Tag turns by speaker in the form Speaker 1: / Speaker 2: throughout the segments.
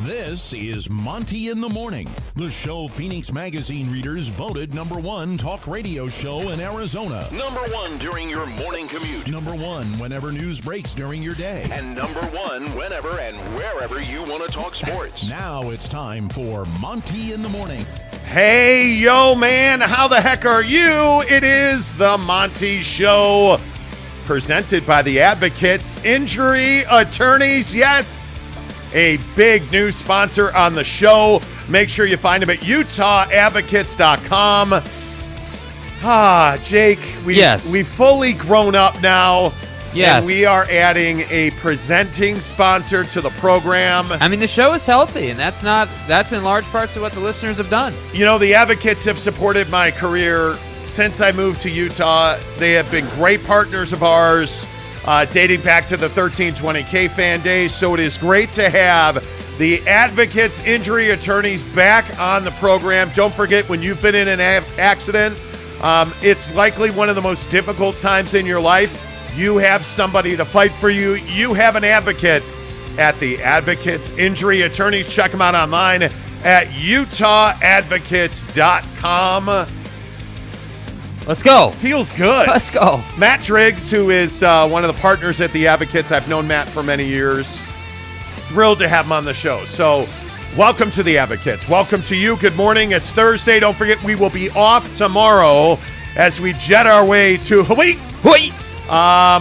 Speaker 1: This is Monty in the Morning, the show Phoenix Magazine readers voted #1 talk radio show in Arizona.
Speaker 2: #1 during your morning commute.
Speaker 1: #1 whenever news breaks during your day.
Speaker 2: And #1 whenever and wherever you want to talk sports.
Speaker 1: Now it's time for Monty in the Morning.
Speaker 3: Hey, yo, man, how the heck are you? It is the Monty Show, presented by the Advocates Injury Attorneys. Yes, a big new sponsor on the show. Make sure you find them at utawadvocates.com. Jake, we've fully grown up now.
Speaker 4: Yes.
Speaker 3: And we are adding a presenting sponsor to the program.
Speaker 4: I mean, the show is healthy, and that's in large parts of what the listeners have done.
Speaker 3: You know, the Advocates have supported my career since I moved to Utah. They have been great partners of ours, dating back to the 1320K fan days. So it is great to have the Advocates Injury Attorneys back on the program. Don't forget, when you've been in an accident, it's likely one of the most difficult times in your life. You have somebody to fight for you. You have an advocate at the Advocates Injury Attorneys. Check them out online at utawadvocates.com.
Speaker 4: Let's go.
Speaker 3: Feels good.
Speaker 4: Let's go.
Speaker 3: Matt Driggs, who is one of the partners at the Advocates. I've known Matt for many years. Thrilled to have him on the show. So welcome to the Advocates. Welcome to you. Good morning. It's Thursday. Don't forget, we will be off tomorrow as we jet our way to Hawaii.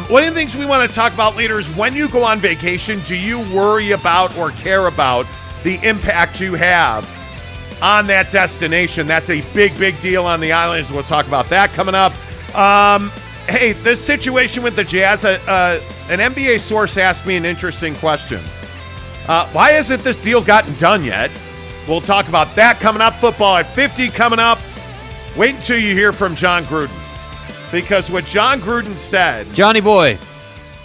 Speaker 3: One of the things we want to talk about later is, when you go on vacation, do you worry about or care about the impact you have on that destination? That's a big, big deal on the islands. We'll talk about that coming up. Hey, this situation with the Jazz, an NBA source asked me an interesting question. Why hasn't this deal gotten done yet? We'll talk about that coming up. Football at 50 coming up. Wait until you hear from John Gruden. Because what John Gruden said,
Speaker 4: Johnny boy,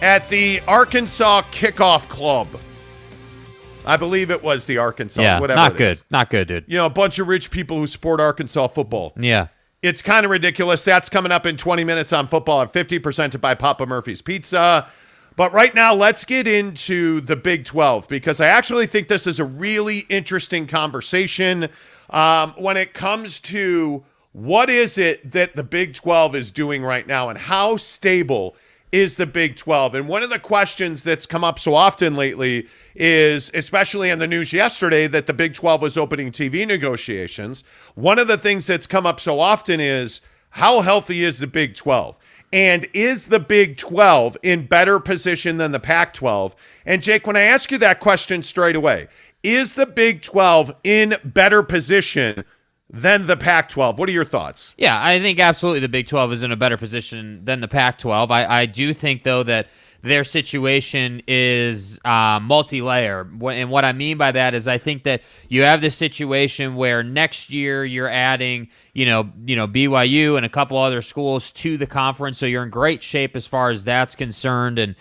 Speaker 3: at the Arkansas Kickoff Club, I believe it was the Arkansas, whatever
Speaker 4: not
Speaker 3: it
Speaker 4: good.
Speaker 3: is.
Speaker 4: Not good, dude.
Speaker 3: You know, a bunch of rich people who support Arkansas football.
Speaker 4: Yeah.
Speaker 3: It's kind of ridiculous. That's coming up in 20 minutes on Football at 50, presented by Papa Murphy's Pizza. But right now, let's get into the Big 12, because I actually think this is a really interesting conversation when it comes to what is it that the Big 12 is doing right now, and how stable is the Big 12? And one of the questions that's come up so often lately is, especially in the news yesterday, that the Big 12 was opening TV negotiations. One of the things that's come up so often is, how healthy is the Big 12? And is the Big 12 in better position than the Pac-12? And Jake, when I ask you that question straight away, is the Big 12 in better position than the Pac-12? What are your thoughts?
Speaker 4: Yeah, I think absolutely the Big 12 is in a better position than the Pac-12. I do think, though, that their situation is multi-layer. And what I mean by that is, I think that you have this situation where next year you're adding, BYU and a couple other schools to the conference. So you're in great shape as far as that's concerned, and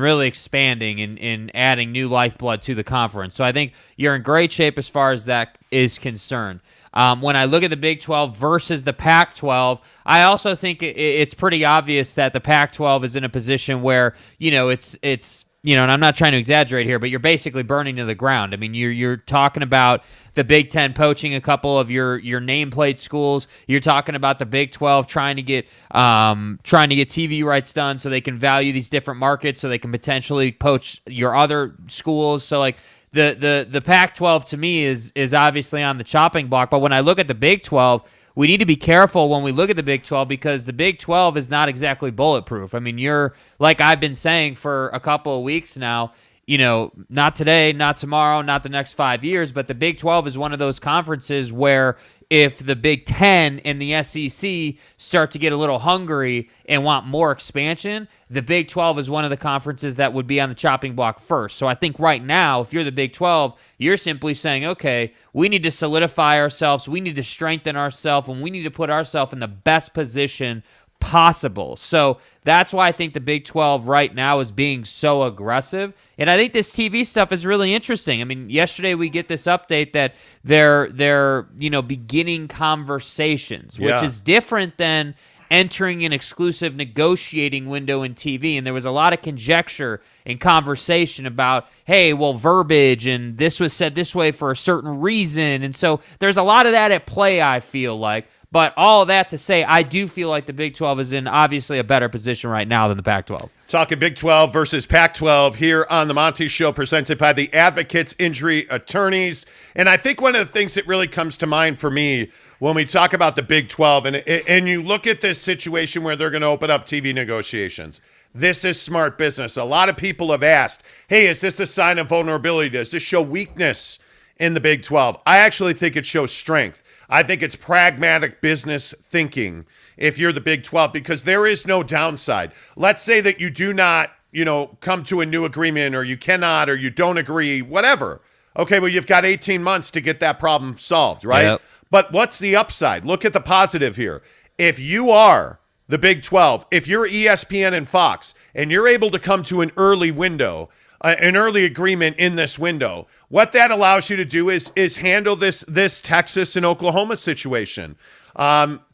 Speaker 4: really expanding and adding new lifeblood to the conference. So I think you're in great shape as far as that is concerned. When I look at the Big 12 versus the Pac-12, I also think it's pretty obvious that the Pac-12 is in a position where, it's and I'm not trying to exaggerate here, but you're basically burning to the ground. I mean, you're talking about the Big 10 poaching a couple of your nameplate schools. You're talking about the Big 12 trying to get TV rights done so they can value these different markets, so they can potentially poach your other schools. So like, The Pac-12 to me is obviously on the chopping block, but when I look at the Big 12, we need to be careful when we look at the Big 12, because the Big 12 is not exactly bulletproof. I mean, you're, like I've been saying for a couple of weeks now, not today, not tomorrow, not the next 5 years, but the Big 12 is one of those conferences where if the Big 10 and the SEC start to get a little hungry and want more expansion, the Big 12 is one of the conferences that would be on the chopping block first. So I think right now, if you're the Big 12, you're simply saying, okay, we need to solidify ourselves, we need to strengthen ourselves, and we need to put ourselves in the best position possible. So that's why I think the Big 12 right now is being so aggressive. And I think this TV stuff is really interesting. I mean, yesterday we get this update that they're beginning conversations, which is different than entering an exclusive negotiating window in TV. And there was a lot of conjecture and conversation about, hey, well, verbiage, and this was said this way for a certain reason. And so there's a lot of that at play, I feel like. But all of that to say, I do feel like the Big 12 is in obviously a better position right now than the Pac-12.
Speaker 3: Talking Big 12 versus Pac-12 here on the Monty Show, presented by the Advocates Injury Attorneys. And I think one of the things that really comes to mind for me when we talk about the Big 12, and you look at this situation where they're going to open up TV negotiations, this is smart business. A lot of people have asked, hey, is this a sign of vulnerability? Does this show weakness in the Big 12? I actually think it shows strength. I think it's pragmatic business thinking if you're the Big 12, because there is no downside. Let's say that you do not, come to a new agreement, or you cannot, or you don't agree, whatever. Okay, well, you've got 18 months to get that problem solved, right? Yep. But what's the upside? Look at the positive here. If you are the Big 12, if you're ESPN and Fox, and you're able to come to an early window, an early agreement in this window, what that allows you to do is handle this Texas and Oklahoma situation.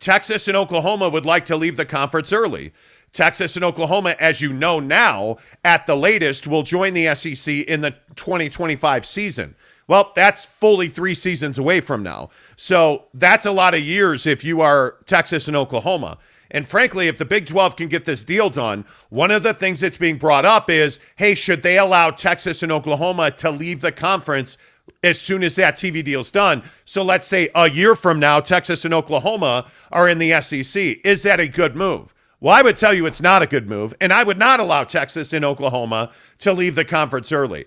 Speaker 3: Texas and Oklahoma would like to leave the conference early. Texas and Oklahoma, as you know now, at the latest, will join the SEC in the 2025 season. Well, that's fully 3 seasons away from now. So that's a lot of years if you are Texas and Oklahoma. And frankly, if the Big 12 can get this deal done, one of the things that's being brought up is, hey, should they allow Texas and Oklahoma to leave the conference as soon as that TV deal's done? So let's say a year from now, Texas and Oklahoma are in the SEC. Is that a good move? Well, I would tell you it's not a good move, and I would not allow Texas and Oklahoma to leave the conference early.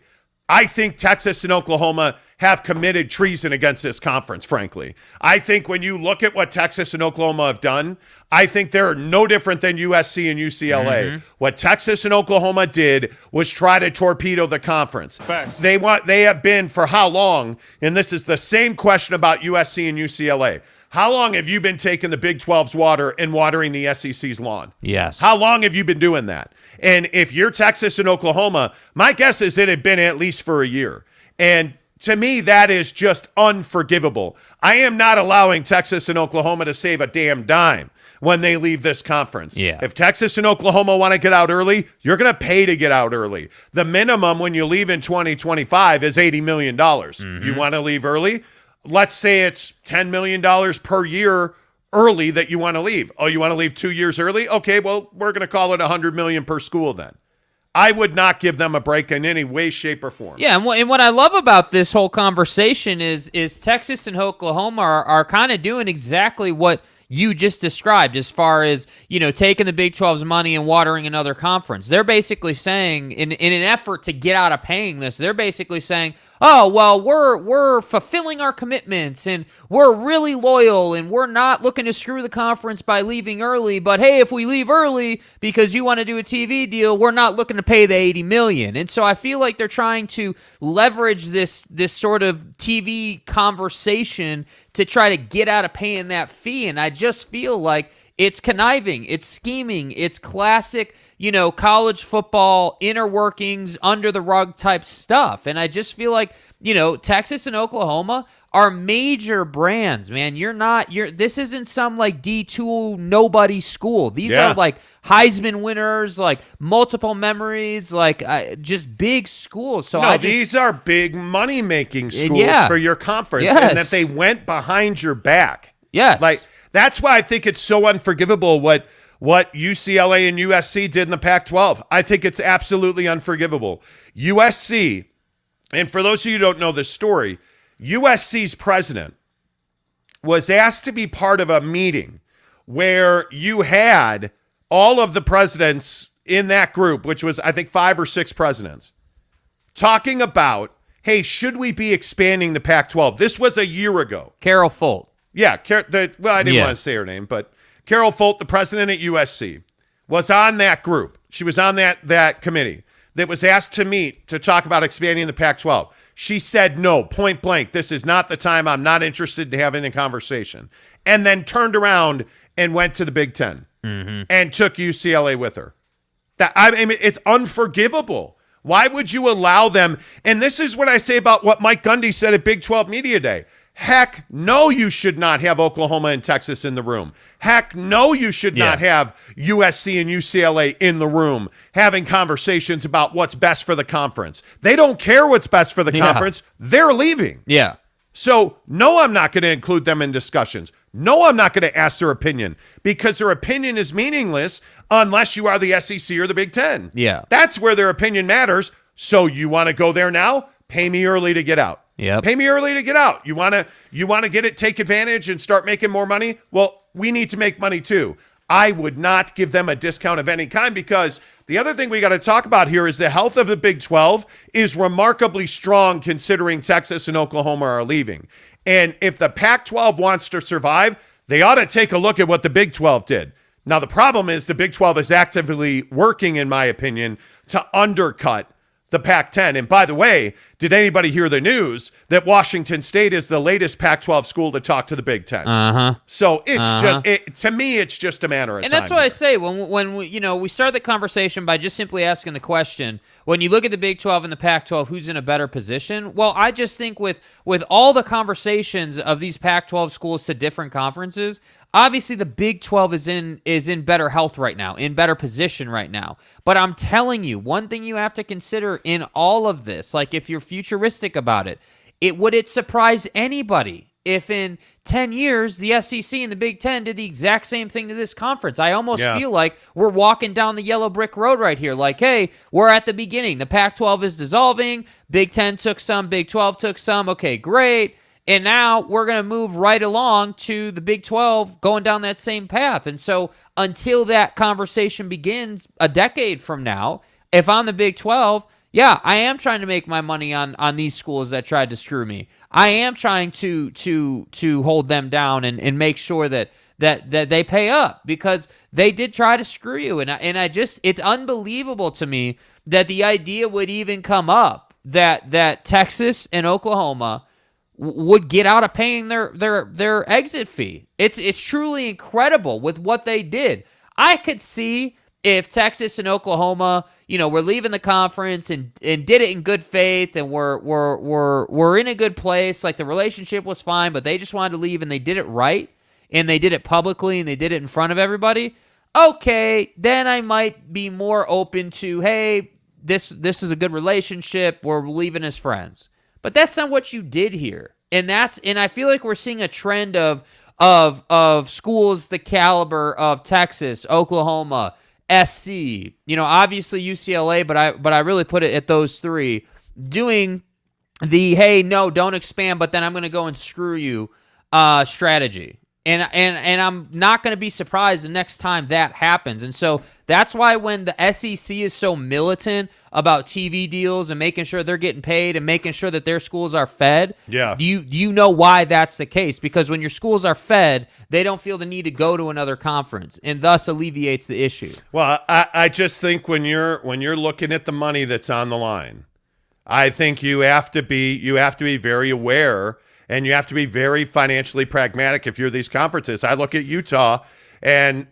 Speaker 3: I think Texas and Oklahoma have committed treason against this conference, frankly. I think when you look at what Texas and Oklahoma have done, I think they're no different than USC and UCLA. Mm-hmm. What Texas and Oklahoma did was try to torpedo the conference.
Speaker 5: Facts.
Speaker 3: They have been for how long? And this is the same question about USC and UCLA. How long have you been taking the Big 12's water and watering the SEC's lawn?
Speaker 4: Yes.
Speaker 3: How long have you been doing that? And if you're Texas and Oklahoma, my guess is it had been at least for a year. And to me, that is just unforgivable. I am not allowing Texas and Oklahoma to save a damn dime when they leave this conference.
Speaker 4: Yeah.
Speaker 3: If Texas and Oklahoma want to get out early, you're going to pay to get out early. The minimum when you leave in 2025 is $80 million. Mm-hmm. You want to leave early? Let's say it's $10 million per year early that you want to leave. Oh, you want to leave 2 years early? Okay, well, we're going to call it $100 million per school then. I would not give them a break in any way, shape, or form.
Speaker 4: Yeah, and what I love about this whole conversation is Texas and Oklahoma are kind of doing exactly what you just described as far as, taking the Big 12's money and watering another conference. They're basically saying, in an effort to get out of paying this, they're basically saying, oh, well, we're fulfilling our commitments, and we're really loyal, and we're not looking to screw the conference by leaving early, but hey, if we leave early because you want to do a TV deal, we're not looking to pay the $80 million. And so I feel like they're trying to leverage this sort of TV conversation to try to get out of paying that fee, and I just feel like it's conniving, it's scheming, it's classic, college football inner workings, under the rug type stuff. And I just feel like, Texas and Oklahoma are major brands, man. This isn't some like D2 nobody school. These are like Heisman winners, like multiple memories, like just big schools. So
Speaker 3: these are big money-making schools for your conference, and that they went behind your back.
Speaker 4: Yes.
Speaker 3: Like, that's why I think it's so unforgivable what UCLA and USC did in the Pac-12. I think it's absolutely unforgivable. USC, and for those of you who don't know this story, USC's president was asked to be part of a meeting where you had all of the presidents in that group, which was, I think, 5 or 6 presidents, talking about, hey, should we be expanding the Pac-12? This was a year ago.
Speaker 4: Carol Folt.
Speaker 3: Yeah, I didn't want to say her name, but Carol Folt, the president at USC, was on that group. She was on that committee that was asked to meet to talk about expanding the Pac-12. She said no, point blank. This is not the time. I'm not interested in having the conversation. And then turned around and went to the Big Ten and took UCLA with her. It's unforgivable. Why would you allow them? And this is what I say about what Mike Gundy said at Big 12 Media Day. Heck no, you should not have Oklahoma and Texas in the room. Heck no, you should not have USC and UCLA in the room having conversations about what's best for the conference. They don't care what's best for the conference. They're leaving.
Speaker 4: Yeah.
Speaker 3: So, no, I'm not going to include them in discussions. No, I'm not going to ask their opinion because their opinion is meaningless unless you are the SEC or the Big Ten.
Speaker 4: Yeah.
Speaker 3: That's where their opinion matters. So you want to go there now? Pay me early to get out.
Speaker 4: Yep.
Speaker 3: Pay me early to get out. You want to get it, take advantage and start making more money? Well, we need to make money too. I would not give them a discount of any kind because the other thing we got to talk about here is the health of the Big 12 is remarkably strong considering Texas and Oklahoma are leaving. And if the Pac-12 wants to survive, they ought to take a look at what the Big 12 did. Now, the problem is the Big 12 is actively working, in my opinion, to undercut the Pac-10. And by the way, did anybody hear the news that Washington State is the latest Pac-12 school to talk to the Big Ten? So it's to me, it's just a matter of time.
Speaker 4: And that's what I say when we start the conversation by just simply asking the question, when you look at the Big 12 and the Pac-12, who's in a better position? Well, I just think with all the conversations of these Pac-12 schools to different conferences, obviously the Big 12 is in better health right now, in better position right now. But I'm telling you, one thing you have to consider in all of this, like if you're futuristic about it, would it surprise anybody if in 10 years the SEC and the Big 10 did the exact same thing to this conference? I almost feel like we're walking down the yellow brick road right here. Like, hey, we're at the beginning. The Pac-12 is dissolving. Big 10 took some. Big 12 took some. Okay, great. And now we're going to move right along to the Big 12 going down that same path. And so until that conversation begins a decade from now, if I'm the Big 12, yeah, I am trying to make my money on these schools that tried to screw me. I am trying to hold them down and make sure that they pay up because they did try to screw you. And I just, it's unbelievable to me that the idea would even come up that Texas and Oklahoma would get out of paying their exit fee. It's truly incredible with what they did. I could see if Texas and Oklahoma, were leaving the conference and did it in good faith and were in a good place, like the relationship was fine, but they just wanted to leave and they did it right and they did it publicly and they did it in front of everybody. Okay, then I might be more open to, hey, this is a good relationship. We're leaving as friends. But that's not what you did here. And I feel like we're seeing a trend of schools the caliber of Texas, Oklahoma, SC, obviously UCLA, but I really put it at those three, doing the, hey, no, don't expand, but then I'm going to go and screw you strategy. And I'm not going to be surprised the next time that happens. And so that's why when the SEC is so militant about TV deals and making sure they're getting paid and making sure that their schools are fed, you know why that's the case. Because when your schools are fed, they don't feel the need to go to another conference, and thus alleviates the issue.
Speaker 3: Well, I just think when you're looking at the money that's on the line, I think you have to be very aware. And you have to be very financially pragmatic if you're these conferences. I look at Utah and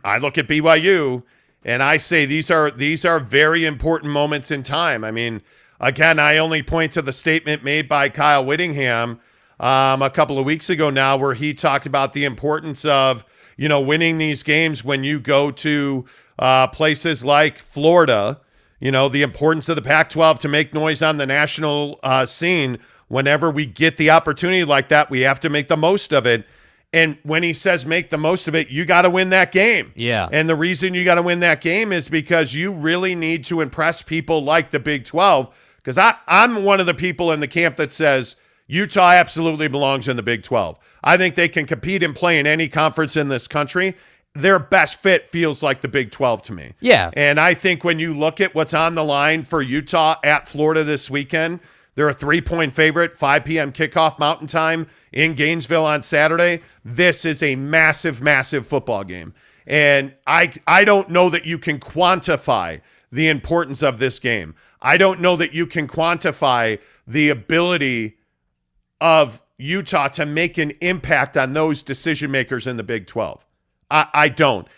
Speaker 3: I look at BYU and I say these are very important moments in time. I mean, again, I only point to the statement made by Kyle Whittingham a couple of weeks ago now where he talked about the importance of, winning these games when you go to places like Florida, the importance of the Pac-12 to make noise on the national scene. Whenever we get the opportunity like that, we have to make the most of it. And when he says make the most of it, you got to win that game.
Speaker 4: Yeah.
Speaker 3: And the reason you got to win that game is because you really need to impress people like the Big 12. Because I'm one of the people in the camp that says Utah absolutely belongs in the Big 12. I think they can compete and play in any conference in this country. Their best fit feels like the Big 12 to me.
Speaker 4: Yeah.
Speaker 3: And I think when you look at what's on the line for Utah at Florida this weekend, they're a 3-point favorite, 5 p.m. kickoff Mountain Time in Gainesville on Saturday. This is a massive, massive football game. And I don't know that you can quantify the importance of this game. I don't know that you can quantify the ability of Utah to make an impact on those decision makers in the Big 12. I don't.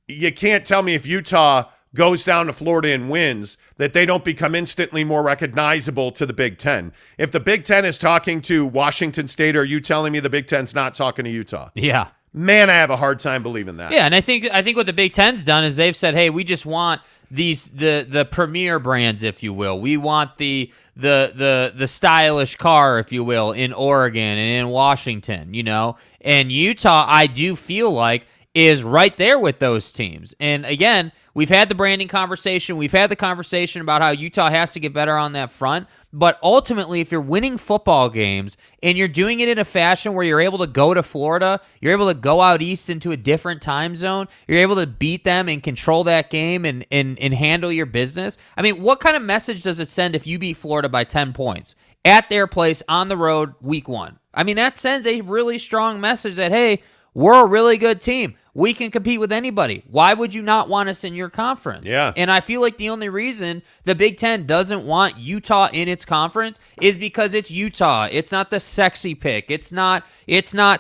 Speaker 3: You can't tell me if Utah goes down to Florida and wins, that they don't become instantly more recognizable to the Big Ten. If the Big Ten is talking to Washington State, are you telling me the Big Ten's not talking to Utah?
Speaker 4: Yeah.
Speaker 3: Man, I have a hard time believing that.
Speaker 4: Yeah, and I think what the Big Ten's done is they've said, hey, we just want the premier brands, if you will. We want the stylish car, if you will, in Oregon and in Washington, And Utah, I do feel like, is right there with those teams. And again, we've had the branding conversation. We've had the conversation about how Utah has to get better on that front. But ultimately, if you're winning football games and you're doing it in a fashion where you're able to go to Florida, you're able to go out east into a different time zone, you're able to beat them and control that game and handle your business. I mean, what kind of message does it send if you beat Florida by 10 points at their place on the road week 1? I mean, that sends a really strong message that, hey, we're a really good team. We can compete with anybody. Why would you not want us in your conference?
Speaker 3: Yeah.
Speaker 4: And I feel like the only reason the Big Ten doesn't want Utah in its conference is because it's Utah. It's not the sexy pick. It's not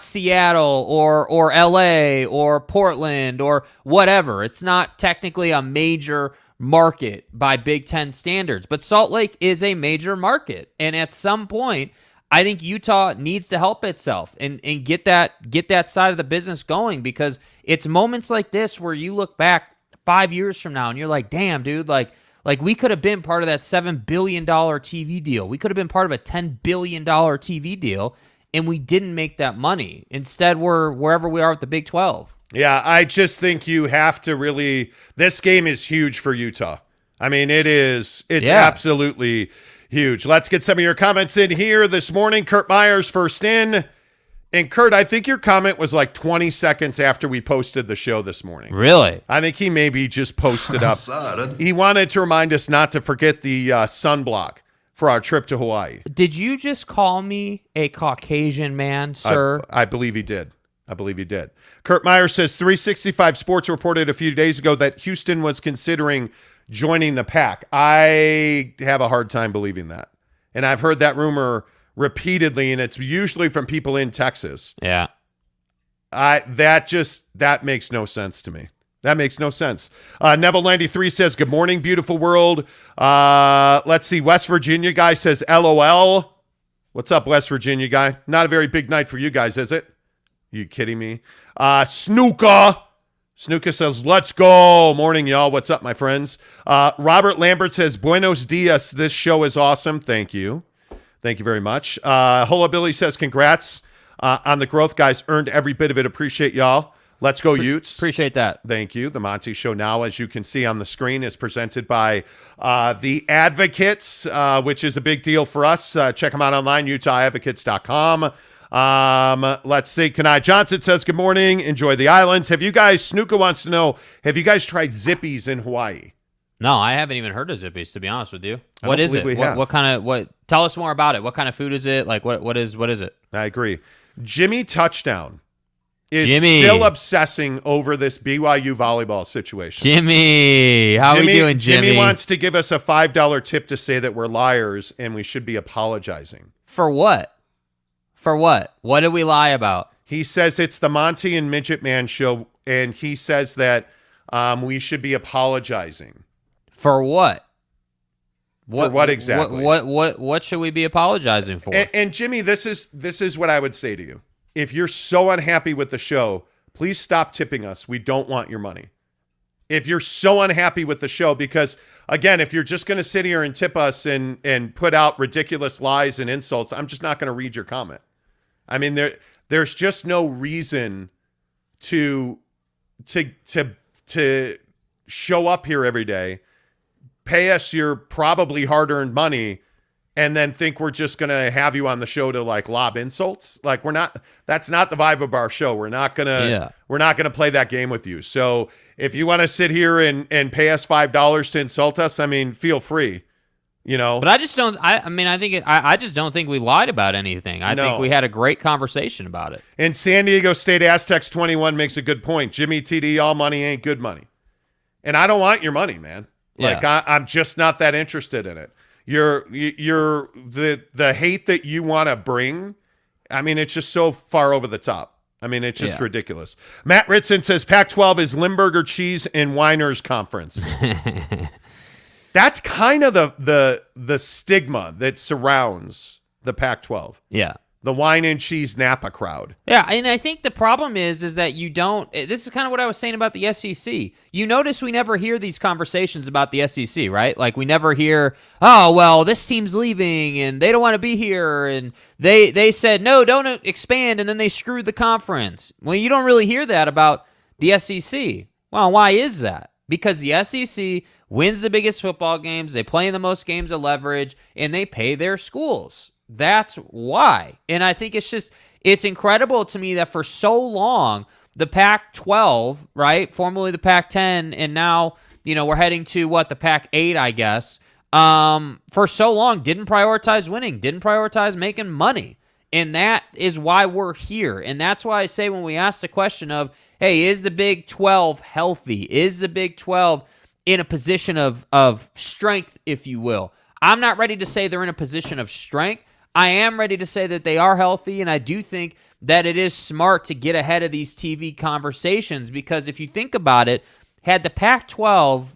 Speaker 4: Seattle or LA or Portland or whatever. It's not technically a major market by Big Ten standards. But Salt Lake is a major market. And at some point, I think Utah needs to help itself and get that side of the business going, because it's moments like this where you look back 5 years from now and you're like, damn, dude, like we could have been part of that $7 billion TV deal. We could have been part of a $10 billion TV deal, and we didn't make that money. Instead, we're wherever we are with the Big 12.
Speaker 3: Yeah, I just think you have to really – this game is huge for Utah. I mean, it's absolutely – huge. Let's get some of your comments in here this morning. Kurt Myers first in. And Kurt, I think your comment was like 20 seconds after we posted the show this morning.
Speaker 4: Really?
Speaker 3: I think he maybe just posted up. He wanted to remind us not to forget the sunblock for our trip to Hawaii.
Speaker 4: Did you just call me a Caucasian man, sir?
Speaker 3: I believe he did. Kurt Myers says 365 Sports reported a few days ago that Houston was considering joining the pack. I have a hard time believing that. And I've heard that rumor repeatedly, and it's usually from people in Texas.
Speaker 4: Yeah.
Speaker 3: That makes no sense to me. That makes no sense. Neville93 says, good morning, beautiful world. Let's see. West Virginia guy says, LOL. What's up, West Virginia guy? Not a very big night for you guys, is it? You kidding me? Snuka says, let's go. Morning, y'all. What's up, my friends? Robert Lambert says, buenos dias. This show is awesome. Thank you. Thank you very much. Hola Billy says, congrats on the growth, guys. Earned every bit of it. Appreciate y'all. Let's go, Utes.
Speaker 4: Appreciate that.
Speaker 3: Thank you. The Monty Show now, as you can see on the screen, is presented by the Advocates, which is a big deal for us. Check them out online, UtahAdvocates.com. Let's see. Kanai Johnson says, good morning. Enjoy the islands. Snuka wants to know, have you guys tried Zippies in Hawaii?
Speaker 4: No, I haven't even heard of Zippies, to be honest with you. What is it?
Speaker 3: What
Speaker 4: tell us more about it. What kind of food is it? Like what is it?
Speaker 3: I agree. Jimmy Touchdown is still obsessing over this BYU volleyball situation.
Speaker 4: Jimmy, how are we doing, Jimmy?
Speaker 3: Jimmy wants to give us a $5 tip to say that we're liars and we should be apologizing.
Speaker 4: For what? For what? What did we lie about?
Speaker 3: He says it's the Monty and Midget Man show, and he says that we should be apologizing.
Speaker 4: For what?
Speaker 3: For what exactly?
Speaker 4: What should we be apologizing for?
Speaker 3: And Jimmy, this is what I would say to you. If you're so unhappy with the show, please stop tipping us. We don't want your money. If you're so unhappy with the show, because again, if you're just going to sit here and tip us and put out ridiculous lies and insults, I'm just not going to read your comment. I mean, there's just no reason to show up here every day, pay us your probably hard-earned money, and then think we're just going to have you on the show to like lob insults. Like that's not the vibe of our show. We're not going to play that game with you. So if you want to sit here and pay us $5 to insult us, I mean, feel free. But
Speaker 4: I just don't. I just don't think we lied about anything. I think we had a great conversation about it.
Speaker 3: And San Diego State Aztecs 21 makes a good point. Jimmy TD, all money ain't good money, and I don't want your money, man. Like I'm just not that interested in it. You're the hate that you want to bring. I mean, it's just so far over the top. I mean, it's just ridiculous. Matt Ritson says Pac-12 is Limburger cheese and Winers Conference. That's kind of the stigma that surrounds the Pac-12.
Speaker 4: Yeah.
Speaker 3: The wine and cheese Napa crowd.
Speaker 4: Yeah, and I think the problem is that you don't. This is kind of what I was saying about the SEC. You notice we never hear these conversations about the SEC, right? Like we never hear, oh well, this team's leaving and they don't want to be here, and they said no, don't expand, and then they screwed the conference. Well, you don't really hear that about the SEC. Well, why is that? Because the SEC wins the biggest football games, they play in the most games of leverage, and they pay their schools. That's why. And I think it's incredible to me that for so long, the Pac-12, right, formerly the Pac-10, and now, we're heading to the Pac-8, I guess, for so long didn't prioritize winning, didn't prioritize making money. And that is why we're here. And that's why I say when we ask the question of, hey, is the Big 12 healthy? Is the Big 12 in a position of strength, if you will? I'm not ready to say they're in a position of strength. I am ready to say that they are healthy, and I do think that it is smart to get ahead of these TV conversations, because if you think about it, had the Pac-12,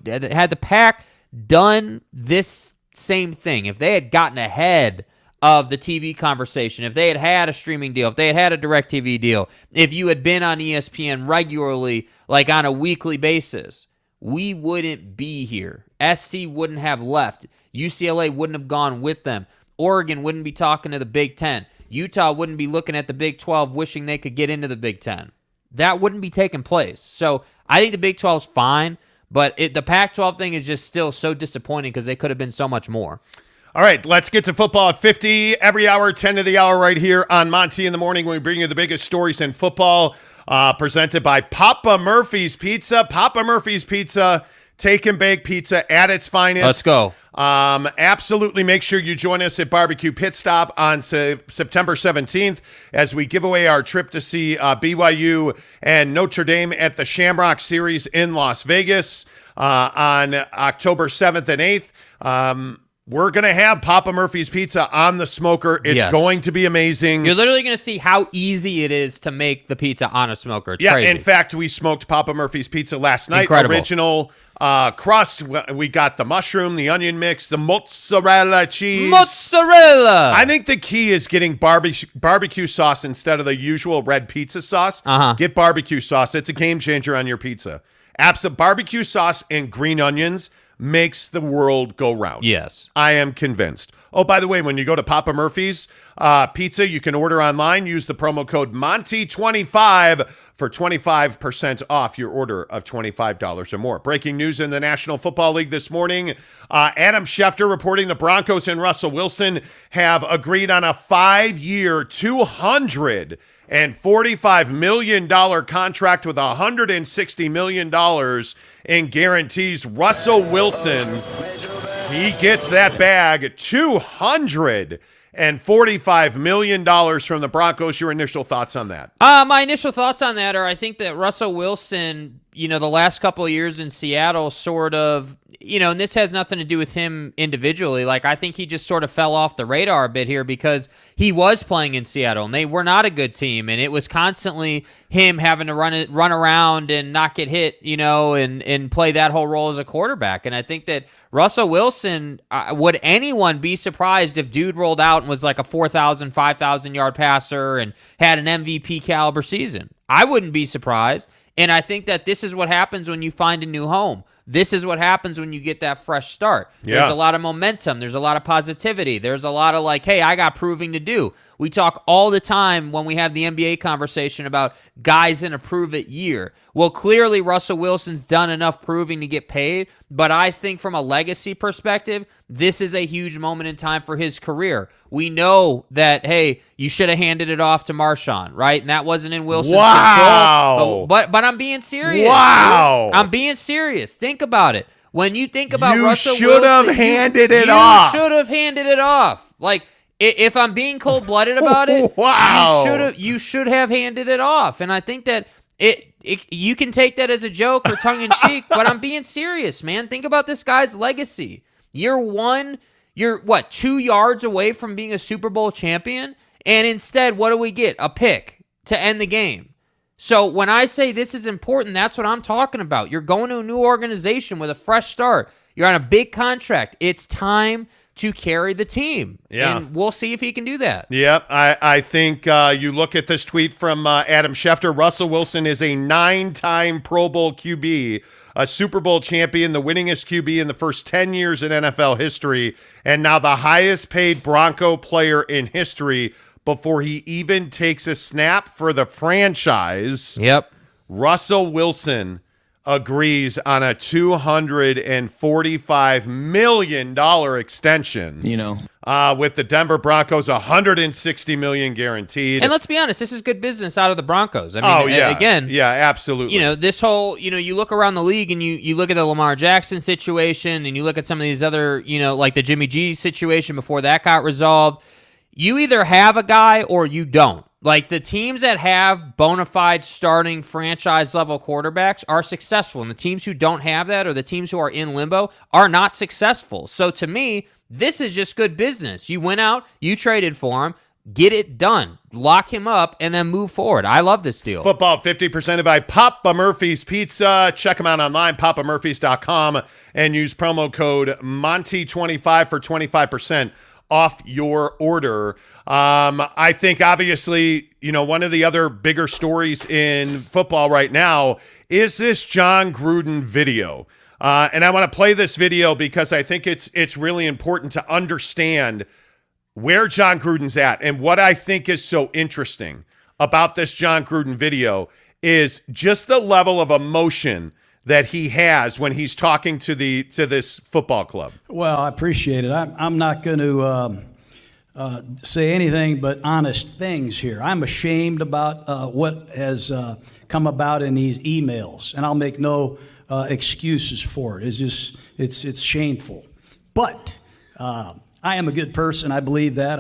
Speaker 4: had the Pac done this same thing, if they had gotten ahead of the TV conversation, if they had had a streaming deal, if they had had a DirecTV deal, if you had been on ESPN regularly, like on a weekly basis, we wouldn't be here. SC wouldn't have left. UCLA wouldn't have gone with them. Oregon wouldn't be talking to the Big Ten. Utah wouldn't be looking at the Big 12 wishing they could get into the Big Ten. That wouldn't be taking place. So I think the Big 12 is fine, but the Pac-12 thing is just still so disappointing because they could have been so much more.
Speaker 3: All right, let's get to football at 50 every hour, 10 to the hour right here on Monty in the Morning, when we bring you the biggest stories in football, presented by Papa Murphy's Pizza. Papa Murphy's Pizza, take and bake pizza at its finest.
Speaker 4: Let's go.
Speaker 3: Absolutely make sure you join us at Barbecue Pit Stop on September 17th as we give away our trip to see BYU and Notre Dame at the Shamrock Series in Las Vegas on October 7th and 8th. We're going to have Papa Murphy's Pizza on the smoker. It's going to be amazing.
Speaker 4: You're literally going to see how easy it is to make the pizza on a smoker. It's crazy.
Speaker 3: In fact, we smoked Papa Murphy's Pizza last night.
Speaker 4: Incredible.
Speaker 3: Original crust. We got the mushroom, the onion mix, the mozzarella cheese.
Speaker 4: Mozzarella!
Speaker 3: I think the key is getting barbecue sauce instead of the usual red pizza sauce. Get barbecue sauce. It's a game changer on your pizza. Barbecue sauce and green onions makes the world go round.
Speaker 4: Yes.
Speaker 3: I am convinced. Oh, by the way, when you go to Papa Murphy's Pizza, you can order online. Use the promo code Monty25 for 25% off your order of $25 or more. Breaking news in the National Football League this morning. Adam Schefter reporting the Broncos and Russell Wilson have agreed on a 5-year, $245 million contract with $160 million in guarantees. Russell Wilson, he gets that bag, $245 million from the Broncos. Your initial thoughts on that?
Speaker 4: My initial thoughts on that are I think that Russell Wilson, the last couple of years in Seattle sort of, and this has nothing to do with him individually. Like, I think he just sort of fell off the radar a bit here because he was playing in Seattle and they were not a good team. And it was constantly him having to run around and not get hit, and play that whole role as a quarterback. And I think that Russell Wilson, would anyone be surprised if dude rolled out and was like a 4,000, 5,000 yard passer and had an MVP caliber season? I wouldn't be surprised. And I think that this is what happens when you find a new home. This is what happens when you get that fresh start.
Speaker 3: Yeah.
Speaker 4: There's a lot of momentum. There's a lot of positivity. There's a lot of like, hey, I got proving to do. We talk all the time when we have the NBA conversation about guys in a prove-it year. Well, clearly Russell Wilson's done enough proving to get paid, but I think from a legacy perspective, this is a huge moment in time for his career. We know that, hey, you should have handed it off to Marshawn, right? And that wasn't in Wilson's control. But I'm being serious.
Speaker 3: Wow.
Speaker 4: Dude. I'm being serious. Think about it. When you think about Russell Wilson,
Speaker 3: you should have handed it off.
Speaker 4: You should have handed it off. Like, if I'm being cold-blooded about it,
Speaker 3: wow.
Speaker 4: you should have handed it off. And I think that you can take that as a joke or tongue-in-cheek, but I'm being serious, man. Think about this guy's legacy. Year one, you're, 2 yards away from being a Super Bowl champion? And instead, what do we get? A pick. to end the game. So when I say this is important, that's what I'm talking about. You're going to a new organization with a fresh start. You're on a big contract. It's time to carry the team.
Speaker 3: Yeah.
Speaker 4: And we'll see if he can do that.
Speaker 3: Yep. I think you look at this tweet from Adam Schefter. Russell Wilson is a 9-time Pro Bowl QB, a Super Bowl champion, the winningest QB in the first 10 years in NFL history, and now the highest paid Bronco player in history before he even takes a snap for the franchise.
Speaker 4: Yep.
Speaker 3: Russell Wilson agrees on a $245 million extension. With the Denver Broncos, $160 million guaranteed.
Speaker 4: And let's be honest, this is good business out of the Broncos. I mean, again,
Speaker 3: yeah, absolutely.
Speaker 4: This whole, you look around the league and you look at the Lamar Jackson situation and you look at some of these other, like the Jimmy G situation before that got resolved. You either have a guy or you don't. Like the teams that have bona fide starting franchise level quarterbacks are successful, and the teams who don't have that or the teams who are in limbo are not successful. So to me, this is just good business. You went out, you traded for him, get it done, lock him up, and then move forward. I love this deal.
Speaker 3: Football 50% by Papa Murphy's Pizza. Check them out online, papamurphys.com, and use promo code Monty25 for 25% off your order. I think obviously, one of the other bigger stories in football right now is this John Gruden video. And I want to play this video because I think it's really important to understand where John Gruden's at. And what I think is so interesting about this John Gruden video is just the level of emotion that he has when he's talking to this football club.
Speaker 5: Well, I appreciate it. I'm not going to say anything but honest things here. I'm ashamed about what has come about in these emails, and I'll make no excuses for it. It's shameful. But I am a good person. I believe that.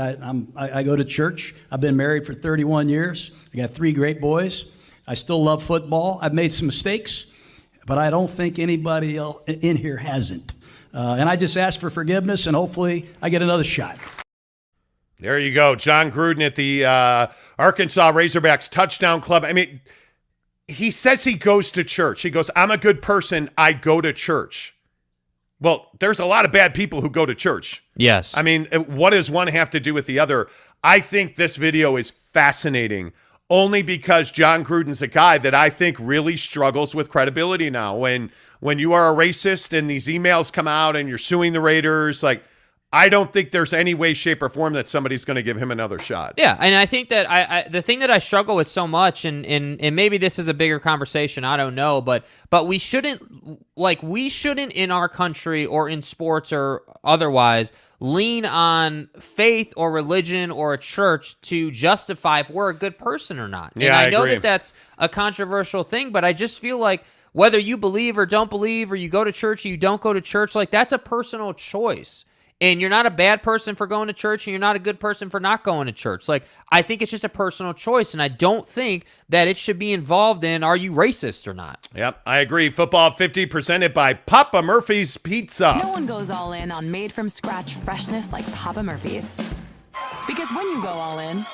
Speaker 5: I go to church. I've been married for 31 years. I got 3 great boys. I still love football. I've made some mistakes, but I don't think anybody else in here hasn't. And I just ask for forgiveness, and hopefully I get another shot.
Speaker 3: There you go. John Gruden at the Arkansas Razorbacks touchdown club. I mean, he says he goes to church. He goes, I'm a good person. I go to church. Well, there's a lot of bad people who go to church.
Speaker 4: Yes.
Speaker 3: I mean, what does one have to do with the other? I think this video is fascinating only because John Gruden's a guy that I think really struggles with credibility now. When you are a racist and these emails come out and you're suing the Raiders, I don't think there's any way, shape, or form that somebody's going to give him another shot.
Speaker 4: Yeah, and I think that the thing that I struggle with so much, and maybe this is a bigger conversation, I don't know, but we shouldn't in our country or in sports or otherwise lean on faith or religion or a church to justify if we're a good person or not.
Speaker 3: Yeah,
Speaker 4: and I know
Speaker 3: agree.
Speaker 4: that that's a controversial thing, but I just feel like whether you believe or don't believe, or you go to church or you don't go to church, that's a personal choice. And you're not a bad person for going to church, and you're not a good person for not going to church. I think it's just a personal choice, and I don't think that it should be involved in are you racist or not.
Speaker 3: Yep, I agree. Football 50 presented by Papa Murphy's Pizza.
Speaker 6: No one goes all in on made-from-scratch freshness like Papa Murphy's. Because when you go all in,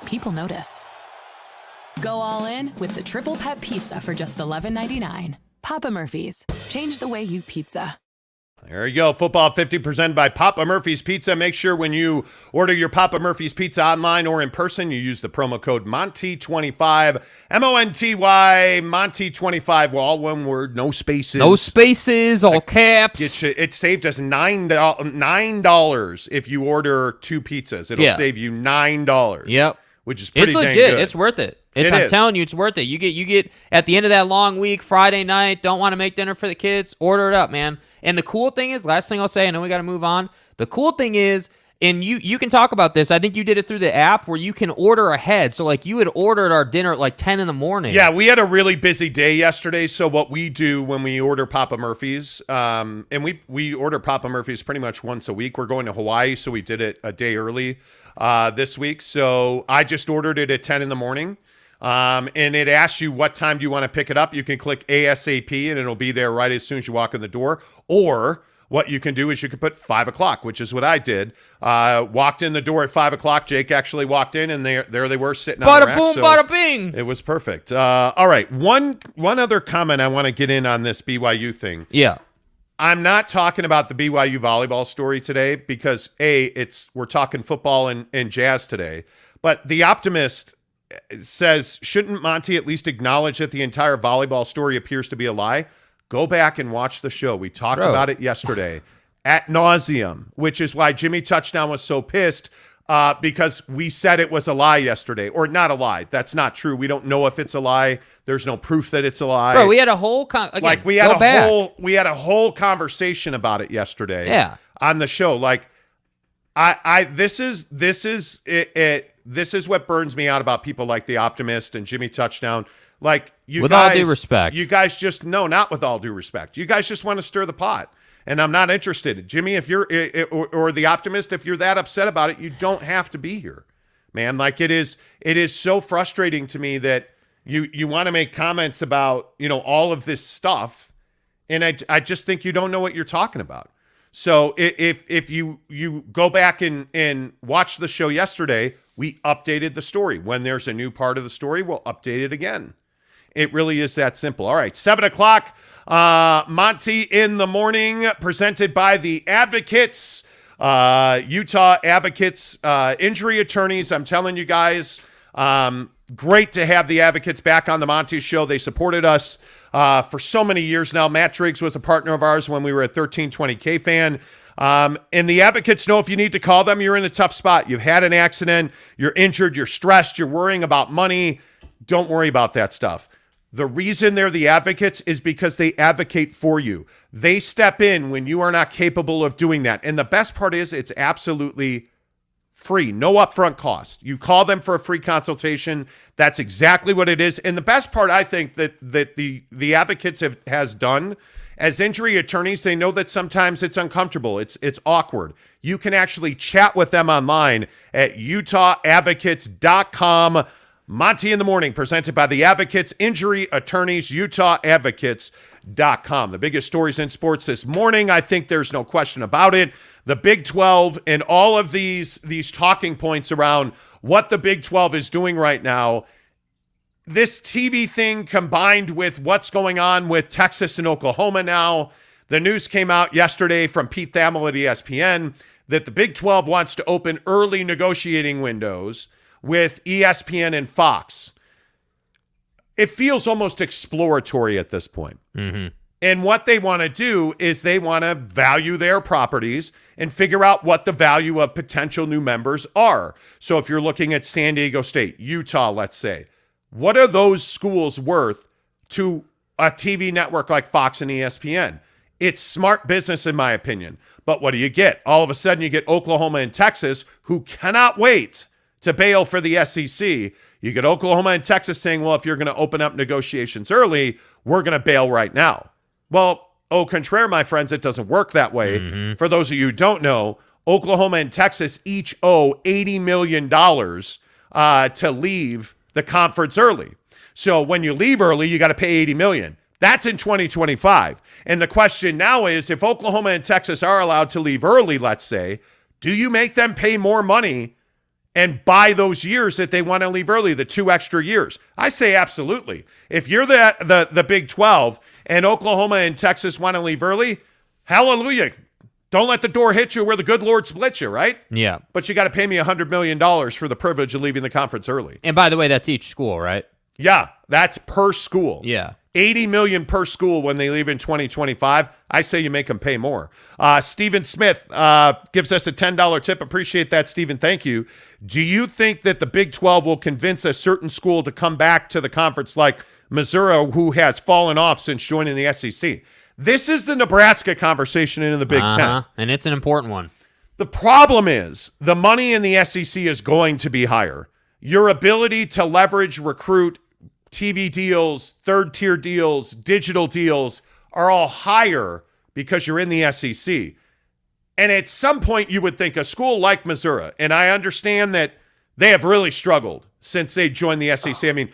Speaker 6: people notice. Go all in with the Triple Pet Pizza for just $11.99. Papa Murphy's. Change the way you pizza.
Speaker 3: There you go. Football 50 presented by Papa Murphy's Pizza. Make sure when you order your Papa Murphy's Pizza online or in person, you use the promo code Monty25, M-O-N-T-Y, Monty25. Well, all one word, no spaces.
Speaker 4: No spaces, all caps.
Speaker 3: It saved us $9 if you order 2 pizzas. It'll save you $9.
Speaker 4: Yep.
Speaker 3: Which is pretty
Speaker 4: it's
Speaker 3: dang
Speaker 4: legit.
Speaker 3: good.
Speaker 4: It's worth it. I'm telling you, it's worth it. You get at the end of that long week, Friday night, don't want to make dinner for the kids, order it up, man. And the cool thing is, last thing I'll say, I know we got to move on. The cool thing is, and you can talk about this, I think you did it through the app where you can order ahead. So you had ordered our dinner at 10 in the morning.
Speaker 3: Yeah, we had a really busy day yesterday. So what we do when we order Papa Murphy's, and we order Papa Murphy's pretty much once a week. We're going to Hawaii, so we did it a day early this week. So I just ordered it at 10 in the morning. And it asks you what time do you want to pick it up. You can click ASAP and it'll be there right as soon as you walk in the door. Or what you can do is you can put 5 o'clock, which is what I did. Walked in the door at 5 o'clock. Jake actually walked in, and there they were sitting on the rack.
Speaker 4: Bada boom, bada bing.
Speaker 3: It was perfect. All right, one other comment I want to get in on this BYU thing.
Speaker 4: Yeah.
Speaker 3: I'm not talking about the BYU volleyball story today because, we're talking football and jazz today. But the Optimist says, shouldn't Monty at least acknowledge that the entire volleyball story appears to be a lie? Go back and watch the show. We talked about it yesterday ad nauseum, which is why Jimmy Touchdown was so pissed because we said it was a lie yesterday. Or not a lie. That's not true. We don't know if it's a lie. There's no proof that it's a lie.
Speaker 4: Bro, we had a whole
Speaker 3: we had a whole conversation about it yesterday on the show. Like this is what burns me out about people like the Optimist and Jimmy Touchdown. Like
Speaker 4: with all due respect,
Speaker 3: you guys just not with all due respect. You guys just want to stir the pot, and I'm not interested. Jimmy, if you're or the Optimist, if you're that upset about it, you don't have to be here, man. Like it is so frustrating to me that you want to make comments about all of this stuff, and I just think you don't know what you're talking about. So if you go back and watch the show yesterday, we updated the story. When there's a new part of the story, we'll update it again. It really is that simple. All right, 7 o'clock, Monty in the Morning, presented by the Advocates, Utah Advocates, injury attorneys. I'm telling you guys, great to have the Advocates back on the Monty Show. They supported us for so many years now. Matt Driggs was a partner of ours when we were at 1320K Fan. And the Advocates know if you need to call them, you're in a tough spot. You've had an accident, you're injured, you're stressed, you're worrying about money. Don't worry about that stuff. The reason they're the Advocates is because they advocate for you. They step in when you are not capable of doing that. And the best part is it's absolutely free, no upfront cost. You call them for a free consultation. That's exactly what it is. And the best part, I think, that the Advocates has done as injury attorneys, they know that sometimes it's uncomfortable. It's awkward. You can actually chat with them online at UtahAdvocates.com. Monty in the Morning, presented by the Advocates, injury attorneys, UtahAdvocates.com. The biggest stories in sports this morning, I think there's no question about it. The Big 12 and all of these talking points around what the Big 12 is doing right now. This TV thing combined with what's going on with Texas and Oklahoma now. The news came out yesterday from Pete Thamel at ESPN that the Big 12 wants to open early negotiating windows with ESPN and Fox. It feels almost exploratory at this point.
Speaker 4: Mm-hmm.
Speaker 3: And what they want to do is they want to value their properties and figure out what the value of potential new members are. So if you're looking at San Diego State, Utah, let's say, what are those schools worth to a TV network like Fox and ESPN? It's smart business, in my opinion. But what do you get? All of a sudden, you get Oklahoma and Texas, who cannot wait to bail for the SEC. You get Oklahoma and Texas saying, well, if you're going to open up negotiations early, we're going to bail right now. Well, au contraire, my friends, it doesn't work that way. Mm-hmm. For those of you who don't know, Oklahoma and Texas each owe $80 million to leave the conference early. So when you leave early, you got to pay $80 million. That's in 2025. And the question now is, if Oklahoma and Texas are allowed to leave early, let's say, do you make them pay more money and buy those years that they want to leave early, the 2 extra years? I say absolutely. If you're the Big 12 and Oklahoma and Texas want to leave early, hallelujah. Don't let the door hit you where the good Lord splits you, right?
Speaker 4: Yeah. But
Speaker 3: you got to pay me $100 million for the privilege of leaving the conference early.
Speaker 4: And by the way, that's each school, right?
Speaker 3: Yeah, that's per school.
Speaker 4: Yeah.
Speaker 3: $80 million per school when they leave in 2025. I say you make them pay more. Stephen Smith gives us a $10 tip. Appreciate that, Stephen. Thank you. Do you think that the Big 12 will convince a certain school to come back to the conference like Missouri, who has fallen off since joining the SEC? This is the Nebraska conversation in the Big Ten.
Speaker 4: And it's an important one.
Speaker 3: The problem is the money in the SEC is going to be higher. Your ability to leverage, recruit, TV deals, third-tier deals, digital deals are all higher because you're in the SEC. And at some point, you would think a school like Missouri, and I understand that they have really struggled since they joined the SEC. I mean,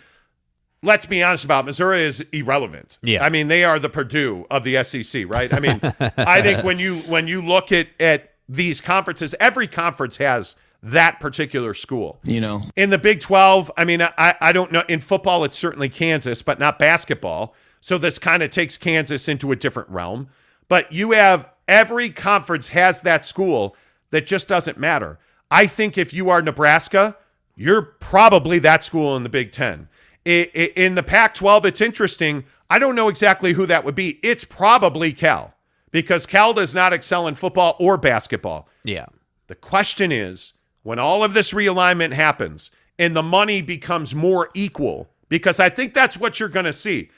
Speaker 3: let's be honest about it, Missouri is irrelevant.
Speaker 4: Yeah.
Speaker 3: I mean, they are the Purdue of the SEC, right? I mean, I think when you look at these conferences, every conference has that particular school. In the Big 12, I mean, I don't know. In football, it's certainly Kansas, but not basketball. So this kind of takes Kansas into a different realm. But you have every conference has that school that just doesn't matter. I think if you are Nebraska, you're probably that school in the Big 10. In the Pac-12, it's interesting. I don't know exactly who that would be. It's probably Cal, because Cal does not excel in football or basketball.
Speaker 4: Yeah.
Speaker 3: The question is, when all of this realignment happens and the money becomes more equal, because I think that's what you're going to see.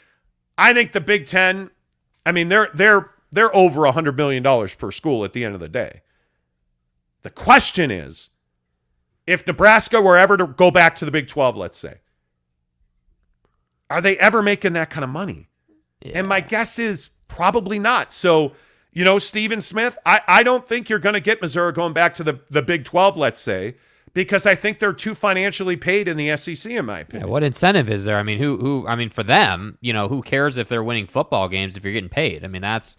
Speaker 3: I think the Big 10, I mean, they're over $100 million per school at the end of the day. The question is, if Nebraska were ever to go back to the Big 12, let's say, are they ever making that kind of money? Yeah. And my guess is probably not. So, Stephen Smith, I don't think you're going to get Missouri going back to the Big 12, let's say, because I think they're too financially paid in the SEC, in my opinion.
Speaker 4: Yeah, what incentive is there? I mean, for them, who cares if they're winning football games if you're getting paid? I mean, that's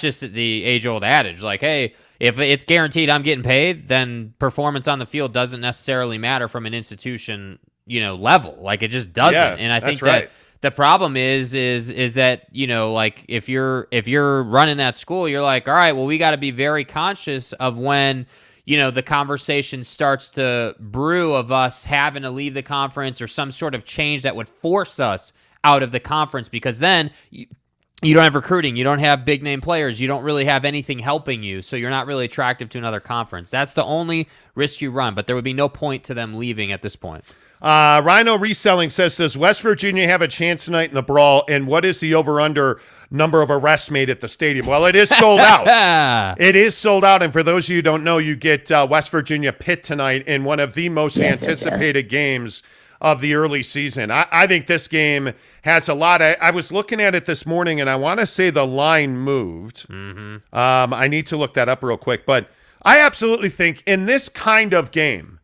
Speaker 4: just the age-old adage. Like, hey, if it's guaranteed I'm getting paid, then performance on the field doesn't necessarily matter from an institution level. Like, it just doesn't.
Speaker 3: Yeah,
Speaker 4: and I think
Speaker 3: that's right.
Speaker 4: that the problem is that, like, if you're running that school, you're like, all right, well, we got to be very conscious of when, the conversation starts to brew of us having to leave the conference or some sort of change that would force us out of the conference, because then you don't have recruiting, you don't have big name players, you don't really have anything helping you, so you're not really attractive to another conference. That's the only risk you run, but there would be no point to them leaving at this point.
Speaker 3: Rhino Reselling says, does West Virginia have a chance tonight in the Brawl? And what is the over-under number of arrests made at the stadium? Well, it is sold out. It is sold out. And for those of you who don't know, you get West Virginia Pitt tonight in one of the most anticipated games of the early season. I think this game has a lot. I was looking at it this morning, and I want to say the line moved. Mm-hmm. I need to look that up real quick. But I absolutely think in this kind of game,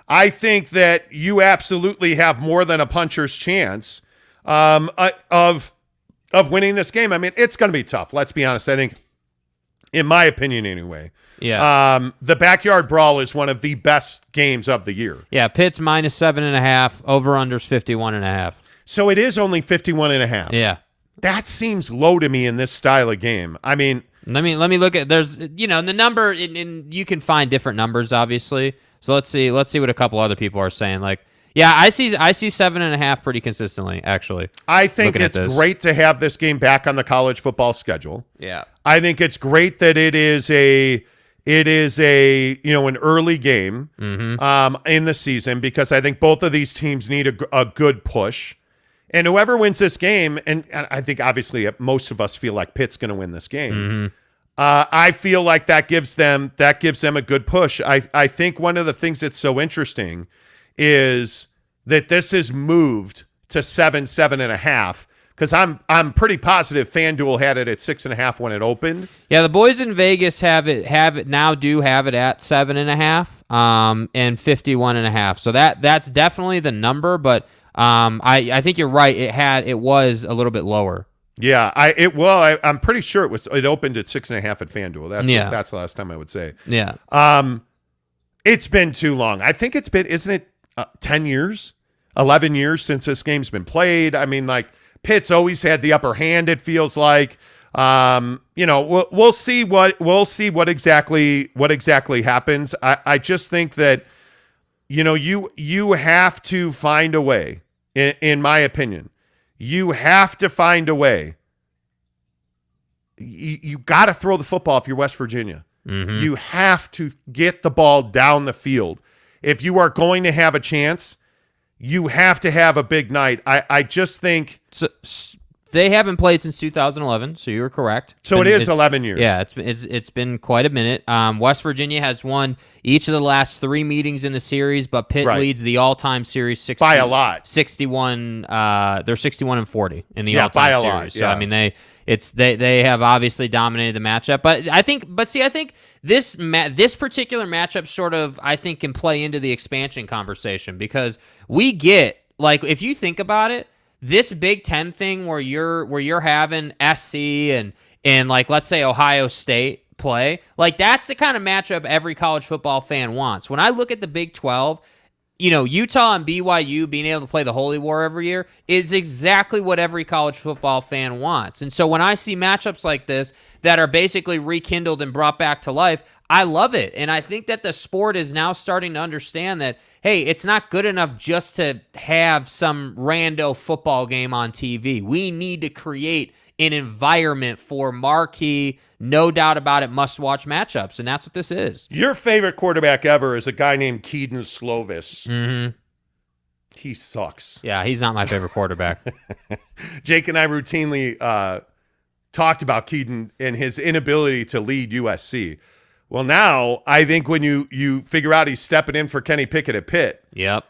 Speaker 3: I think that you absolutely have more than a puncher's chance of winning this game. I mean, it's going to be tough. Let's be honest. I think, in my opinion anyway, the Backyard Brawl is one of the best games of the year.
Speaker 4: Yeah, Pitt's -7.5, over-under's 51.5.
Speaker 3: So it is only 51.5.
Speaker 4: Yeah.
Speaker 3: That seems low to me in this style of game. I mean,
Speaker 4: let me look at, there's, the number, and you can find different numbers, obviously. So let's see what a couple other people are saying. Like, yeah, I see 7.5 pretty consistently, actually.
Speaker 3: I think it's great to have this game back on the college football schedule.
Speaker 4: Yeah.
Speaker 3: I think it's great that it is an early game in the season, because I think both of these teams need a good push. And whoever wins this game, and I think obviously most of us feel like Pitt's going to win this game. Mm-hmm. I feel like that gives them a good push. I think one of the things that's so interesting is that this is moved to 7.5, because I'm pretty positive FanDuel had it at 6.5 when it opened. Yeah,
Speaker 4: the boys in Vegas have it at 7.5 and 51.5. So that's definitely the number, but I think you're right. It was a little bit lower.
Speaker 3: Yeah, I'm pretty sure it opened at 6.5 at FanDuel. That's the last time I would say.
Speaker 4: Yeah.
Speaker 3: It's been too long. I think it's been, isn't it 10 years, 11 years since this game's been played? I mean, like, Pitt's always had the upper hand, it feels like. We'll see what exactly happens. I just think that you have to find a way, in my opinion. You have to find a way. You got to throw the football if you're West Virginia. Mm-hmm. You have to get the ball down the field. If you are going to have a chance, you have to have a big night. I just think...
Speaker 4: So, they haven't played since 2011, so you were correct.
Speaker 3: So it is 11 years.
Speaker 4: Yeah, it's been quite a minute. West Virginia has won each of the last 3 meetings in the series, but Pitt leads the all-time series 60,
Speaker 3: by a lot.
Speaker 4: 61. They're 61-40 in the all-time
Speaker 3: by a
Speaker 4: series.
Speaker 3: Lot, yeah.
Speaker 4: So I mean they have obviously dominated the matchup, but I think this particular matchup sort of can play into the expansion conversation, because we get like if you think about it, this Big Ten thing where you're having SC and like let's say Ohio State play, like that's the kind of matchup every college football fan wants. When I look at the Big 12, Utah and BYU being able to play the Holy War every year is exactly what every college football fan wants. And so when I see matchups like this that are basically rekindled and brought back to life, I love it. And I think that the sport is now starting to understand that, hey, it's not good enough just to have some rando football game on TV. We need to create an environment for marquee, no doubt about it, must-watch matchups, and that's what this is.
Speaker 3: Your favorite quarterback ever is a guy named Keaton Slovis.
Speaker 4: Mm-hmm.
Speaker 3: He sucks.
Speaker 4: Yeah, he's not my favorite quarterback.
Speaker 3: Jake and I routinely talked about Keaton and his inability to lead USC. Well, now I think when you figure out he's stepping in for Kenny Pickett at Pitt.
Speaker 4: Yep.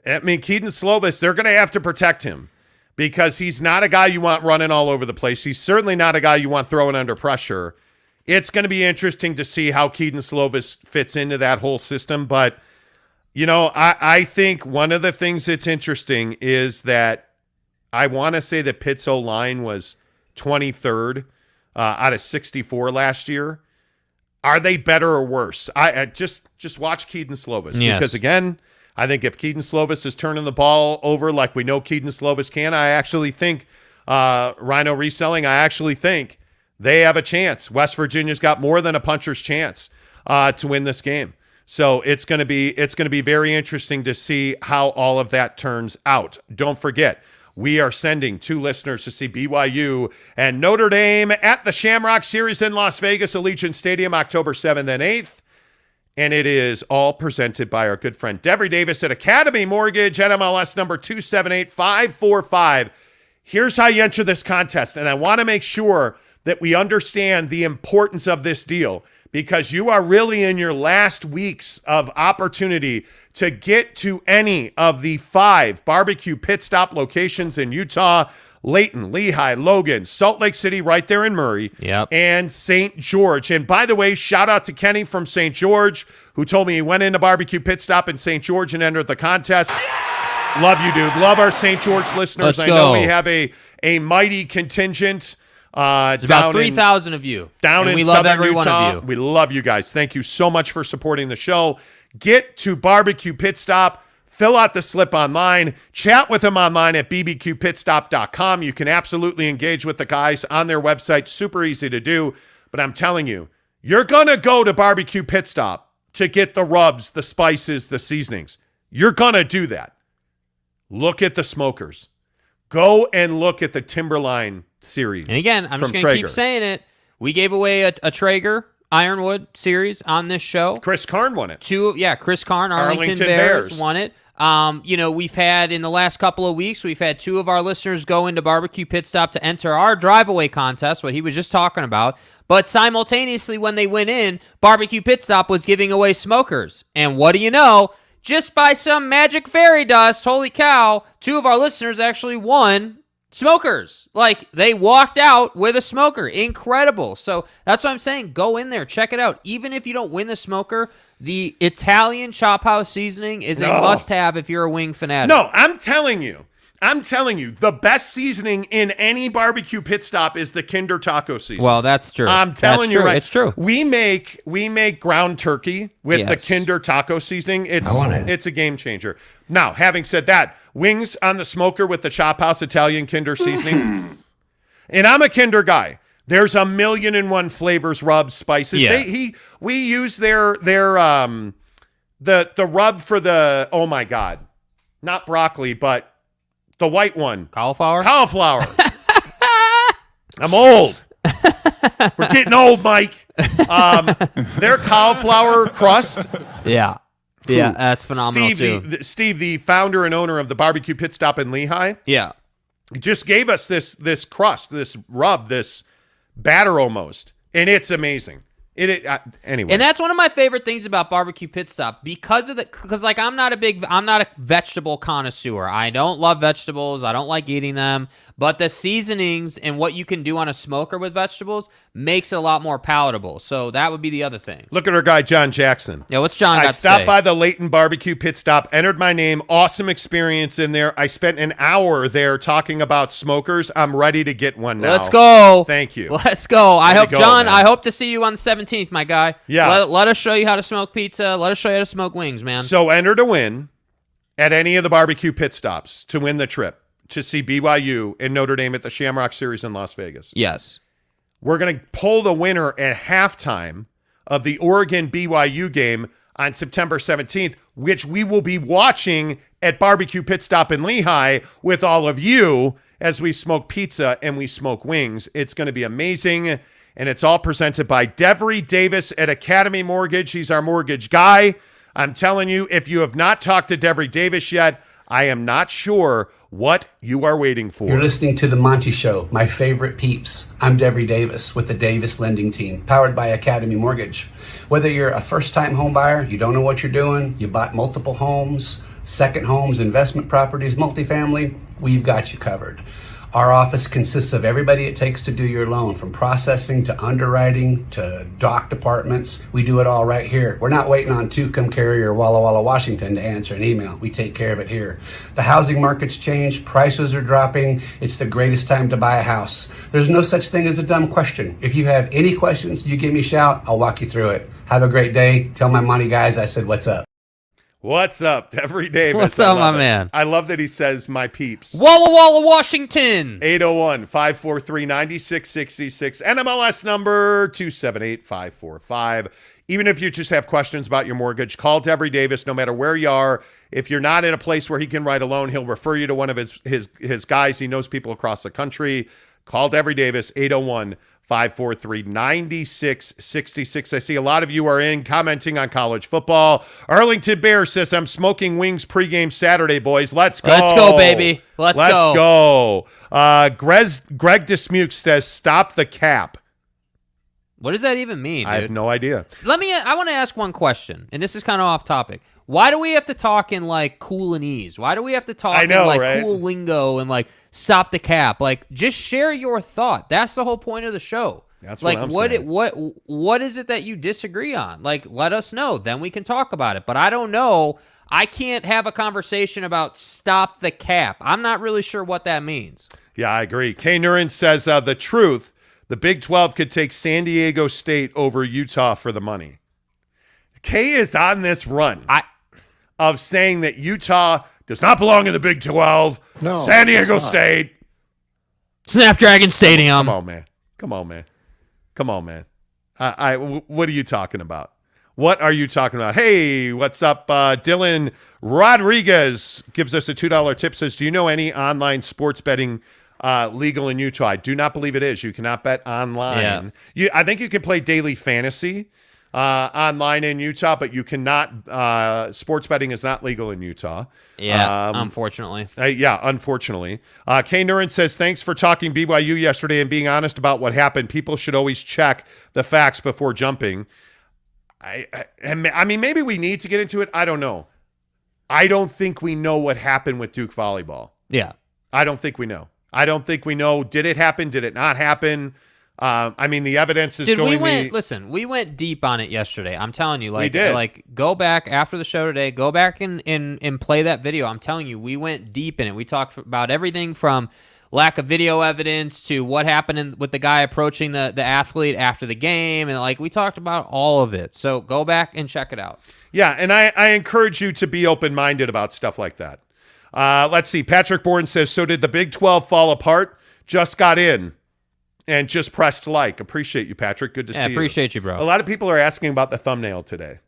Speaker 3: I mean, Keaton Slovis, they're going to have to protect him because he's not a guy you want running all over the place. He's certainly not a guy you want throwing under pressure. It's going to be interesting to see how Keaton Slovis fits into that whole system. But, I think one of the things that's interesting is that I want to say that Pitt's O-line was 23rd out of 64 last year. Are they better or worse? I just watch Keaton Slovis.
Speaker 4: Yes.
Speaker 3: Because, again, I think if Keaton Slovis is turning the ball over like we know Keaton Slovis can, I actually think Rhino Reselling, I actually think they have a chance. West Virginia's got more than a puncher's chance to win this game. So it's going to be very interesting to see how all of that turns out. Don't forget, we are sending 2 listeners to see BYU and Notre Dame at the Shamrock Series in Las Vegas, Allegiant Stadium, October 7th and 8th. And it is all presented by our good friend Devery Davis at Academy Mortgage, NMLS number 278545. Here's how you enter this contest, and I want to make sure that we understand the importance of this deal because you are really in your last weeks of opportunity to get to any of the 5 barbecue pit stop locations in Utah, Layton, Lehigh, Logan, Salt Lake City, right there in Murray, and St. George. And by the way, shout out to Kenny from St. George, who told me he went into barbecue pit stop in St. George and entered the contest. Love you, dude. Love our St. George listeners. I know we have a mighty contingent.
Speaker 4: It's about 3,000 of you.
Speaker 3: Down in
Speaker 4: we love
Speaker 3: southern
Speaker 4: every
Speaker 3: Utah.
Speaker 4: one of you.
Speaker 3: We love you guys. Thank you so much for supporting the show. Get to Barbecue Pit Stop. Fill out the slip online. Chat with them online at bbqpitstop.com. You can absolutely engage with the guys on their website. Super easy to do. But I'm telling you, you're going to go to Barbecue Pit Stop to get the rubs, the spices, the seasonings. You're going to do that. Look at the smokers. Go and look at the Timberline series.
Speaker 4: And again, I'm just going to keep saying it. We gave away a Traeger Ironwood series on this show.
Speaker 3: Chris Karn won it.
Speaker 4: Chris Karn, Arlington Bears won it. We've had in the last couple of weeks, we've had 2 of our listeners go into Barbecue Pit Stop to enter our drive-away contest, what he was just talking about. But simultaneously, when they went in, Barbecue Pit Stop was giving away smokers. And what do you know? Just by some magic fairy dust, holy cow, 2 of our listeners actually won smokers. Like, they walked out with a smoker. Incredible. So that's what I'm saying. Go in there. Check it out. Even if you don't win the smoker, the Italian Chop House seasoning is a must-have if you're a wing fanatic.
Speaker 3: No, I'm telling you, the best seasoning in any barbecue pit stop is the Kinder Taco seasoning.
Speaker 4: Well, that's true.
Speaker 3: I'm telling you, right?
Speaker 4: It's true.
Speaker 3: We make ground turkey with the Kinder Taco seasoning. It's a game changer. Now, having said that, wings on the smoker with the Chop House Italian Kinder seasoning. And I'm a Kinder guy. There's 1,000,001 flavors, rubs, spices.
Speaker 4: Yeah.
Speaker 3: We use their the rub for the, oh my God, not broccoli, but the white one.
Speaker 4: Cauliflower.
Speaker 3: I'm old. We're getting old, Mike. Their cauliflower crust.
Speaker 4: Yeah, that's phenomenal too.
Speaker 3: Steve, the founder and owner of the Barbecue Pit Stop in Lehigh.
Speaker 4: Yeah,
Speaker 3: just gave us this crust, this rub, this batter almost, and it's amazing. Anyway.
Speaker 4: And that's one of my favorite things about barbecue pit stop because like I'm not a vegetable connoisseur. I don't love vegetables. I don't like eating them. But the seasonings and what you can do on a smoker with vegetables makes it a lot more palatable. So that would be the other thing.
Speaker 3: Look at our guy, John Jackson.
Speaker 4: Yeah, what's John got to say?
Speaker 3: I stopped by the Layton Barbecue Pit Stop, entered my name. Awesome experience in there. I spent an hour there talking about smokers. I'm ready to get one now.
Speaker 4: Let's go.
Speaker 3: Thank you.
Speaker 4: Let's go. I hope,
Speaker 3: John,
Speaker 4: I hope to see you on the 17th, my guy.
Speaker 3: Yeah.
Speaker 4: Let us show you how to smoke pizza. Let us show you how to smoke wings, man.
Speaker 3: So enter to win at any of the barbecue pit stops to win the trip to see BYU and Notre Dame at the Shamrock Series in Las Vegas.
Speaker 4: Yes.
Speaker 3: We're going to pull the winner at halftime of the Oregon BYU game on September 17th, which we will be watching at Barbecue Pit Stop in Lehigh with all of you as we smoke pizza and we smoke wings. It's going to be amazing, and it's all presented by Devery Davis at Academy Mortgage. He's our mortgage guy. I'm telling you, if you have not talked to Devery Davis yet, I am not sure what you are waiting for.
Speaker 7: You're listening to The Monty Show, my favorite peeps. I'm Devery Davis with the Davis Lending Team, powered by Academy Mortgage. Whether you're a first-time home buyer, you don't know what you're doing, you bought multiple homes, second homes, investment properties, multifamily, we've got you covered. Our office consists of everybody it takes to do your loan, from processing to underwriting to doc departments. We do it all right here. We're not waiting on Tucumcari or Walla Walla, Washington to answer an email. We take care of it here. The housing market's changed. Prices are dropping. It's the greatest time to buy a house. There's no such thing as a dumb question. If you have any questions, you give me a shout. I'll walk you through it. Have a great day. Tell my money guys I said what's up.
Speaker 3: What's up, Devery Davis?
Speaker 4: What's up, my man?
Speaker 3: I love that he says my peeps.
Speaker 4: Walla Walla, Washington.
Speaker 3: 801-543-9666. NMLS number 278545. Even if you just have questions about your mortgage, call Devery Davis no matter where you are. If you're not in a place where he can write a loan, he'll refer you to one of his guys. He knows people across the country. Call Devery Davis, 801-543-9666. I see a lot of you are commenting on college football. Arlington Bear says, I'm smoking wings pregame Saturday, boys. Let's go.
Speaker 4: Let's go, baby. Let's
Speaker 3: go. Greg Dismukes says, stop the cap.
Speaker 4: What does that even mean, dude?
Speaker 3: I have no idea.
Speaker 4: I want to ask one question, and this is kind of off topic. Why do we have to talk in like coolingese? Why do we have to talk in like
Speaker 3: right?
Speaker 4: cool lingo and like stop the cap? Like, just share your thought. That's the whole point of the show.
Speaker 3: That's
Speaker 4: like,
Speaker 3: what I'm saying.
Speaker 4: what is it that you disagree on? Like, let us know. Then we can talk about it. But I don't know. I can't have a conversation about stop the cap. I'm not really sure what that means.
Speaker 3: Yeah, I agree. Kay Nurin says, the truth, the Big 12 could take San Diego State over Utah for the money. Kay is on this run of saying that Utah does not belong in the Big 12. No, San Diego State.
Speaker 4: Snapdragon Stadium.
Speaker 3: Come on, man. What are you talking about? What are you talking about? Hey, what's up? Dylan Rodriguez gives us a $2 tip, says, do you know any online sports betting legal in Utah? I do not believe it is. You cannot bet online. Yeah. I think you can play daily fantasy online in Utah, but you cannot. Sports betting is not legal in Utah.
Speaker 4: Yeah, unfortunately.
Speaker 3: Unfortunately. Kay Nurin says, thanks for talking BYU yesterday and being honest about what happened. People should always check the facts before jumping. I mean, maybe we need to get into it. I don't know. I don't think we know what happened with Duke volleyball.
Speaker 4: Yeah.
Speaker 3: I don't think we know. Did it happen? Did it not happen? I mean, the evidence is going.
Speaker 4: Listen, we went deep on it yesterday. I'm telling you,
Speaker 3: we did.
Speaker 4: Like, go back after the show today. Go back and play that video. I'm telling you, we went deep in it. We talked about everything from lack of video evidence to what happened with the guy approaching the athlete after the game, and like we talked about all of it. So go back and check it out.
Speaker 3: Yeah, and I encourage you to be open-minded about stuff like that. Let's see. Patrick Bourne says, so did the Big 12 fall apart? Just got in and just pressed like. Appreciate you, Patrick. Good to see you.
Speaker 4: Appreciate you, bro.
Speaker 3: A lot of people are asking about the thumbnail today.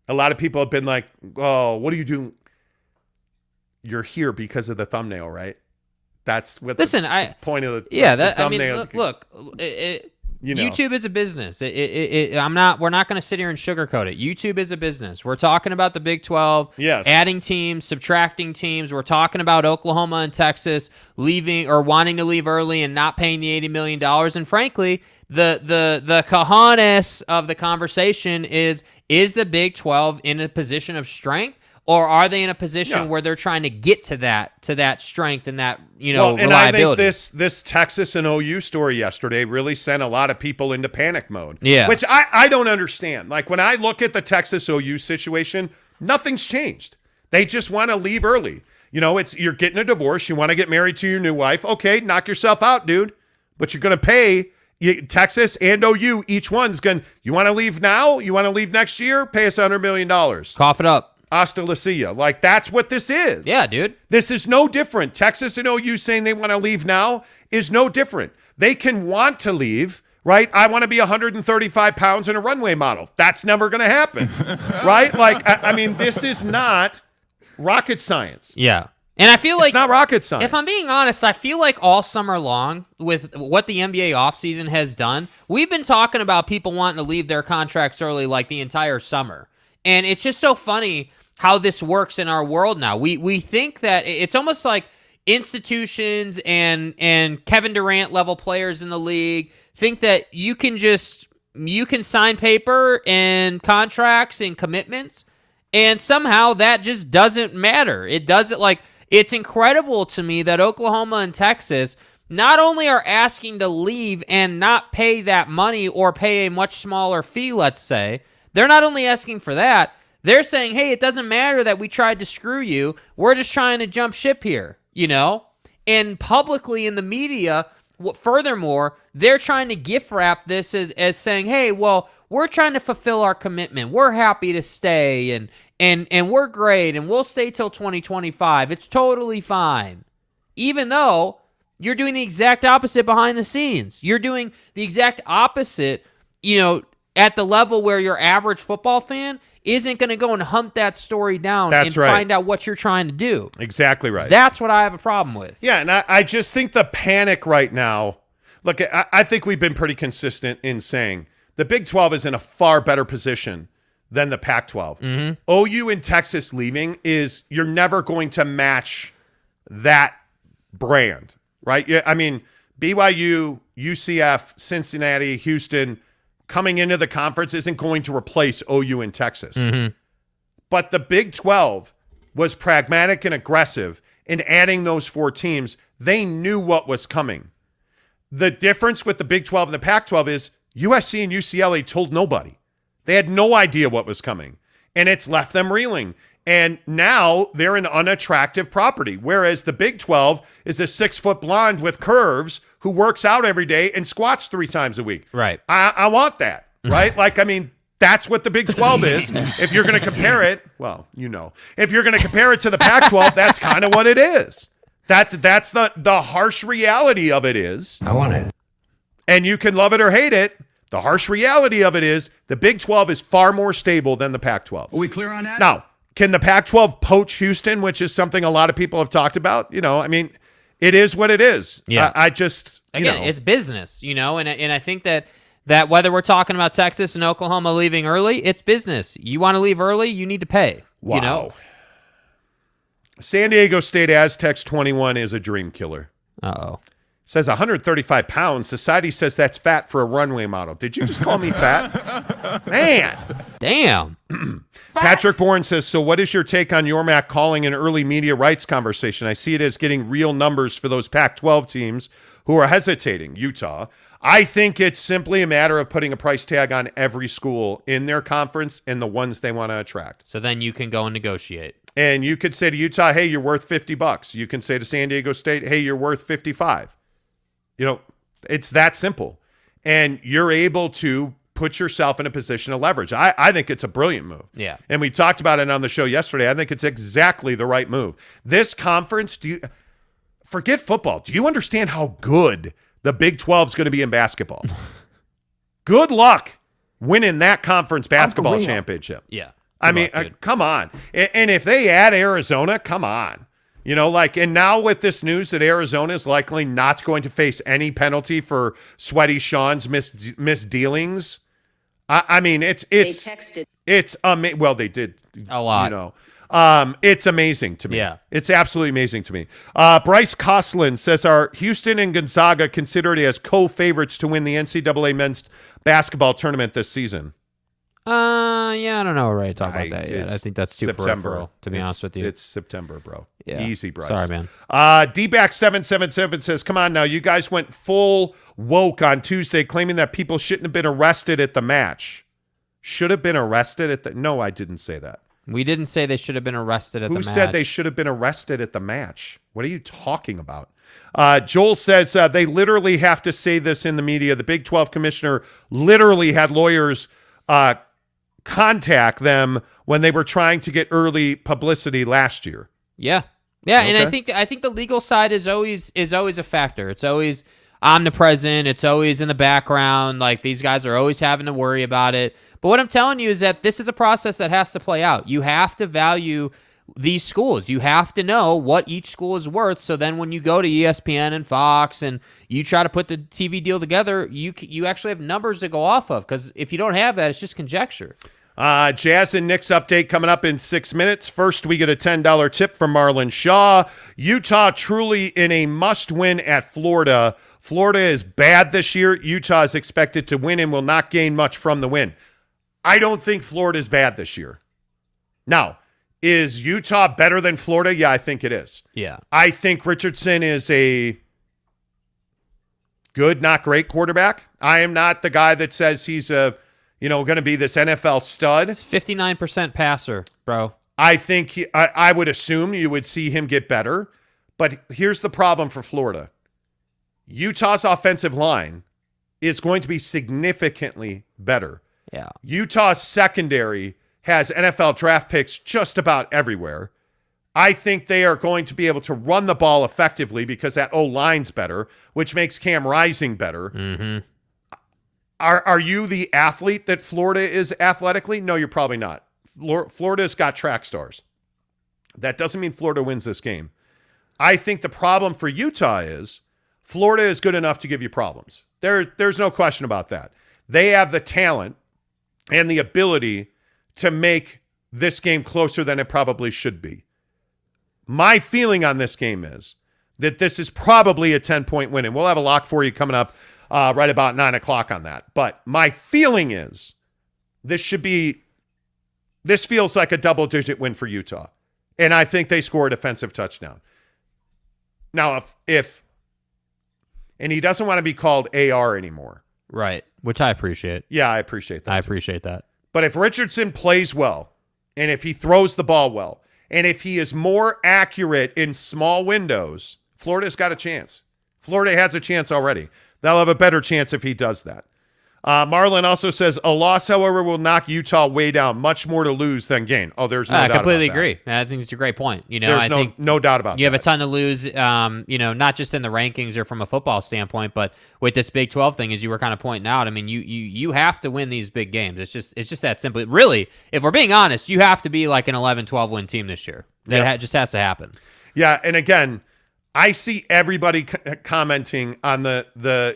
Speaker 3: A lot of people have been like, oh, what are you doing? You're here because of the thumbnail, right? That's what the point of the thumbnail.
Speaker 4: Look, YouTube is a business. We're not going to sit here and sugarcoat it. YouTube is a business. We're talking about the Big 12,
Speaker 3: yes,
Speaker 4: adding teams, subtracting teams. We're talking about Oklahoma and Texas leaving or wanting to leave early and not paying the $80 million. And frankly, the cojones of the conversation is the Big 12 in a position of strength, or are they in a position where they're trying to get to that strength and that, reliability?
Speaker 3: And I think this Texas and OU story yesterday really sent a lot of people into panic mode.
Speaker 4: Yeah.
Speaker 3: Which I don't understand. Like, when I look at the Texas OU situation, nothing's changed. They just want to leave early. You're getting a divorce. You want to get married to your new wife. Okay, knock yourself out, dude. But you're going to pay Texas and OU. Each one's going, you want to leave now? You want to leave next year? Pay us $100 million.
Speaker 4: Cough it up.
Speaker 3: Hasta la silla. Like, that's what this is.
Speaker 4: Yeah, dude.
Speaker 3: This is no different. Texas and OU saying they want to leave now is no different. They can want to leave, right? I want to be 135 pounds in a runway model. That's never going to happen, right? Like, I mean, this is not rocket science.
Speaker 4: Yeah. And I feel like
Speaker 3: it's not rocket science.
Speaker 4: If I'm being honest, I feel like all summer long with what the NBA offseason has done, we've been talking about people wanting to leave their contracts early like the entire summer. And it's just so funny how this works in our world now. We think that it's almost like institutions and Kevin Durant level players in the league think that you can sign paper and contracts and commitments, and somehow that just doesn't matter. It doesn't, like, it's incredible to me that Oklahoma and Texas not only are asking to leave and not pay that money or pay a much smaller fee, let's say, they're not only asking for that, they're saying, hey, it doesn't matter that we tried to screw you. We're just trying to jump ship here, And publicly in the media, furthermore, they're trying to gift wrap this as saying, hey, well, we're trying to fulfill our commitment. We're happy to stay, and we're great, and we'll stay till 2025. It's totally fine. Even though you're doing the exact opposite behind the scenes. You're doing the exact opposite, at the level where your average football fan isn't going to go and hunt that story down find out what you're trying to do.
Speaker 3: Exactly right.
Speaker 4: That's what I have a problem with.
Speaker 3: Yeah, and I just think the panic right now, look, I think we've been pretty consistent in saying the Big 12 is in a far better position than the Pac-12.
Speaker 4: Mm-hmm.
Speaker 3: OU and Texas leaving you're never going to match that brand, right? Yeah, I mean, BYU, UCF, Cincinnati, Houston coming into the conference isn't going to replace OU and Texas.
Speaker 4: Mm-hmm.
Speaker 3: But the Big 12 was pragmatic and aggressive in adding those 4 teams. They knew what was coming. The difference with the Big 12 and the Pac-12 is USC and UCLA told nobody. They had no idea what was coming, and it's left them reeling. And now they're an unattractive property, whereas the Big 12 is a 6-foot blonde with curves who works out every day and squats 3 times a week.
Speaker 4: Right.
Speaker 3: I want that, right? Like, I mean, that's what the Big 12 is. If you're going to compare it, well, if you're going to compare it to the Pac-12, that's kind of what it is. That's the harsh reality of it is.
Speaker 7: I want it.
Speaker 3: And you can love it or hate it. The harsh reality of it is the Big 12 is far more stable than the Pac-12.
Speaker 8: Are we clear on that?
Speaker 3: Now, can the Pac-12 poach Houston, which is something a lot of people have talked about? I mean, it is what it is.
Speaker 4: Yeah.
Speaker 3: I just,
Speaker 4: Again, it's business, and I think that whether we're talking about Texas and Oklahoma leaving early, it's business. You want to leave early, you need to pay.
Speaker 3: Wow. San Diego State Aztecs 21 is a dream killer.
Speaker 4: Uh-oh.
Speaker 3: Says 135 pounds. Society says that's fat for a runway model. Did you just call me fat? Man.
Speaker 4: Damn.
Speaker 3: Patrick Bourne says, so what is your take on Yormack calling an early media rights conversation? I see it as getting real numbers for those Pac-12 teams who are hesitating. Utah. I think it's simply a matter of putting a price tag on every school in their conference and the ones they want to attract.
Speaker 4: So then you can go and negotiate.
Speaker 3: And you could say to Utah, hey, you're worth $50. You can say to San Diego State, hey, you're worth 55. It's that simple. And you're able to put yourself in a position of leverage. I think it's a brilliant move.
Speaker 4: Yeah.
Speaker 3: And we talked about it on the show yesterday. I think it's exactly the right move. This conference, forget football. Do you understand how good the Big 12 is going to be in basketball? Good luck winning that conference basketball championship.
Speaker 4: Yeah.
Speaker 3: I mean, come on. And if they add Arizona, come on. And now with this news that Arizona is likely not going to face any penalty for Sweaty Sean's misdealings. I mean, they texted. Well, they did
Speaker 4: a lot.
Speaker 3: It's amazing to me.
Speaker 4: Yeah.
Speaker 3: It's absolutely amazing to me. Bryce Coslin says, are Houston and Gonzaga considered as co-favorites to win the NCAA men's basketball tournament this season?
Speaker 4: Yeah, I don't know. Right, talk about that yet. I think that's too peripheral, to be honest with you.
Speaker 3: It's September, bro.
Speaker 4: Yeah.
Speaker 3: Easy, Bryce.
Speaker 4: Sorry, man.
Speaker 3: D-Back777 says, come on now, you guys went full woke on Tuesday, claiming that people shouldn't have been arrested at the match. Should have been arrested at the... No, I didn't say that.
Speaker 4: We didn't say they should have been arrested at the match.
Speaker 3: Who said they should have been arrested at the match? What are you talking about? Joel says they literally have to say this in the media. The Big 12 commissioner literally had lawyers contact them when they were trying to get early publicity last year.
Speaker 4: Yeah. Yeah,
Speaker 3: Okay.
Speaker 4: and I think the legal side is always a factor. It's always omnipresent. It's always in the background. Like, these guys are always having to worry about it. But what I'm telling you is that this is a process that has to play out. You have to value these schools. You have to know what each school is worth. So then when you go to ESPN and Fox and you try to put the TV deal together, you actually have numbers to go off of. Because if you don't have that, it's just conjecture.
Speaker 3: Jazz and Knicks update coming up in 6 minutes. First, we get a $10 tip from Marlon Shaw. Utah truly in a must-win at Florida. Florida is bad this year. Utah is expected to win and will not gain much from the win. I don't think Florida is bad this year. Now, is Utah better than Florida? Yeah, I think it is.
Speaker 4: Yeah.
Speaker 3: I think Richardson is a good, not great quarterback. I am not the guy that says he's going to be this NFL stud.
Speaker 4: 59% passer, bro.
Speaker 3: I think I would assume you would see him get better. But here's the problem for Florida. Utah's offensive line is going to be significantly better.
Speaker 4: Yeah.
Speaker 3: Utah's secondary has NFL draft picks just about everywhere. I think they are going to be able to run the ball effectively because that O-line's better, which makes Cam Rising better.
Speaker 4: Mm-hmm.
Speaker 3: Are you the athlete that Florida is athletically? No, you're probably not. Florida's got track stars. That doesn't mean Florida wins this game. I think the problem for Utah is Florida is good enough to give you problems. There's no question about that. They have the talent and the ability to make this game closer than it probably should be. My feeling on this game is that this is probably a 10-point win, and we'll have a lock for you coming up right about 9 o'clock on that. But my feeling is this feels like a double-digit win for Utah, and I think they score a defensive touchdown. Now, and he doesn't want to be called AR anymore.
Speaker 4: Right, which I appreciate.
Speaker 3: Yeah, I appreciate that.
Speaker 4: I appreciate that.
Speaker 3: But if Richardson plays well, and if he throws the ball well, and if he is more accurate in small windows, Florida's got a chance. Florida has a chance already. They'll have a better chance if he does that. Marlon also says, a loss, however, will knock Utah way down. Much more to lose than gain. Oh, there's no doubt about that.
Speaker 4: I completely agree. I think it's a great point.
Speaker 3: There's no doubt about that.
Speaker 4: You have a ton to lose, not just in the rankings or from a football standpoint, but with this Big 12 thing, as you were kind of pointing out, I mean, you have to win these big games. It's just that simple. Really, if we're being honest, you have to be like an 11-12 win team this year. That just has to happen.
Speaker 3: Yeah, and again, I see everybody commenting on the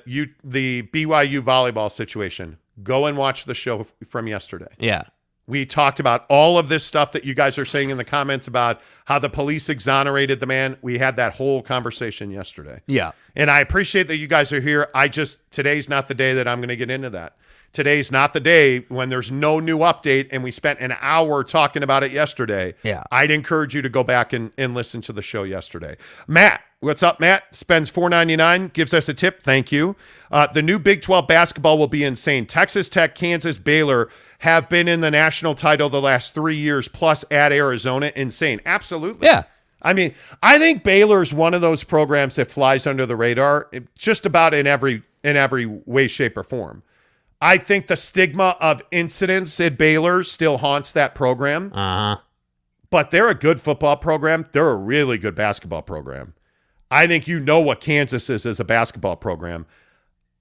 Speaker 3: BYU volleyball situation. Go and watch the show from yesterday.
Speaker 4: Yeah.
Speaker 3: We talked about all of this stuff that you guys are saying in the comments about how the police exonerated the man. We had that whole conversation yesterday.
Speaker 4: Yeah.
Speaker 3: And I appreciate that you guys are here. Today's not the day that I'm going to get into that. Today's not the day when there's no new update and we spent an hour talking about it yesterday.
Speaker 4: Yeah.
Speaker 3: I'd encourage you to go back and listen to the show yesterday. Matt, what's up, Matt? Spends $4.99, gives us a tip. Thank you. The new Big 12 basketball will be insane. Texas Tech, Kansas, Baylor have been in the national title the last 3 years, plus at Arizona. Insane. Absolutely.
Speaker 4: Yeah.
Speaker 3: I mean, I think Baylor's one of those programs that flies under the radar just about in every way, shape, or form. I think the stigma of incidents at Baylor still haunts that program.
Speaker 4: Uh-huh.
Speaker 3: But they're a good football program. They're a really good basketball program. I think you know what Kansas is as a basketball program.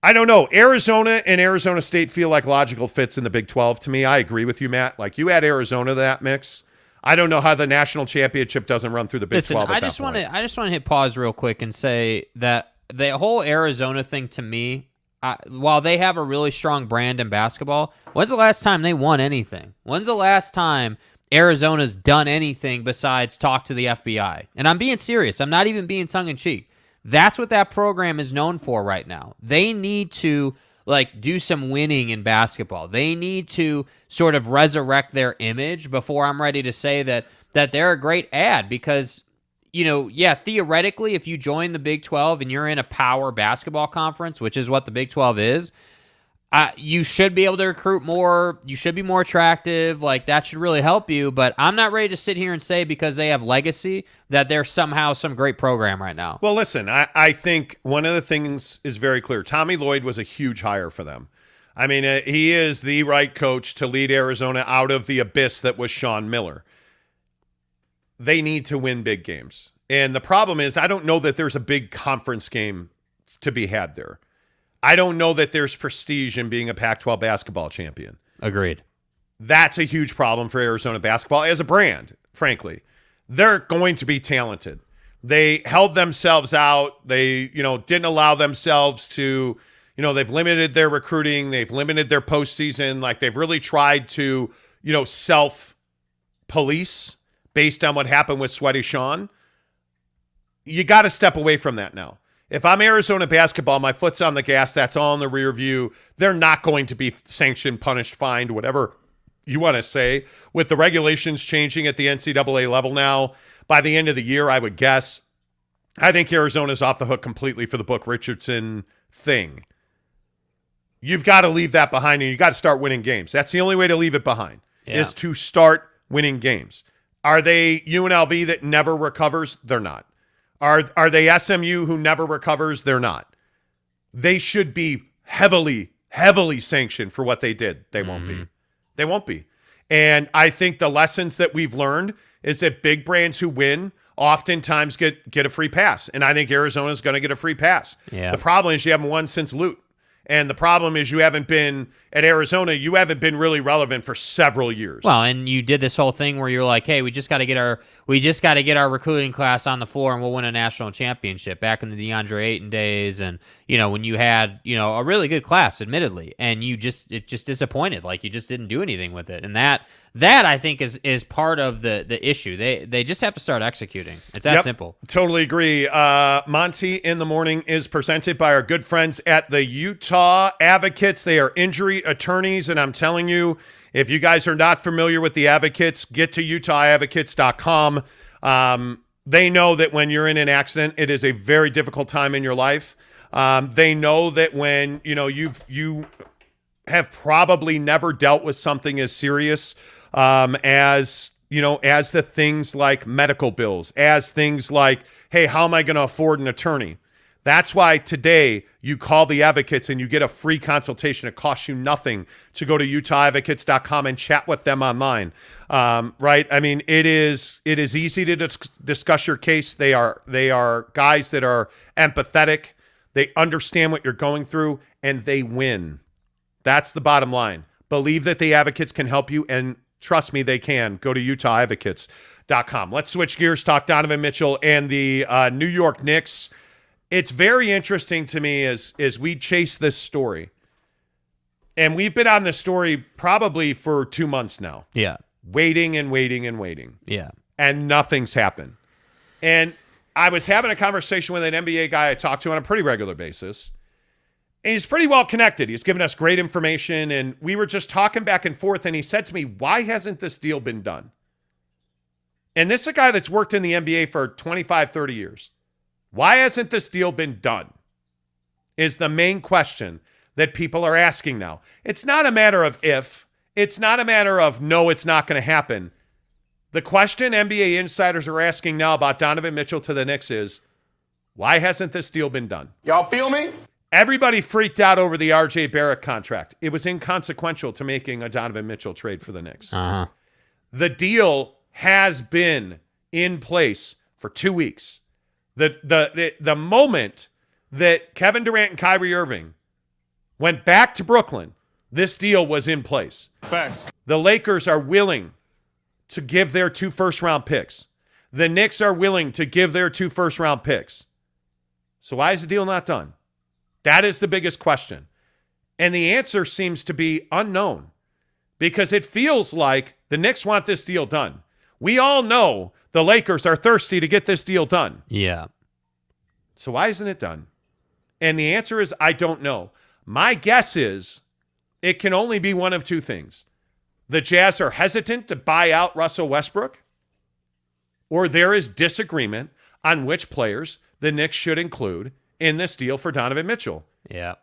Speaker 3: I don't know. Arizona and Arizona State feel like logical fits in the Big 12 to me. I agree with you, Matt. Like, you add Arizona to that mix. I don't know how the national championship doesn't run through the Big 12 at that point.
Speaker 4: I just want to hit pause real quick and say that the whole Arizona thing to me, while they have a really strong brand in basketball, when's the last time they won anything? When's the last time Arizona's done anything besides talk to the FBI. And I'm being serious. I'm not even being tongue-in-cheek. That's what that program is known for right now. They need to do some winning in basketball. They need to sort of resurrect their image before I'm ready to say that they're a great ad, because theoretically, if you join the Big 12 and you're in a power basketball conference, which is what the Big 12 is, you should be able to recruit more. You should be more attractive. That should really help you. But I'm not ready to sit here and say because they have legacy that they're somehow some great program right now.
Speaker 3: Well, listen, I think one of the things is very clear. Tommy Lloyd was a huge hire for them. I mean, he is the right coach to lead Arizona out of the abyss that was Sean Miller. They need to win big games. And the problem is, I don't know that there's a big conference game to be had there. I don't know that there's prestige in being a Pac-12 basketball champion.
Speaker 4: Agreed.
Speaker 3: That's a huge problem for Arizona basketball as a brand, frankly. They're going to be talented. They held themselves out. They, didn't allow themselves to, they've limited their recruiting. They've limited their postseason. They've really tried to, self-police based on what happened with Sweaty Sean. You got to step away from that now. If I'm Arizona basketball, my foot's on the gas. That's all in the rear view. They're not going to be sanctioned, punished, fined, whatever you want to say. With the regulations changing at the NCAA level now, by the end of the year, I would guess, I think Arizona's off the hook completely for the Book Richardson thing. You've got to leave that behind, and you got to start winning games. That's the only way to leave it behind, is to start winning games. Are they UNLV that never recovers? They're not. Are they SMU who never recovers? They're not. They should be heavily, heavily sanctioned for what they did. They won't be. They won't be. And I think the lessons that we've learned is that big brands who win oftentimes get a free pass. And I think Arizona's going to get a free pass.
Speaker 4: Yeah.
Speaker 3: The problem is you haven't won since Lute. And the problem is you haven't been at Arizona. You haven't been really relevant for several years.
Speaker 4: Well, and you did this whole thing where you're like, hey, we just got to get our recruiting class on the floor and we'll win a national championship back in the DeAndre Ayton days. And, when you had, a really good class, admittedly, and it just disappointed. You just didn't do anything with it. And that I think is part of the issue. They just have to start executing. It's that simple.
Speaker 3: Totally agree. Monty in the Morning is presented by our good friends at the Utah Advocates. They are injury attorneys, and I'm telling you, if you guys are not familiar with the Advocates, get to UtahAdvocates.com. They know that when you're in an accident, it is a very difficult time in your life. They know that when you have probably never dealt with something as serious as the things like medical bills, as things like, hey, how am I going to afford an attorney? That's why today you call the Advocates and you get a free consultation. It costs you nothing to go to UtahAdvocates.com and chat with them online. Right? I mean, it is easy to discuss your case. They are guys that are empathetic. They understand what you're going through, and they win. That's the bottom line. Believe that the Advocates can help you, and trust me, they can. Go to UtahAdvocates.com. Let's switch gears, talk Donovan Mitchell and the New York Knicks. It's very interesting to me as we chase this story, and we've been on this story probably for 2 months now.
Speaker 4: Yeah.
Speaker 3: Waiting and waiting and waiting.
Speaker 4: Yeah.
Speaker 3: And nothing's happened. And I was having a conversation with an NBA guy I talk to on a pretty regular basis. And he's pretty well connected. He's given us great information. And we were just talking back and forth. And he said to me, why hasn't this deal been done? And this is a guy that's worked in the NBA for 25, 30 years. Why hasn't this deal been done? Is the main question that people are asking now. It's not a matter of if. It's not a matter of no, it's not going to happen. The question NBA insiders are asking now about Donovan Mitchell to the Knicks is, why hasn't this deal been done?
Speaker 8: Y'all feel me?
Speaker 3: Everybody freaked out over the RJ Barrett contract. It was inconsequential to making a Donovan Mitchell trade for the Knicks.
Speaker 4: Uh-huh.
Speaker 3: The deal has been in place for 2 weeks. The moment that Kevin Durant and Kyrie Irving went back to Brooklyn, this deal was in place.
Speaker 8: Facts.
Speaker 3: The Lakers are willing to give their 2 first-round picks. The Knicks are willing to give their 2 first-round picks. So why is the deal not done? That is the biggest question. And the answer seems to be unknown, because it feels like the Knicks want this deal done. We all know the Lakers are thirsty to get this deal done.
Speaker 4: Yeah.
Speaker 3: So why isn't it done? And the answer is, I don't know. My guess is it can only be one of two things. The Jazz are hesitant to buy out Russell Westbrook, or there is disagreement on which players the Knicks should include in this deal for Donovan Mitchell.
Speaker 4: Yeah.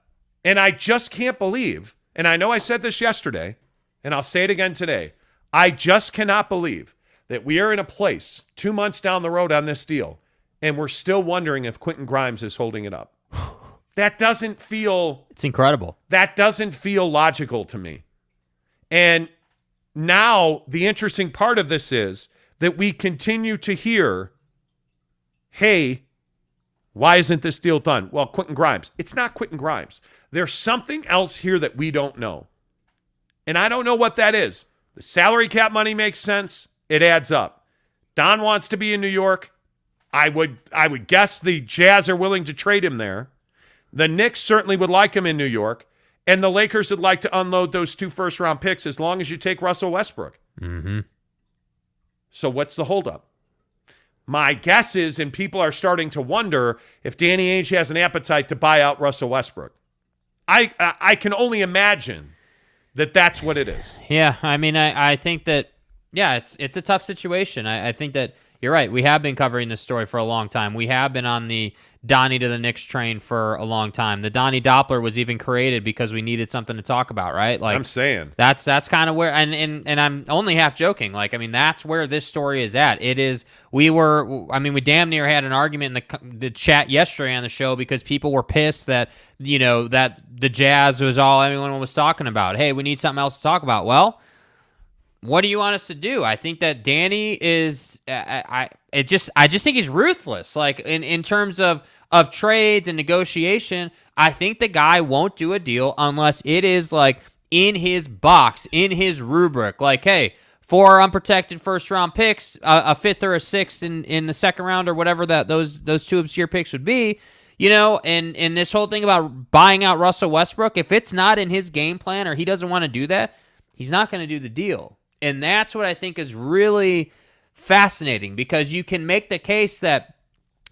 Speaker 3: And I just can't believe, and I know I said this yesterday, and I'll say it again today, I just cannot believe that we are in a place 2 months down the road on this deal, and we're still wondering if Quentin Grimes is holding it up. That doesn't feel...
Speaker 4: It's incredible.
Speaker 3: That doesn't feel logical to me. And now the interesting part of this is that we continue to hear, hey, why isn't this deal done? Well, Quentin Grimes. It's not Quentin Grimes. There's something else here that we don't know. And I don't know what that is. The salary cap money makes sense. It adds up. Don wants to be in New York. I would guess the Jazz are willing to trade him there. The Knicks certainly would like him in New York. And the Lakers would like to unload those 2 first-round picks as long as you take Russell Westbrook.
Speaker 4: Mm-hmm.
Speaker 3: So what's the holdup? My guess is, and people are starting to wonder, if Danny Ainge has an appetite to buy out Russell Westbrook. I can only imagine that that's what it is.
Speaker 4: Yeah, I mean, I think that, yeah, it's a tough situation. I think that you're right. We have been covering this story for a long time. We have been on the Donnie to the Knicks train for a long time. The Donnie Doppler was even created because we needed something to talk about, right? Like,
Speaker 3: I'm saying.
Speaker 4: That's kind of where, and I'm only half joking. Like, I mean, that's where this story is at. It is, we damn near had an argument in the chat yesterday on the show because people were pissed that, that the Jazz was all everyone was talking about. Hey, we need something else to talk about. Well, what do you want us to do? I think that Danny is, I just think he's ruthless. Like in terms of trades and negotiation, I think the guy won't do a deal unless it is like in his box, in his rubric. Like, hey, 4 unprotected first round picks, a 5th or a 6th in the second round or whatever that those 2 obscure picks would be. And this whole thing about buying out Russell Westbrook, if it's not in his game plan or he doesn't want to do that, he's not going to do the deal. And that's what I think is really fascinating because you can make the case that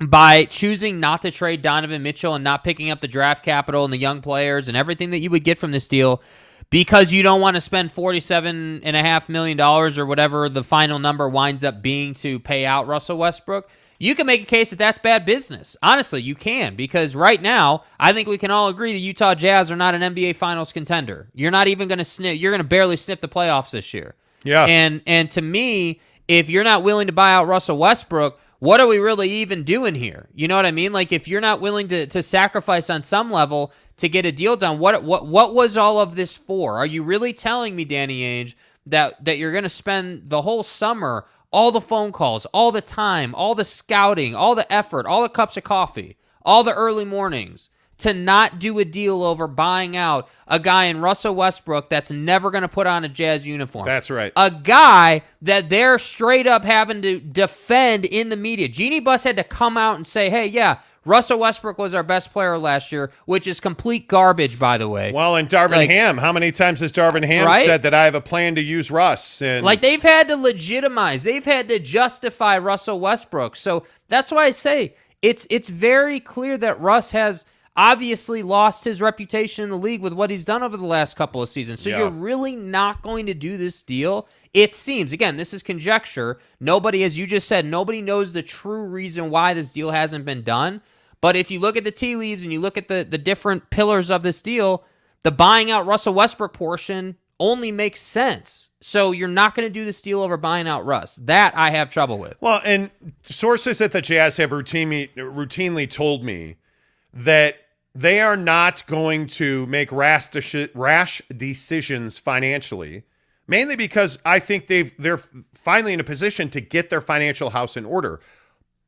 Speaker 4: by choosing not to trade Donovan Mitchell and not picking up the draft capital and the young players and everything that you would get from this deal because you don't want to spend $47.5 million or whatever the final number winds up being to pay out Russell Westbrook, you can make a case that that's bad business. Honestly, you can, because right now, I think we can all agree the Utah Jazz are not an NBA Finals contender. You're not even going to sniff. You're going to barely sniff the playoffs this year.
Speaker 3: Yeah.
Speaker 4: And to me, if you're not willing to buy out Russell Westbrook, what are we really even doing here? You know what I mean? Like, if you're not willing to sacrifice on some level to get a deal done, what was all of this for? Are you really telling me, Danny Ainge, that you're going to spend the whole summer, all the phone calls, all the time, all the scouting, all the effort, all the cups of coffee, all the early mornings, to not do a deal over buying out a guy in Russell Westbrook that's never going to put on a Jazz uniform?
Speaker 3: That's right.
Speaker 4: A guy that they're straight up having to defend in the media. Jeannie Buss had to come out and say, hey, yeah, Russell Westbrook was our best player last year, which is complete garbage, by the way.
Speaker 3: Well, and Darvin Ham, how many times has Darvin Ham said that I have a plan to use Russ? And
Speaker 4: like, they've had to legitimize, they've had to justify Russell Westbrook. So that's why I say it's very clear that Russ has obviously lost his reputation in the league with what he's done over the last couple of seasons. So you're really not going to do this deal? It seems, again, this is conjecture. Nobody, as you just said, nobody knows the true reason why this deal hasn't been done. But if you look at the tea leaves and you look at the different pillars of this deal, the buying out Russell Westbrook portion only makes sense. So you're not going to do this deal over buying out Russ. That I have trouble with.
Speaker 3: Well, and sources at the Jazz have routinely told me that they are not going to make rash decisions financially, mainly because I think they're finally in a position to get their financial house in order.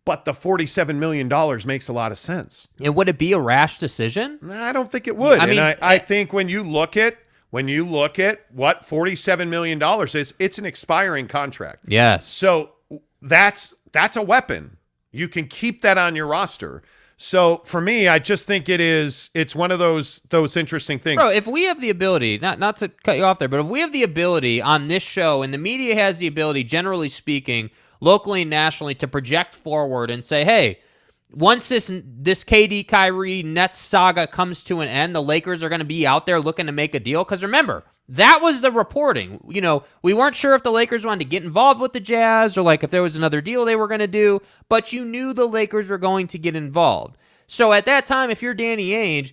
Speaker 3: But the $47 million makes a lot of sense.
Speaker 4: And would it be a rash decision?
Speaker 3: I don't think it would. I think when you look at what $47 million is, it's an expiring contract.
Speaker 4: Yes.
Speaker 3: So that's a weapon. You can keep that on your roster. So for me, I just think it's one of those interesting things.
Speaker 4: Bro, if we have the ability, not to cut you off there, but if we have the ability on this show, and the media has the ability, generally speaking, locally and nationally, to project forward and say, hey, once this KD, Kyrie, Nets saga comes to an end, the Lakers are going to be out there looking to make a deal. Because remember, that was the reporting. We weren't sure if the Lakers wanted to get involved with the Jazz or like if there was another deal they were going to do, but you knew the Lakers were going to get involved. So at that time, if you're Danny Ainge,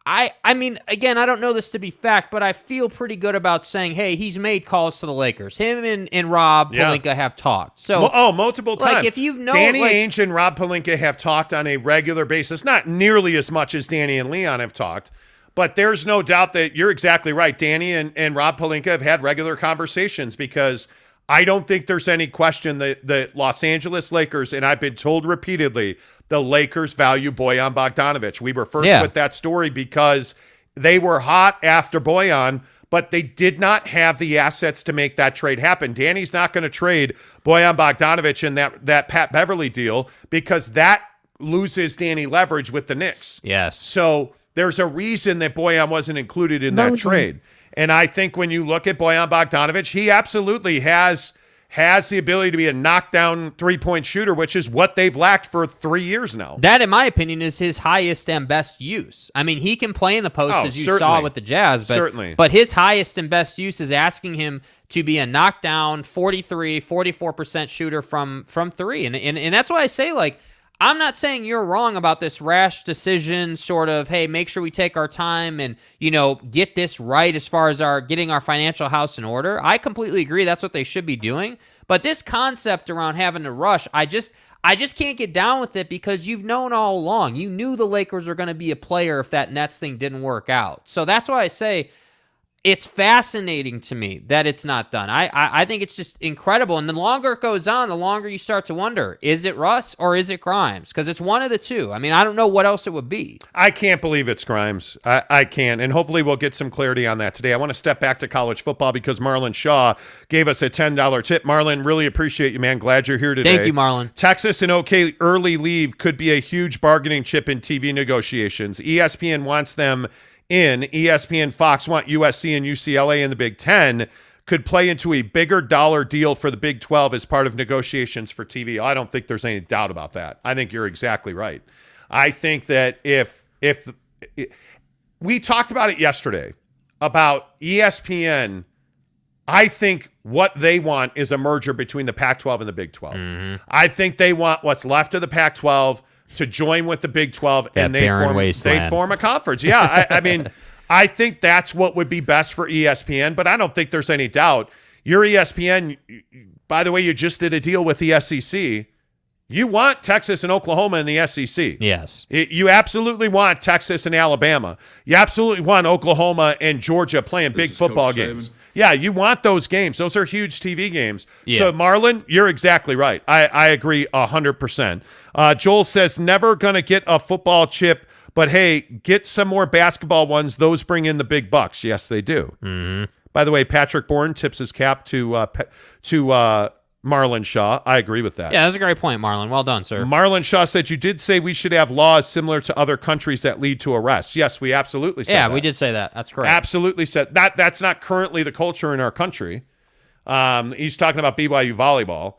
Speaker 4: I mean, again, I don't know this to be fact, but I feel pretty good about saying, hey, he's made calls to the Lakers. Him and Rob Pelinka have talked. So,
Speaker 3: multiple times.
Speaker 4: Like, if you've known,
Speaker 3: Danny Ainge and Rob Pelinka have talked on a regular basis, not nearly as much as Danny and Leon have talked, but there's no doubt that you're exactly right. Danny and Rob Pelinka have had regular conversations because I don't think there's any question that the Los Angeles Lakers, and I've been told repeatedly, the Lakers value Bojan Bogdanovic. We were first with that story because they were hot after Bojan, but they did not have the assets to make that trade happen. Danny's not going to trade Bojan Bogdanovic in that Pat Beverly deal because that loses Danny leverage with the Knicks.
Speaker 4: Yes.
Speaker 3: So there's a reason that Bojan wasn't included in that trade. And I think when you look at Bojan Bogdanovic, he absolutely has the ability to be a knockdown three-point shooter, which is what they've lacked for 3 years now.
Speaker 4: That, in my opinion, is his highest and best use. I mean, he can play in the post, as you saw with the Jazz, but his highest and best use is asking him to be a knockdown 43, 44% shooter from three. And that's why I say, like, I'm not saying you're wrong about this rash decision, sort of, hey, make sure we take our time and, get this right as far as getting our financial house in order. I completely agree. That's what they should be doing. But this concept around having to rush, I just can't get down with it because you've known all along. You knew the Lakers were going to be a player if that Nets thing didn't work out. So that's why I say it's fascinating to me that it's not done. I think it's just incredible. And the longer it goes on, the longer you start to wonder, is it Russ or is it Grimes? Because it's one of the two. I mean, I don't know what else it would be.
Speaker 3: I can't believe it's Grimes. I can't. And hopefully we'll get some clarity on that today. I want to step back to college football because Marlon Shaw gave us a $10 tip. Marlon, really appreciate you, man. Glad you're here today.
Speaker 4: Thank you, Marlon.
Speaker 3: Texas and OK early leave could be a huge bargaining chip in TV negotiations. ESPN wants them in. ESPN Fox want USC and UCLA in the Big Ten, could play into a bigger dollar deal for the Big 12 as part of negotiations for TV. I don't think there's any doubt about that. I think you're exactly right. I think that if we talked about it yesterday about ESPN, I think what they want is a merger between the Pac-12 and the Big 12. Mm-hmm. I think they want what's left of the Pac-12 to join with the Big 12, and they form a conference. Yeah, I mean, I think that's what would be best for ESPN, but I don't think there's any doubt. Your ESPN, by the way, you just did a deal with the SEC. You want Texas and Oklahoma in the SEC.
Speaker 4: Yes.
Speaker 3: You absolutely want Texas and Alabama. You absolutely want Oklahoma and Georgia playing big football games. Yeah, you want those games. Those are huge TV games. Yeah. So, Marlon, you're exactly right. I agree 100%. Joel says, never going to get a football chip, but hey, get some more basketball ones. Those bring in the big bucks. Yes, they do.
Speaker 4: Mm-hmm.
Speaker 3: By the way, Patrick Bourne tips his cap to Marlon Shaw. I agree with that.
Speaker 4: Yeah, that's a great point, Marlon. Well done, sir.
Speaker 3: Marlon Shaw said, you did say we should have laws similar to other countries that lead to arrests. Yes, we absolutely said that.
Speaker 4: Yeah, we did say that. That's correct.
Speaker 3: Absolutely said that. That's not currently the culture in our country. He's talking about BYU volleyball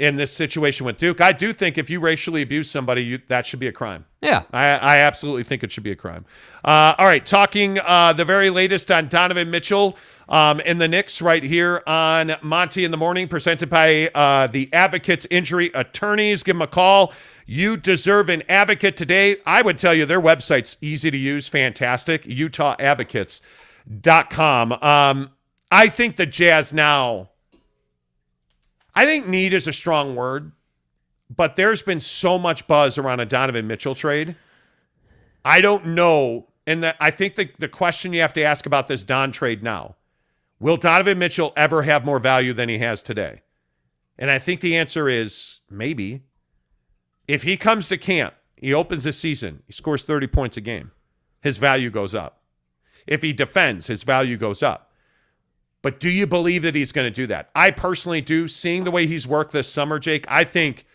Speaker 3: in this situation with Duke. I do think if you racially abuse somebody, that should be a crime.
Speaker 4: Yeah.
Speaker 3: I absolutely think it should be a crime. All right, talking the very latest on Donovan Mitchell and the Knicks right here on Monty in the Morning, presented by the Advocates Injury Attorneys. Give them a call. You deserve an advocate today. I would tell you their website's easy to use, fantastic, UtahAdvocates.com. I think the Jazz now, I think need is a strong word, but there's been so much buzz around a Donovan Mitchell trade. I don't know. And I think the question you have to ask about this Don trade now, will Donovan Mitchell ever have more value than he has today? And I think the answer is maybe. If he comes to camp, he opens the season, he scores 30 points a game, his value goes up. If he defends, his value goes up. But do you believe that he's going to do that? I personally do. Seeing the way he's worked this summer, Jake, I think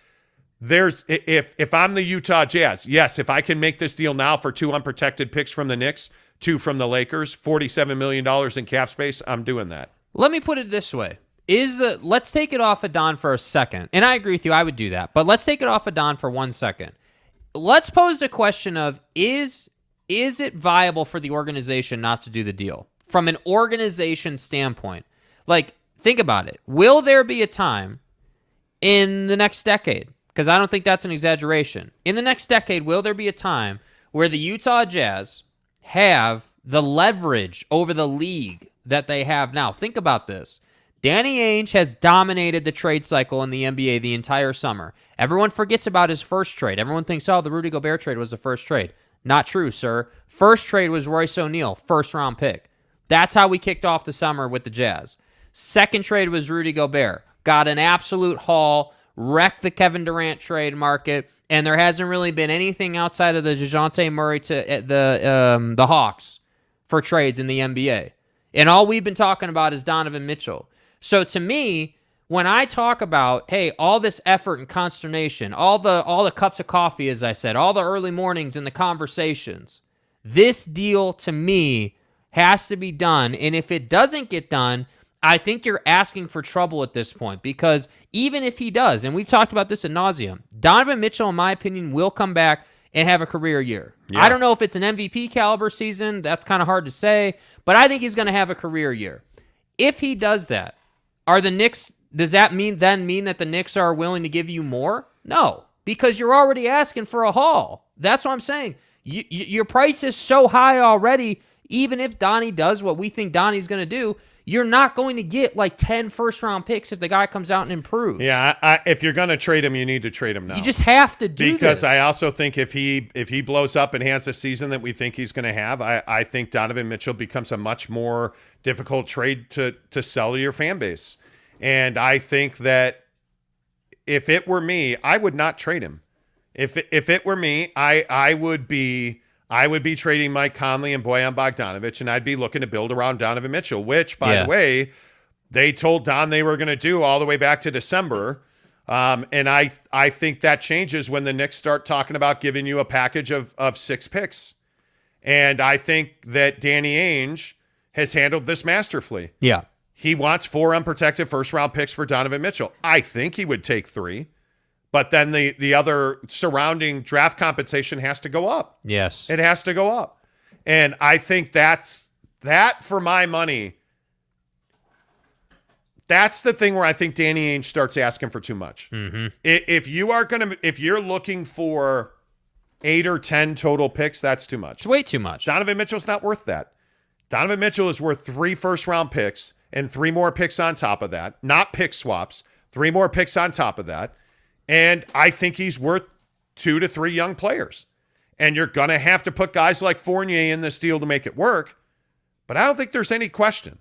Speaker 3: if I'm the Utah Jazz, yes, if I can make this deal now for 2 unprotected picks from the Knicks, 2 from the Lakers, $47 million in cap space, I'm doing that.
Speaker 4: Let me put it this way. Let's take it off of Don for a second. And I agree with you, I would do that. But let's take it off of Don for 1 second. Let's pose the question of, is it viable for the organization not to do the deal? From an organization standpoint. Like, think about it. Will there be a time in the next decade, because I don't think that's an exaggeration, in the next decade, will there be a time where the Utah Jazz have the leverage over the league that they have now? Think about this. Danny Ainge has dominated the trade cycle in the NBA the entire summer. Everyone forgets about his first trade. Everyone thinks, the Rudy Gobert trade was the first trade. Not true, sir. First trade was Royce O'Neal, first-round pick. That's how we kicked off the summer with the Jazz. Second trade was Rudy Gobert. Got an absolute haul, wrecked the Kevin Durant trade market, and there hasn't really been anything outside of the DeJounte Murray to the Hawks for trades in the NBA. And all we've been talking about is Donovan Mitchell. So to me, when I talk about, hey, all this effort and consternation, all the cups of coffee, as I said, all the early mornings and the conversations, this deal to me has to be done. And if it doesn't get done, I think you're asking for trouble at this point, because even if he does, and we've talked about this ad nauseum, Donovan Mitchell, in my opinion, will come back and have a career year. Yeah. I don't know if it's an MVP caliber season. That's kind of hard to say, but I think he's going to have a career year. If he does that, are the Knicks, does that mean that the Knicks are willing to give you more? No, because you're already asking for a haul. That's what I'm saying. Your price is so high already, even if Donnie does what we think Donnie's going to do, you're not going to get like 10 first-round picks if the guy comes out and improves.
Speaker 3: Yeah, if you're going to trade him, you need to trade him now.
Speaker 4: You just have to do
Speaker 3: because
Speaker 4: this.
Speaker 3: I also think if he blows up and has the season that we think he's going to have, I think Donovan Mitchell becomes a much more difficult trade to sell to your fan base. And I think that if it were me, I would not trade him. If it were me, I would be trading Mike Conley and Bojan Bogdanovic, and I'd be looking to build around Donovan Mitchell, which, by the way, they told Don they were going to do all the way back to December. And I think that changes when the Knicks start talking about giving you a package of 6 picks. And I think that Danny Ainge has handled this masterfully.
Speaker 4: Yeah.
Speaker 3: He wants 4 unprotected first-round picks for Donovan Mitchell. I think he would take 3. But then the other surrounding draft compensation has to go up.
Speaker 4: Yes.
Speaker 3: It has to go up. And I think that for my money, that's the thing where I think Danny Ainge starts asking for too much.
Speaker 4: Mm-hmm.
Speaker 3: If you're looking for 8 or 10 total picks, that's too much.
Speaker 4: It's way too much.
Speaker 3: Donovan Mitchell's not worth that. Donovan Mitchell is worth 3 first-round picks and 3 more picks on top of that. Not pick swaps. 3 more picks on top of that. And I think he's worth 2 to 3 young players. And you're going to have to put guys like Fournier in this deal to make it work. But I don't think there's any question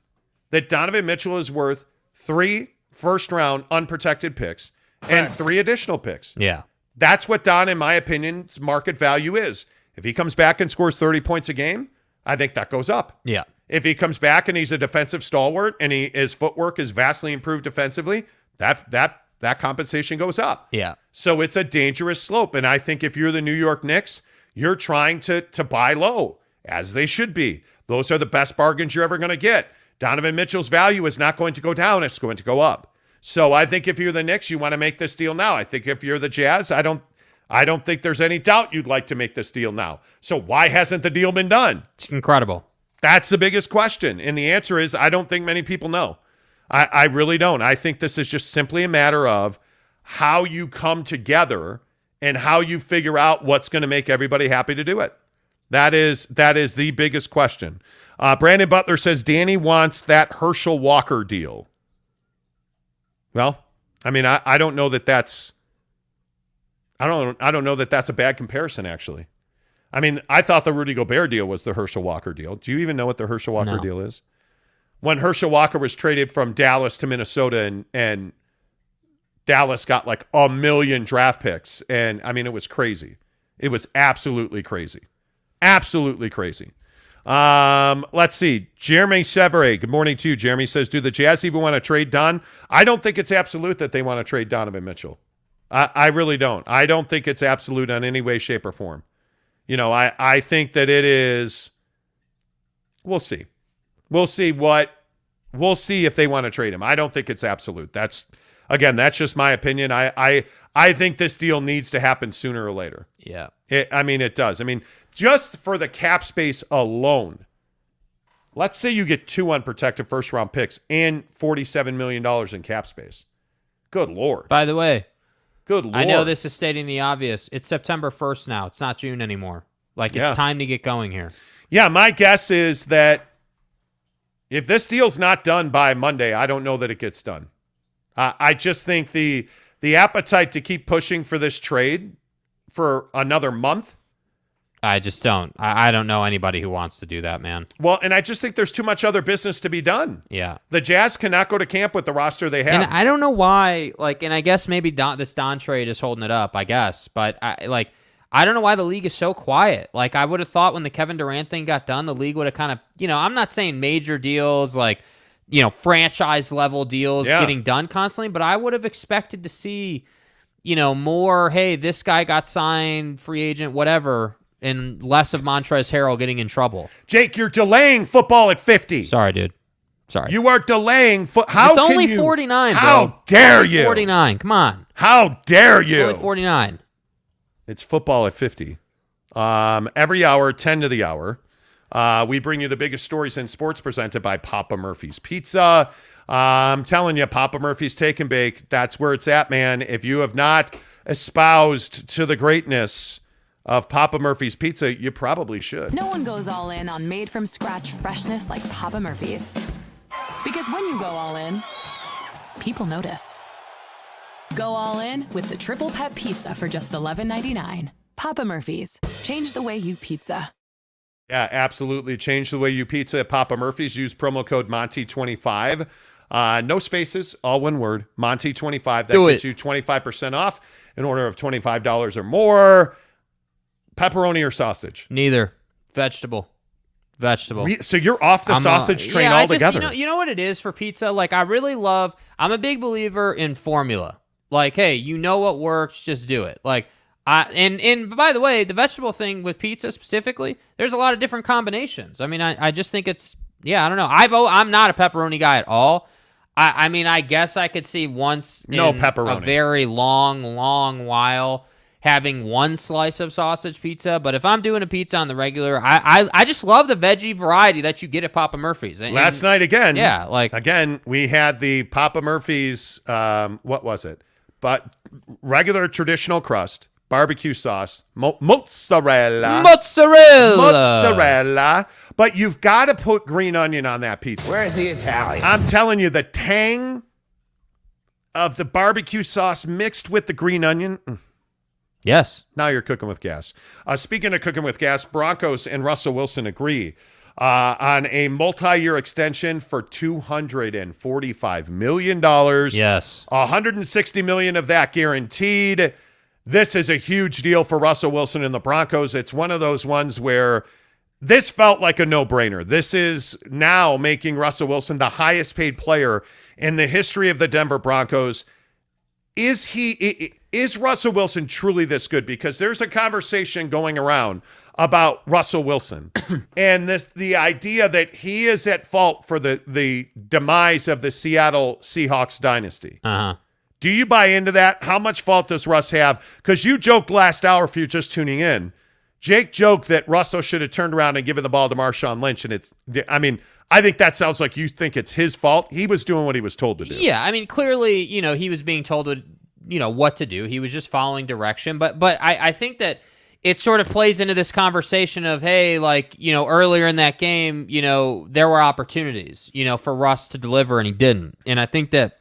Speaker 3: that Donovan Mitchell is worth 3 first-round unprotected picks and 3 additional picks.
Speaker 4: Yeah.
Speaker 3: That's what Don, in my opinion's market value is. If he comes back and scores 30 points a game, I think that goes up.
Speaker 4: Yeah.
Speaker 3: If he comes back and he's a defensive stalwart and his footwork is vastly improved defensively, that compensation goes up.
Speaker 4: Yeah.
Speaker 3: So it's a dangerous slope. And I think if you're the New York Knicks, you're trying to buy low, as they should be. Those are the best bargains you're ever going to get. Donovan Mitchell's value is not going to go down. It's going to go up. So I think if you're the Knicks, you want to make this deal now. I think if you're the Jazz, I don't think there's any doubt you'd like to make this deal now. So why hasn't the deal been done?
Speaker 4: It's incredible.
Speaker 3: That's the biggest question. And the answer is I don't think many people know. I really don't. I think this is just simply a matter of how you come together and how you figure out what's going to make everybody happy to do it. That is the biggest question. Brandon Butler says Danny wants that Herschel Walker deal. Well, I mean, I don't know that that's I don't know that that's a bad comparison, actually. I mean, I thought the Rudy Gobert deal was the Herschel Walker deal. Do you even know what the Herschel Walker deal is? When Herschel Walker was traded from Dallas to Minnesota and Dallas got like 1 million draft picks. And I mean, it was crazy. It was absolutely crazy. Absolutely crazy. Let's see. Jeremy Severe. Good morning to you. Jeremy says, do the Jazz even want to trade Don? I don't think it's absolute that they want to trade Donovan Mitchell. I really don't. I don't think it's absolute in any way, shape, or form. I think that it is. We'll see. We'll see if they want to trade him. I don't think it's absolute. That's just my opinion. I think this deal needs to happen sooner or later.
Speaker 4: Yeah.
Speaker 3: It does. Just for the cap space alone, let's say you get 2 unprotected first-round picks and $47 million in cap space. Good Lord.
Speaker 4: By the way,
Speaker 3: good Lord.
Speaker 4: I know this is stating the obvious. It's September 1st now. It's not June anymore. It's time to get going here.
Speaker 3: Yeah, my guess is that if this deal's not done by Monday, I don't know that it gets done. I just think the appetite to keep pushing for this trade for another month.
Speaker 4: I just don't. I don't know anybody who wants to do that, man.
Speaker 3: Well, and I just think there's too much other business to be done.
Speaker 4: Yeah.
Speaker 3: The Jazz cannot go to camp with the roster they have.
Speaker 4: And I don't know why, and I guess maybe this Don trade is holding it up, I guess. But, I don't know why the league is so quiet. I would have thought when the Kevin Durant thing got done, the league would have kind of, I'm not saying major deals, franchise-level deals getting done constantly, but I would have expected to see, more, hey, this guy got signed, free agent, whatever, and less of Montrezl Harrell getting in trouble.
Speaker 3: Jake, you're delaying football at 50.
Speaker 4: Sorry, dude. Sorry.
Speaker 3: You are delaying
Speaker 4: It's only 49, bro.
Speaker 3: How dare you?
Speaker 4: 49, come on.
Speaker 3: How dare you?
Speaker 4: It's only 49.
Speaker 3: It's football at 50. Every hour, 10 to the hour. We bring you the biggest stories in sports presented by Papa Murphy's Pizza. I'm telling you, Papa Murphy's Take and Bake, that's where it's at, man. If you have not espoused to the greatness of Papa Murphy's Pizza, you probably should.
Speaker 6: No one goes all in on made-from-scratch freshness like Papa Murphy's. Because when you go all in, people notice. Go all in with the triple pet pizza for just $11.99. Papa Murphy's. Change the way you pizza.
Speaker 3: Yeah, absolutely. Change the way you pizza at Papa Murphy's. Use promo code Monty25. No spaces, all one word. Monty25. That gets you 25% off in order of $25 or more. Pepperoni or sausage?
Speaker 4: Neither. Vegetable.
Speaker 3: So you're off the sausage train altogether.
Speaker 4: You know what it is for pizza? I'm a big believer in formula. Hey, you know what works, just do it. And by the way, the vegetable thing with pizza specifically, there's a lot of different combinations. I just think it's, I don't know. I'm not a pepperoni guy at all. I guess I could see once in
Speaker 3: pepperoni.
Speaker 4: A very long while having one slice of sausage pizza, but if I'm doing a pizza on the regular, I just love the veggie variety that you get at Papa Murphy's.
Speaker 3: Last night again.
Speaker 4: Yeah,
Speaker 3: again, we had the Papa Murphy's, what was it? But regular traditional crust, barbecue sauce, mozzarella. But you've got to put green onion on that pizza.
Speaker 8: Where's the Italian?
Speaker 3: I'm telling you, the tang of the barbecue sauce mixed with the green onion.
Speaker 4: Yes.
Speaker 3: Now you're cooking with gas. Speaking of cooking with gas, Broncos and Russell Wilson agree on a multi-year extension for $245 million.
Speaker 4: Yes.
Speaker 3: $160 million of that guaranteed. This is a huge deal for Russell Wilson and the Broncos. It's one of those ones where this felt like a no-brainer. This is now making Russell Wilson the highest paid player in the history of the Denver Broncos. Is Russell Wilson truly this good? Because there's a conversation going around about Russell Wilson and the idea that he is at fault for the demise of the Seattle Seahawks dynasty.
Speaker 4: Uh-huh.
Speaker 3: Do you buy into that? How much fault does Russ have? Because you joked last hour, if you're just tuning in, Jake joked that Russell should have turned around and given the ball to Marshawn Lynch. And I think that sounds like you think it's his fault. He was doing what he was told to do.
Speaker 4: Yeah, clearly, he was being told what to do. He was just following direction. But I think that it sort of plays into this conversation of, hey, earlier in that game, there were opportunities, for Russ to deliver, and he didn't. And I think that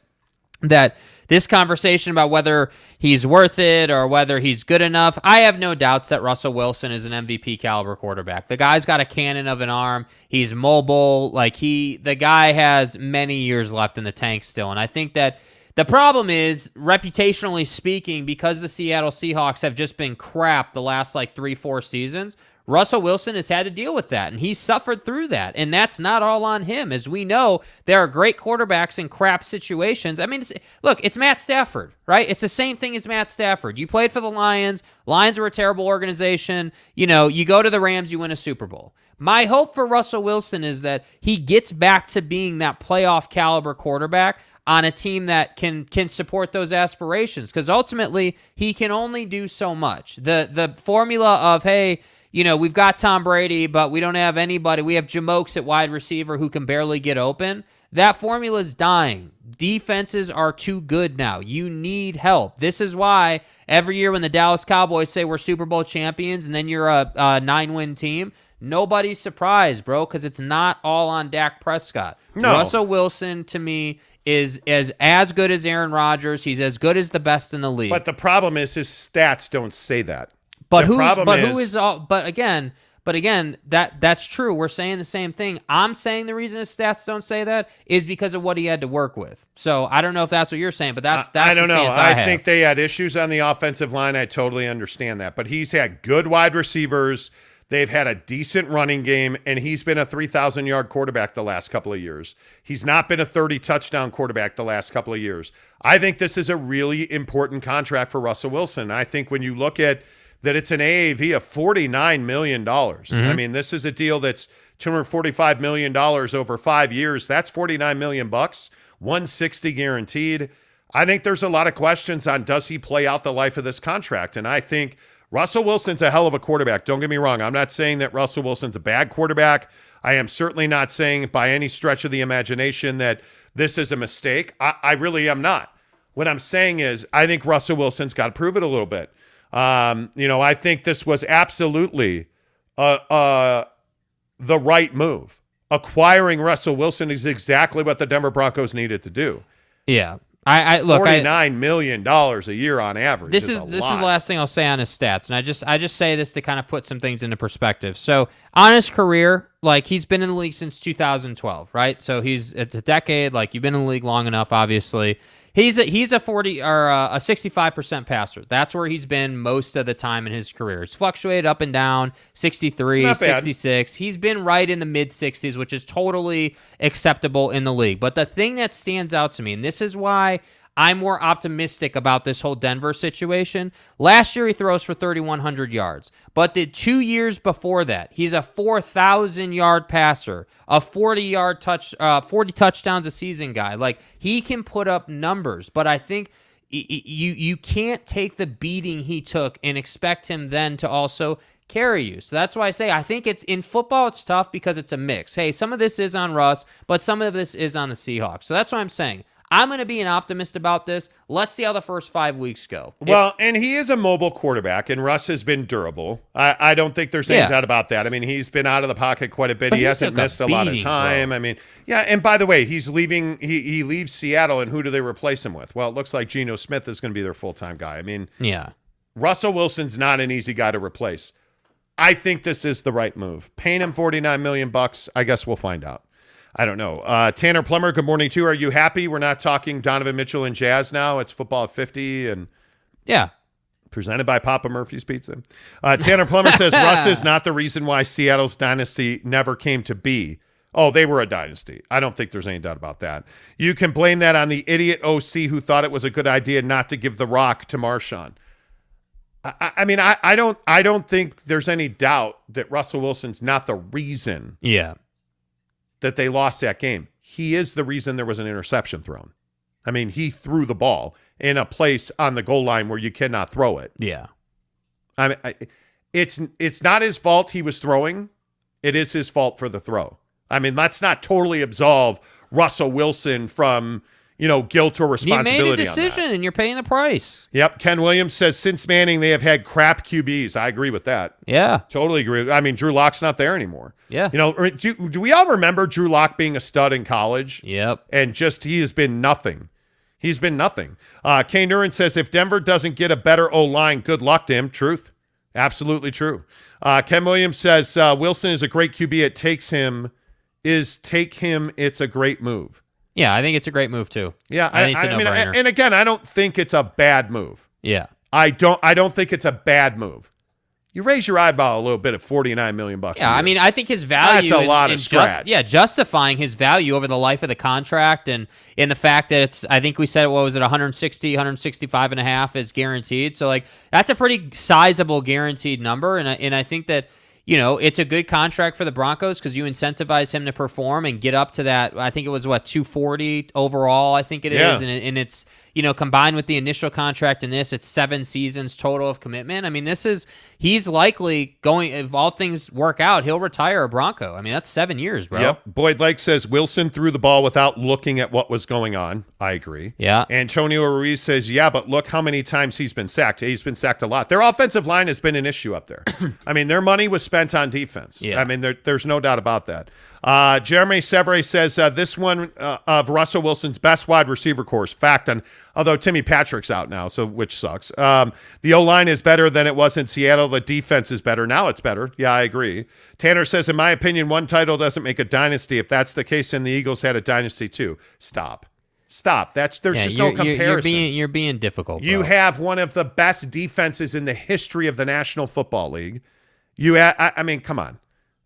Speaker 4: this conversation about whether he's worth it or whether he's good enough, I have no doubts that Russell Wilson is an MVP caliber quarterback. The guy's got a cannon of an arm. He's mobile. The guy has many years left in the tank still. And I think that the problem is, reputationally speaking, because the Seattle Seahawks have just been crap the last 3-4 seasons, Russell Wilson has had to deal with that, and he's suffered through that, and that's not all on him. As we know, there are great quarterbacks in crap situations. I mean, it's Matt Stafford, right? It's the same thing as Matt Stafford. You played for the Lions. Lions were a terrible organization. You go to the Rams, you win a Super Bowl. My hope for Russell Wilson is that he gets back to being that playoff caliber quarterback on a team that can support those aspirations, because ultimately he can only do so much. The formula of, hey, we've got Tom Brady, but we don't have anybody. We have Jamokes at wide receiver who can barely get open. That formula is dying. Defenses are too good now. You need help. This is why every year when the Dallas Cowboys say we're Super Bowl champions and then you're a 9-win team, nobody's surprised, bro, because it's not all on Dak Prescott.
Speaker 3: No.
Speaker 4: Russell Wilson, to me, is as good as Aaron Rodgers. He's as good as the best in the league.
Speaker 3: But the problem is his stats don't say that.
Speaker 4: But again, that's true. We're saying the same thing. I'm saying the reason his stats don't say that is because of what he had to work with. So I don't know if that's what you're saying, but that's
Speaker 3: I don't
Speaker 4: the
Speaker 3: know.
Speaker 4: stance
Speaker 3: I think they had issues on the offensive line. I totally understand that. But he's had good wide receivers. They've had a decent running game, and he's been a 3,000-yard quarterback the last couple of years. He's not been a 30-touchdown quarterback the last couple of years. I think this is a really important contract for Russell Wilson. I think when you look at that, it's an AAV of $49 million. I mean, this is a deal that's $245 million over 5 years. That's $49 million bucks, $160 guaranteed. I think there's a lot of questions on, does he play out the life of this contract? And I think Russell Wilson's a hell of a quarterback. Don't get me wrong. I'm not saying that Russell Wilson's a bad quarterback. I am certainly not saying by any stretch of the imagination that this is a mistake. I really am not. What I'm saying is I think Russell Wilson's got to prove it a little bit. I think this was absolutely the right move. Acquiring Russell Wilson is exactly what the Denver Broncos needed to do.
Speaker 4: Yeah. I look,
Speaker 3: $49 million a year on average.
Speaker 4: This is the last thing I'll say on his stats, and I just say this to kind of put some things into perspective. So on his career, like, he's been in the league since 2012, right? So it's a decade. Like, you've been in the league long enough, obviously. He's a 40 or a 65% passer. That's where he's been most of the time in his career. He's fluctuated up and down, 63, 66. He's been right in the mid-60s, which is totally acceptable in the league. But the thing that stands out to me, and this is why I'm more optimistic about this whole Denver situation. Last year, he throws for 3,100 yards. But the 2 years before that, he's a 4,000-yard passer, a 40 touchdowns a season guy. Like, he can put up numbers. But I think you can't take the beating he took and expect him then to also carry you. So that's why I say I think it's in football, it's tough because it's a mix. Hey, some of this is on Russ, but some of this is on the Seahawks. So that's what I'm saying. I'm going to be an optimist about this. Let's see how the first 5 weeks go.
Speaker 3: Well, and he is a mobile quarterback, and Russ has been durable. I don't think there's any doubt about that. I mean, he's been out of the pocket quite a bit.
Speaker 4: But
Speaker 3: he hasn't missed a lot of time. Bro. I mean, yeah, and by the way, he's leaving. He leaves Seattle, and who do they replace him with? Well, it looks like Geno Smith is going to be their full-time guy. I mean, Russell Wilson's not an easy guy to replace. I think this is the right move. Paying him $49 million bucks, I guess we'll find out. I don't know. Tanner Plummer, good morning, too. Are you happy we're not talking Donovan Mitchell and Jazz now? It's football at 50 and presented by Papa Murphy's Pizza. Tanner Plummer says Russ is not the reason why Seattle's dynasty never came to be. Oh, they were a dynasty. I don't think there's any doubt about that. You can blame that on the idiot OC who thought it was a good idea not to give the rock to Marshawn. I mean, I don't think there's any doubt that Russell Wilson's not the reason. That they lost that game. He is the reason there was an interception thrown. I mean, he threw the ball in a place on the goal line where you cannot throw it. I mean, it's not his fault he was throwing. It is his fault for the throw. I mean, let's not totally absolve Russell Wilson from, guilt or responsibility.
Speaker 4: You made a decision, and you're paying the price.
Speaker 3: Yep. Ken Williams says, since Manning, they have had crap QBs. I agree with that.
Speaker 4: Yeah.
Speaker 3: Totally agree. I mean, Drew Lock's not there anymore.
Speaker 4: Yeah.
Speaker 3: Do we all remember Drew Lock being a stud in college?
Speaker 4: Yep.
Speaker 3: And he has been nothing. He's been nothing. Kay Nuren says, if Denver doesn't get a better O-line, good luck to him. Truth. Absolutely true. Ken Williams says, Wilson is a great QB. Take him. It's a great move.
Speaker 4: Yeah, I think it's a great move too.
Speaker 3: Yeah,
Speaker 4: I think it's a no-brainer.
Speaker 3: And again, I don't think it's a bad move.
Speaker 4: Yeah,
Speaker 3: I don't think it's a bad move. You raise your eyebrow a little bit at $49 million bucks.
Speaker 4: Yeah, I mean, I think his value.
Speaker 3: That's a lot of scratch.
Speaker 4: Justifying his value over the life of the contract, and in the fact that it's, I think we said, what was it, 165 and a half is guaranteed. So like that's a pretty sizable guaranteed number, and I think that, you know, it's a good contract for the Broncos because you incentivize him to perform and get up to that. I think it was 240 overall. I think it is, and it's, you know, combined with the initial contract and this, it's 7 seasons total of commitment. I mean, he's likely going, if all things work out, he'll retire a Bronco. I mean, that's 7 years, bro.
Speaker 3: Yep. Boyd Lake says Wilson threw the ball without looking at what was going on. I agree.
Speaker 4: Yeah.
Speaker 3: Antonio Ruiz says, yeah, but look how many times he's been sacked. He's been sacked a lot. Their offensive line has been an issue up there. I mean, their money was spent on defense.
Speaker 4: Yeah.
Speaker 3: I mean, there's no doubt about that. Jeremy Severi says this one of Russell Wilson's best wide receiver course. Fact, and although Timmy Patrick's out now, so which sucks. The O-line is better than it was in Seattle. The defense is better. Now it's better. Yeah, I agree. Tanner says, in my opinion, one title doesn't make a dynasty. If that's the case, then the Eagles had a dynasty too. Stop. There's just no comparison.
Speaker 4: You're being difficult, bro.
Speaker 3: You have one of the best defenses in the history of the National Football League. I mean, come on.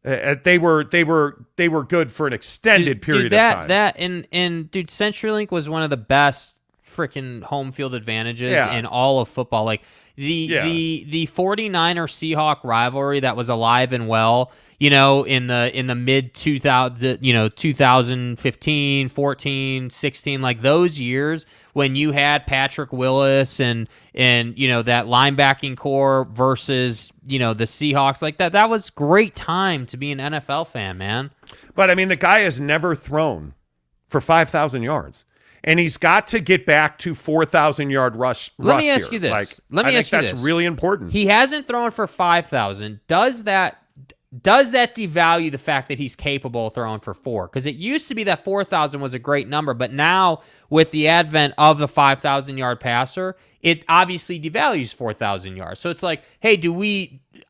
Speaker 3: They were good for an extended period of time.
Speaker 4: Dude, CenturyLink was one of the best freaking home field advantages in all of football. Like the 49er Seahawk rivalry that was alive and well, you know, in the mid 2000, you know, 2015, 14, 16, like those years when you had Patrick Willis and you know, that linebacking core versus, you know, the Seahawks, like that was great time to be an NFL fan, man.
Speaker 3: But I mean, the guy has never thrown for 5,000 yards. And he's got to get back to 4,000-yard rush.
Speaker 4: Let me ask you this.
Speaker 3: I think that's really important.
Speaker 4: He hasn't thrown for 5,000. Does that devalue the fact that he's capable of throwing for 4? Because it used to be that 4,000 was a great number, but now with the advent of the 5,000-yard passer, it obviously devalues 4,000 yards. So it's like, hey,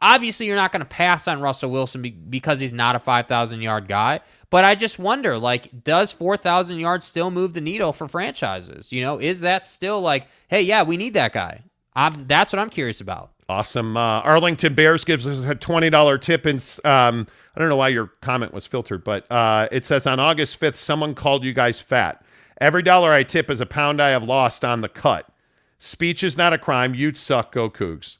Speaker 4: obviously you're not going to pass on Russell Wilson because he's not a 5,000-yard guy. But I just wonder, like, does 4,000 yards still move the needle for franchises? You know, is that still like, hey, yeah, we need that guy? That's what I'm curious about.
Speaker 3: Awesome. Arlington Bears gives us a $20 tip. And I don't know why your comment was filtered, but it says on August 5th, someone called you guys fat. Every dollar I tip is a pound I have lost on the cut. Speech is not a crime. You'd suck. Go Cougs.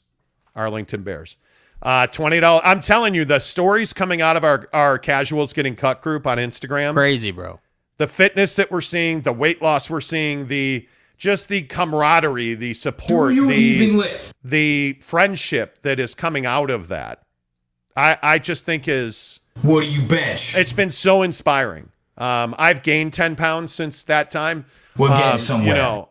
Speaker 3: Arlington Bears. $20. I'm telling you, the stories coming out of our casuals getting cut group on Instagram.
Speaker 4: Crazy, bro.
Speaker 3: The fitness that we're seeing, the weight loss we're seeing, the camaraderie, the support, the friendship that is coming out of that. I just think is.
Speaker 8: What do you bench?
Speaker 3: It's been so inspiring. I've gained 10 pounds since that time.
Speaker 8: We're getting somewhere.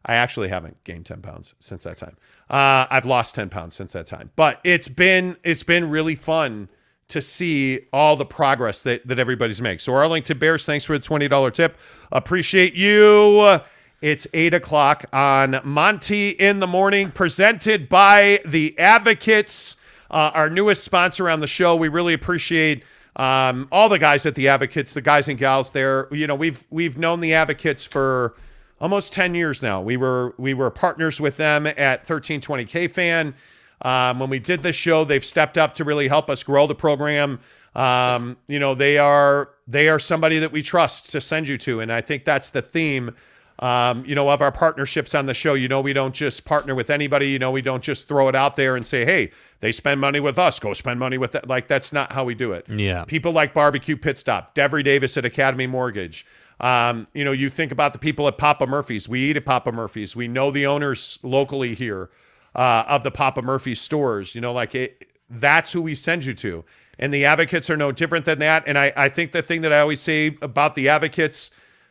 Speaker 3: I actually haven't gained 10 pounds since that time. I've lost 10 pounds since that time. But it's been really fun to see all the progress that everybody's made. So Arlington Bears, thanks for the $20 tip. Appreciate you. It's 8 o'clock on Monty in the Morning, presented by the Advocates, our newest sponsor on the show. We really appreciate all the guys at the Advocates, the guys and gals there. You know, we've known the Advocates for almost 10 years now. We were partners with them at 1320K Fan. When we did this show, they've stepped up to really help us grow the program. You know, they are somebody that we trust to send you to. And I think that's the theme, you know, of our partnerships on the show. You know, we don't just partner with anybody. You know, we don't just throw it out there and say, hey, they spend money with us, go spend money with that. Like, that's not how we do it.
Speaker 4: Yeah.
Speaker 3: People like Barbecue Pit Stop, Devery Davis at Academy Mortgage. You know, you think about the people at Papa Murphy's. We eat at Papa Murphy's. We know the owners locally here of the Papa Murphy's stores. You know, like that's who we send you to. And the Advocates are no different than that. And I think the thing that I always say about the Advocates,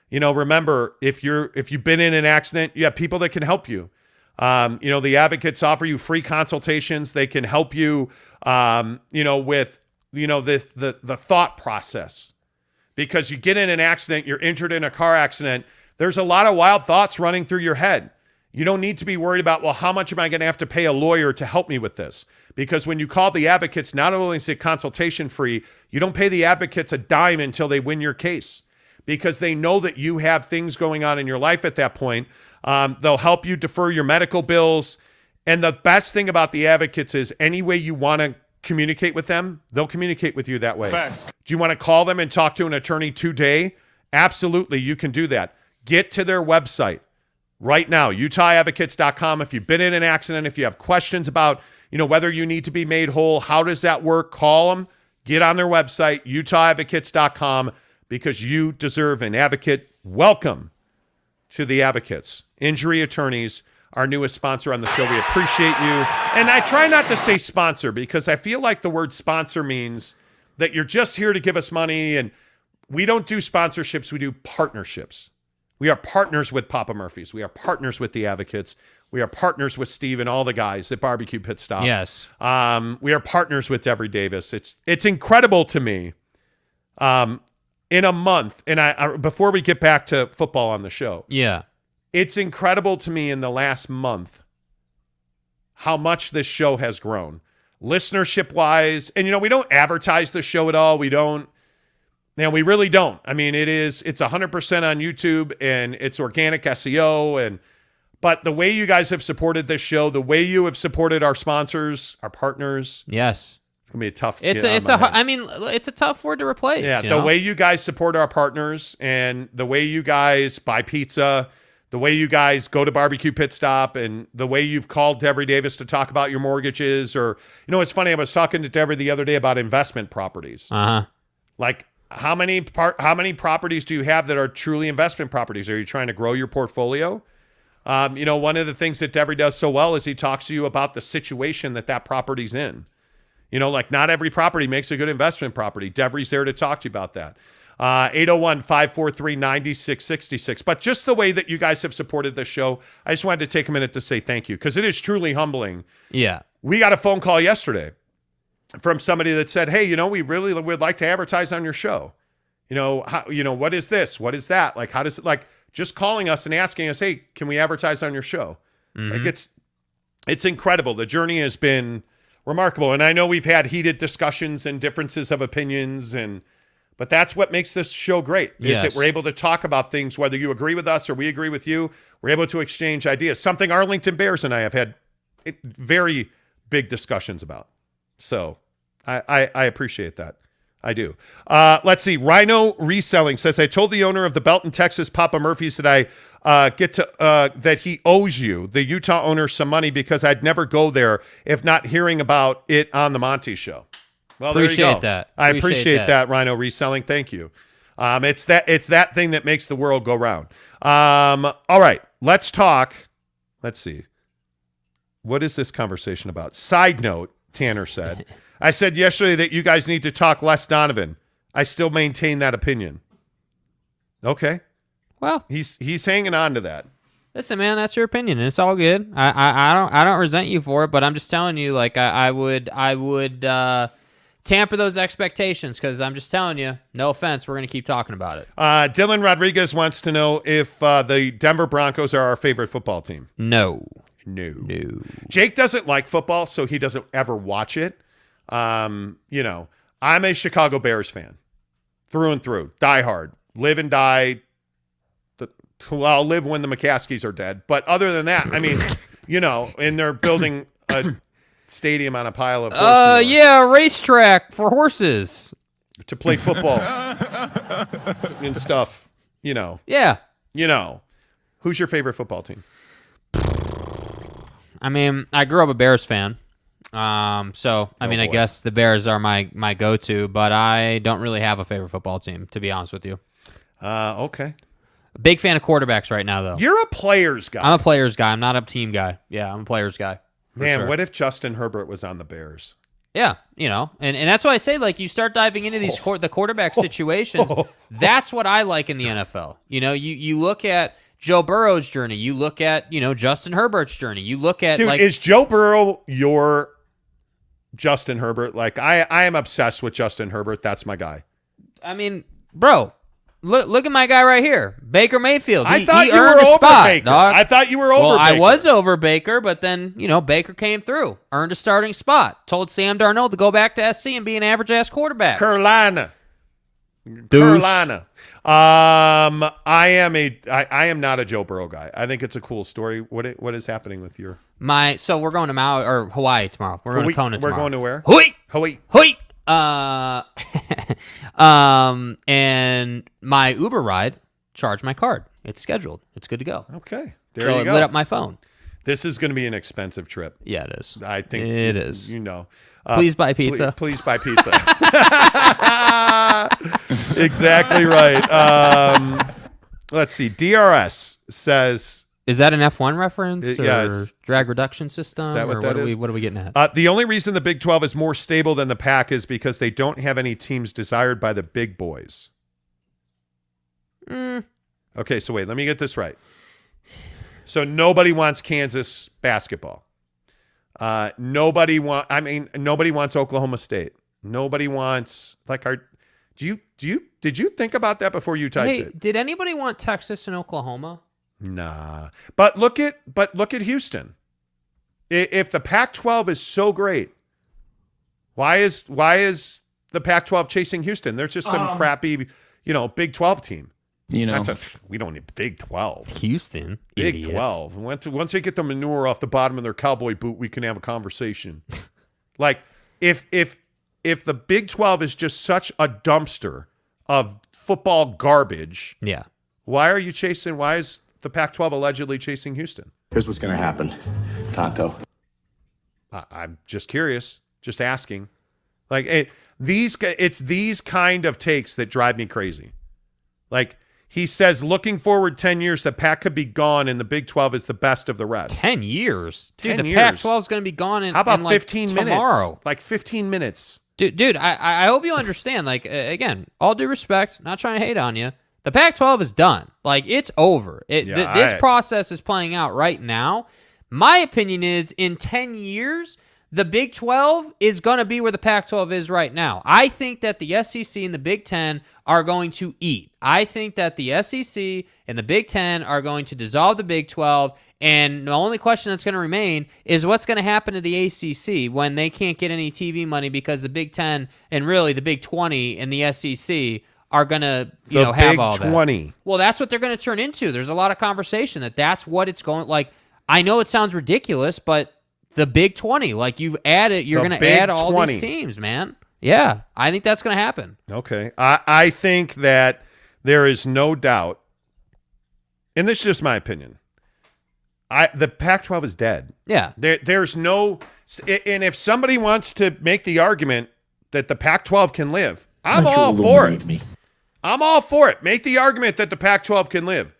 Speaker 3: you know, remember, if you've been in an accident, you have people that can help you. You know, the Advocates offer you free consultations. They can help you, you know, with, you know, the thought process. Because you get in an accident, you're injured in a car accident, there's a lot of wild thoughts running through your head. You don't need to be worried about, well, how much am I going to have to pay a lawyer to help me with this? Because when you call the Advocates, not only is it consultation free, you don't pay the Advocates a dime until they win your case. Because they know that you have things going on in your life at that point. They'll help you defer your medical bills. And the best thing about the Advocates is any way you want to communicate with them, they'll communicate with you that way.
Speaker 9: Facts.
Speaker 3: Do you want to call them and talk to an attorney today? Absolutely, you can do that. Get to their website right now, utahadvocates.com. If you've been in an accident, if you have questions about, whether you need to be made whole, how does that work? Call them. Get on their website, utahadvocates.com, because you deserve an advocate. Welcome to the Advocates, injury attorneys, our newest sponsor on the show. We appreciate you. And I try not to say sponsor because I feel like the word sponsor means that you're just here to give us money, and we don't do sponsorships, we do partnerships. We are partners with Papa Murphy's. We are partners with the Advocates. We are partners with Steve and all the guys at Barbecue Pit Stop.
Speaker 4: Yes.
Speaker 3: We are partners with Devery Davis. It's incredible to me. In a month, and I before we get back to football on the show, it's incredible to me in the last month how much this show has grown, listenership-wise. And, we don't advertise the show at all. We don't. We really don't. I mean, it's 100% on YouTube, and it's organic SEO. But the way you guys have supported this show, the way you have supported our sponsors, our partners.
Speaker 4: Yes.
Speaker 3: It's going to be a tough.
Speaker 4: It's a tough word to replace.
Speaker 3: Yeah. The way you guys support our partners, and the way you guys buy pizza, the way you guys go to Barbecue Pit Stop, and the way you've called Devery Davis to talk about your mortgages, or, it's funny. I was talking to Devery the other day about investment properties. Like, how many properties do you have that are truly investment properties? Are you trying to grow your portfolio? One of the things that Devery does so well is he talks to you about the situation that property's in. Like, not every property makes a good investment property. Devery's there to talk to you about that. 801-543-9666. But just the way that you guys have supported this show, I just wanted to take a minute to say thank you, because it is truly humbling.
Speaker 4: Yeah.
Speaker 3: We got a phone call yesterday from somebody that said, hey, we really would like to advertise on your show. What is this? What is that? Like, how does it, like, just calling us and asking us, hey, can we advertise on your show?
Speaker 4: Mm-hmm.
Speaker 3: Like, it's incredible. The journey has been remarkable. And I know we've had heated discussions and differences of opinions, but that's what makes this show great, is that we're able to talk about things, whether you agree with us or we agree with you. We're able to exchange ideas, something Arlington Bears and I have had very big discussions about. So I appreciate that. I do. Let's see. Rhino Reselling says, I told the owner of the Belton, Texas, Papa Murphy's that that he owes you, the Utah owner, some money because I'd never go there if not hearing about it on the Monty Show. Well, there you go. I appreciate that, Rhino Reselling. Thank you. It's that thing that makes the world go round. All right, let's talk. Let's see. What is this conversation about? Side note, Tanner said, I said yesterday that you guys need to talk less Donovan. I still maintain that opinion. Okay.
Speaker 4: Well,
Speaker 3: he's hanging on to that.
Speaker 4: Listen, man, that's your opinion, and it's all good. I don't resent you for it, but I'm just telling you, like, I would tamper those expectations, because I'm just telling you, no offense, we're going to keep talking about it.
Speaker 3: Dylan Rodriguez wants to know if the Denver Broncos are our favorite football team.
Speaker 4: No.
Speaker 3: Jake doesn't like football, so he doesn't ever watch it. I'm a Chicago Bears fan through and through, die hard, live and die. I'll live when the McCaskies are dead. But other than that, I mean, and they're building a stadium on a pile of horse
Speaker 4: a racetrack for horses
Speaker 3: to play football and stuff.
Speaker 4: Yeah.
Speaker 3: Who's your favorite football team?
Speaker 4: I mean, I grew up a Bears fan. I guess the Bears are my go-to, but I don't really have a favorite football team, to be honest with you.
Speaker 3: Okay.
Speaker 4: Big fan of quarterbacks right now, though.
Speaker 3: You're a players guy.
Speaker 4: I'm a players guy. I'm not a team guy. Yeah, I'm a players guy.
Speaker 3: Man,
Speaker 4: sure.
Speaker 3: What if Justin Herbert was on the Bears?
Speaker 4: Yeah, and that's why I say, like, you start diving into these the quarterback situations. That's what I like in the NFL. You look at Joe Burrow's journey. You look at, Justin Herbert's journey. You look at,
Speaker 3: is Joe Burrow your Justin Herbert? Like, I am obsessed with Justin Herbert. That's my guy.
Speaker 4: I mean, bro, look at my guy right here, Baker Mayfield.
Speaker 3: I thought you were over Baker. Dog. I thought you were over Baker.
Speaker 4: I was over Baker, but then, Baker came through, earned a starting spot, told Sam Darnold to go back to SC and be an average-ass quarterback.
Speaker 3: Carolina. Carolina. I am not a Joe Burrow guy. I think it's a cool story. What is happening with your
Speaker 4: So we're going to Maui or Hawaii tomorrow. We're going to Kona tomorrow.
Speaker 3: We're going to where?
Speaker 4: Hawaii. And my Uber ride charged my card. It's scheduled. It's good to go.
Speaker 3: Okay.
Speaker 4: There you go. It lit up my phone.
Speaker 3: This is going to be an expensive trip.
Speaker 4: Yeah, it is.
Speaker 3: I think
Speaker 4: it is.
Speaker 3: You know.
Speaker 4: Please buy pizza.
Speaker 3: Please buy pizza. Exactly right. Let's see. DRS says.
Speaker 4: Is that an F1 reference?
Speaker 3: Yes.
Speaker 4: Drag reduction system?
Speaker 3: Is that what that is?
Speaker 4: What are we getting at?
Speaker 3: The only reason the Big 12 is more stable than the Pac is because they don't have any teams desired by the big boys. Okay, so wait. Let me get this right. So nobody wants Kansas basketball. Nobody wants Oklahoma State. Nobody wants did you think about that before you typed it?
Speaker 4: Did anybody want Texas and Oklahoma?
Speaker 3: Nah. But look at Houston. If the Pac-12 is so great, why is the Pac-12 chasing Houston? There's just some crappy, Big 12 team. We don't need Big 12.
Speaker 4: Houston.
Speaker 3: Big
Speaker 4: idiots.
Speaker 3: 12. Once they get the manure off the bottom of their cowboy boot, we can have a conversation. Like if the Big 12 is just such a dumpster of football garbage,
Speaker 4: yeah.
Speaker 3: Why is the Pac-12 allegedly chasing Houston?
Speaker 9: Here's what's going to happen, Tonto.
Speaker 3: I'm just curious, just asking. It's these kind of takes that drive me crazy. Like, he says, looking forward 10 years, the Pac could be gone and the Big 12 is the best of the rest.
Speaker 4: 10 years? Dude,
Speaker 3: 10
Speaker 4: the
Speaker 3: years.
Speaker 4: Pac-12 is going to be gone in
Speaker 3: How about
Speaker 4: in like
Speaker 3: 15 minutes?
Speaker 4: Tomorrow.
Speaker 3: Like 15 minutes.
Speaker 4: Dude, I hope you understand. Like, again, all due respect, not trying to hate on you. The Pac-12 is done. Like, it's over. This process is playing out right now. My opinion is, in 10 years, the Big 12 is going to be where the Pac-12 is right now. I think that the SEC and the Big 10 are going to eat. I think that the SEC and the Big 10 are going to dissolve the Big 12, and the only question that's going to remain is what's going to happen to the ACC when they can't get any TV money because the Big 10 and really the Big 20 and the SEC are going to have all that.
Speaker 3: Big 20.
Speaker 4: Well, that's what they're going to turn into. There's a lot of conversation that's what it's going like. I know it sounds ridiculous, but the Big 20, like you're going to add all
Speaker 3: 20.
Speaker 4: these teams, man. Yeah, I think that's going to happen.
Speaker 3: Okay. I think that there is no doubt, and this is just my opinion, the Pac-12 is dead.
Speaker 4: Yeah.
Speaker 3: There's no, and if somebody wants to make the argument that the Pac-12 can live, I'm all for it. I'm all for it. Make the argument that the Pac-12 can live.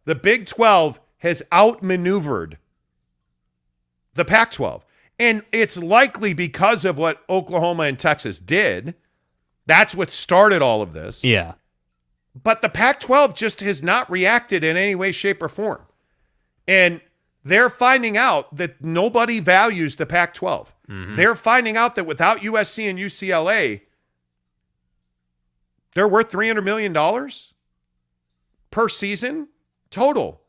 Speaker 3: The Big 12 has outmaneuvered the Pac-12. And it's likely because of what Oklahoma and Texas did. That's what started all of this.
Speaker 4: Yeah.
Speaker 3: But the Pac-12 just has not reacted in any way, shape, or form. And they're finding out that nobody values the Pac-12. Mm-hmm. They're finding out that without USC and UCLA, they're worth $300 million per season total.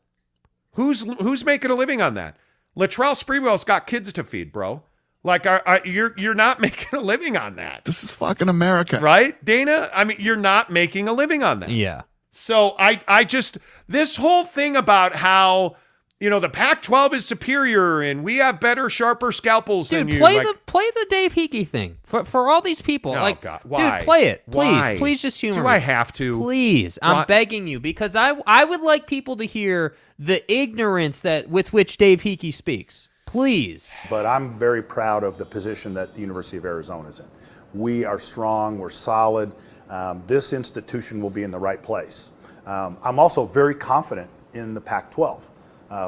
Speaker 3: Who's making a living on that? Latrell Sprewell's got kids to feed, bro. Like, you're not making a living on that.
Speaker 9: This is fucking America.
Speaker 3: Right, Dana? I mean, you're not making a living on that.
Speaker 4: Yeah.
Speaker 3: So I just, this whole thing about how, the Pac-12 is superior and we have better, sharper scalpels than you.
Speaker 4: Play the Dave Hickey thing for all these people.
Speaker 3: Oh,
Speaker 4: like,
Speaker 3: God. Why?
Speaker 4: Dude, play it.
Speaker 3: Why?
Speaker 4: Please just humor me.
Speaker 3: Do I have to?
Speaker 4: Please. I'm begging you, because I would like people to hear the ignorance with which Dave Hickey speaks. Please.
Speaker 10: But I'm very proud of the position that the University of Arizona is in. We are strong. We're solid. This institution will be in the right place. I'm also very confident in the Pac-12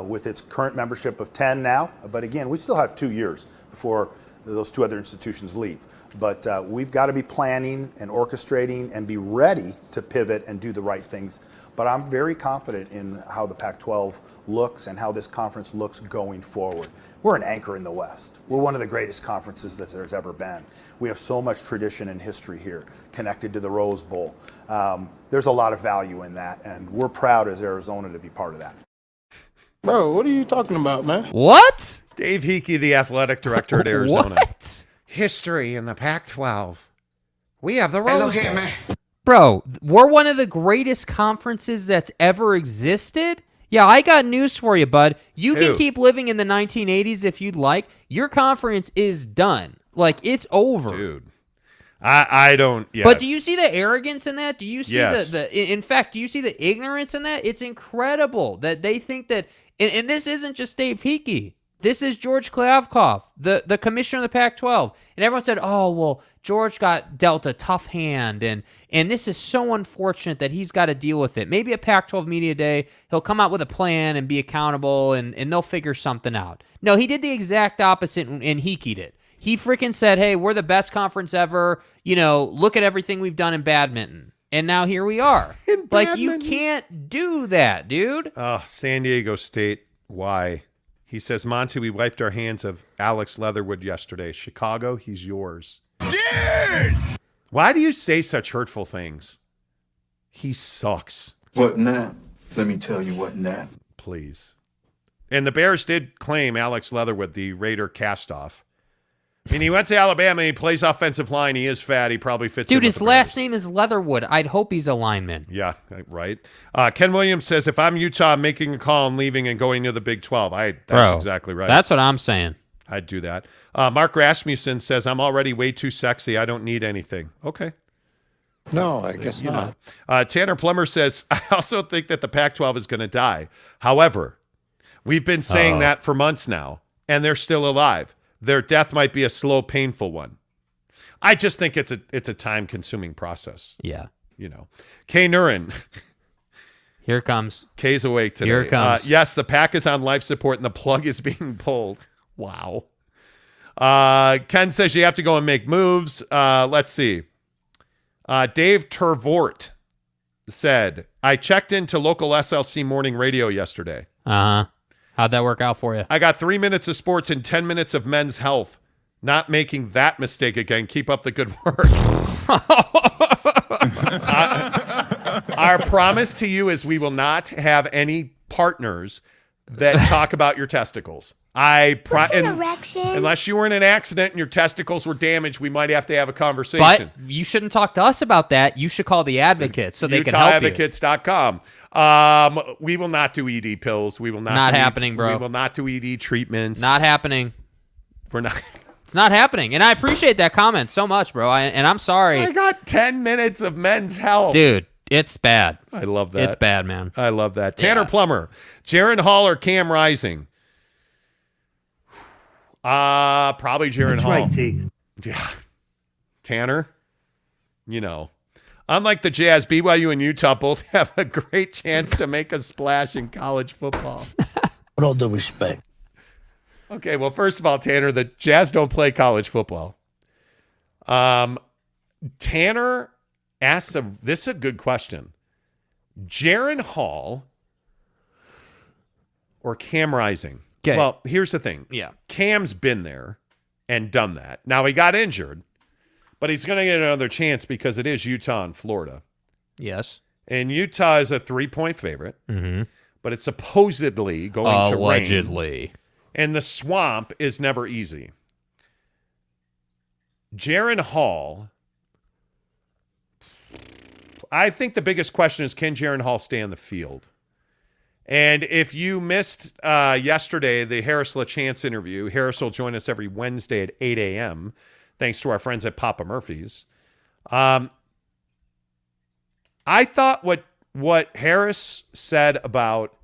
Speaker 10: with its current membership of 10 now. But again, we still have 2 years before those two other institutions leave. But we've got to be planning and orchestrating and be ready to pivot and do the right things. But I'm very confident in how the Pac-12 looks and how this conference looks going forward. We're an anchor in the West. We're one of the greatest conferences that there's ever been. We have so much tradition and history here connected to the Rose Bowl. There's a lot of value in that, and we're proud as Arizona to be part of that.
Speaker 11: Bro, what are you talking about, man?
Speaker 4: What?
Speaker 3: Dave Hickey, the athletic director at Arizona.
Speaker 4: What?
Speaker 3: History in the Pac-12. We have the Rose Bowl.
Speaker 11: Man.
Speaker 4: Bro, we're one of the greatest conferences that's ever existed. Yeah, I got news for you, bud. You can keep living in the 1980s if you'd like. Your conference is done. Like, it's over.
Speaker 3: Dude. I don't. Yeah.
Speaker 4: But do you see the arrogance in that? Do you see
Speaker 3: Yes.
Speaker 4: in fact, do you see the ignorance in that? It's incredible that they think that, and this isn't just Dave Hickey. This is George Kliavkoff, the commissioner of the Pac-12. And everyone said, oh, well, George got dealt a tough hand, and this is so unfortunate that he's got to deal with it. Maybe at Pac-12 Media Day, he'll come out with a plan and be accountable, and they'll figure something out. No, he did the exact opposite, and Hickey'd it. He freaking said, hey, we're the best conference ever. You know, look at everything we've done in badminton. And now here we are. Like, you can't do that, dude.
Speaker 3: Oh, San Diego State. Why? He says, Monty, we wiped our hands of Alex Leatherwood yesterday. Chicago, he's yours.
Speaker 8: Dude!
Speaker 3: Why do you say such hurtful things? He sucks.
Speaker 9: What now? Let me tell you what now.
Speaker 3: Please. And the Bears did claim Alex Leatherwood, the Raider cast-off. I mean, he went to Alabama. He plays offensive line. He is fat. He probably fits in
Speaker 4: Dude,
Speaker 3: with
Speaker 4: his
Speaker 3: the
Speaker 4: last
Speaker 3: Bears.
Speaker 4: name is Leatherwood. I'd hope he's a lineman.
Speaker 3: Yeah, right. Ken Williams says, if I'm Utah, I'm making a call and leaving and going to the Big 12. That's exactly right.
Speaker 4: That's what I'm saying.
Speaker 3: I'd do that. Mark Rasmussen says, I'm already way too sexy. I don't need anything. Okay.
Speaker 9: No, I guess not.
Speaker 3: Tanner Plummer says, I also think that the Pac-12 is going to die. However, we've been saying that for months now, and they're still alive. Their death might be a slow, painful one. I just think it's a time-consuming process.
Speaker 4: Yeah.
Speaker 3: You know. Kay Nurin.
Speaker 4: Here it comes.
Speaker 3: Kay's awake today.
Speaker 4: Here it comes.
Speaker 3: Yes, the Pack is on life support, and the plug is being pulled. Wow. Ken says you have to go and make moves. Let's see. Dave Tervort said, I checked into local SLC morning radio yesterday.
Speaker 4: Uh-huh. How'd that work out for you?
Speaker 3: I got 3 minutes of sports and 10 minutes of men's health. Not making that mistake again. Keep up the good work. Our promise to you is we will not have any partners that talk about your testicles. Unless you were in an accident and your testicles were damaged, we might have to have a conversation.
Speaker 4: But you shouldn't talk to us about that. You should call the advocates so they can help you.
Speaker 3: UtahAdvocates.com. We will not do ED pills. We will not.
Speaker 4: Happening, bro.
Speaker 3: We will not do ED treatments.
Speaker 4: Not happening.
Speaker 3: We're not.
Speaker 4: It's not happening. And I appreciate that comment so much, bro. And I'm sorry.
Speaker 3: I got 10 minutes of men's health.
Speaker 4: Dude, it's bad.
Speaker 3: I love that.
Speaker 4: It's bad, man.
Speaker 3: I love that. Tanner Plummer, Jaron Hall or Cam Rising? Probably Jaron Hall.
Speaker 12: Right, T.
Speaker 3: Yeah. Tanner, you know, unlike the Jazz, BYU and Utah both have a great chance to make a splash in college football.
Speaker 12: With all due respect.
Speaker 3: Okay, well, first of all, Tanner, the Jazz don't play college football. Tanner asks this is a good question. Jaron Hall or Cam Rising?
Speaker 4: Okay.
Speaker 3: Well, here's the thing.
Speaker 4: Yeah.
Speaker 3: Cam's been there and done that. Now, he got injured, but he's going to get another chance because it is Utah and Florida.
Speaker 4: Yes.
Speaker 3: And Utah is a 3-point favorite, but it's supposedly going to rain.
Speaker 4: Allegedly.
Speaker 3: And the swamp is never easy. Jaron Hall, I think the biggest question is, can Jaron Hall stay on the field? And if you missed yesterday, the Harris LaChance interview, Harris will join us every Wednesday at 8 a.m., thanks to our friends at Papa Murphy's. I thought what Harris said about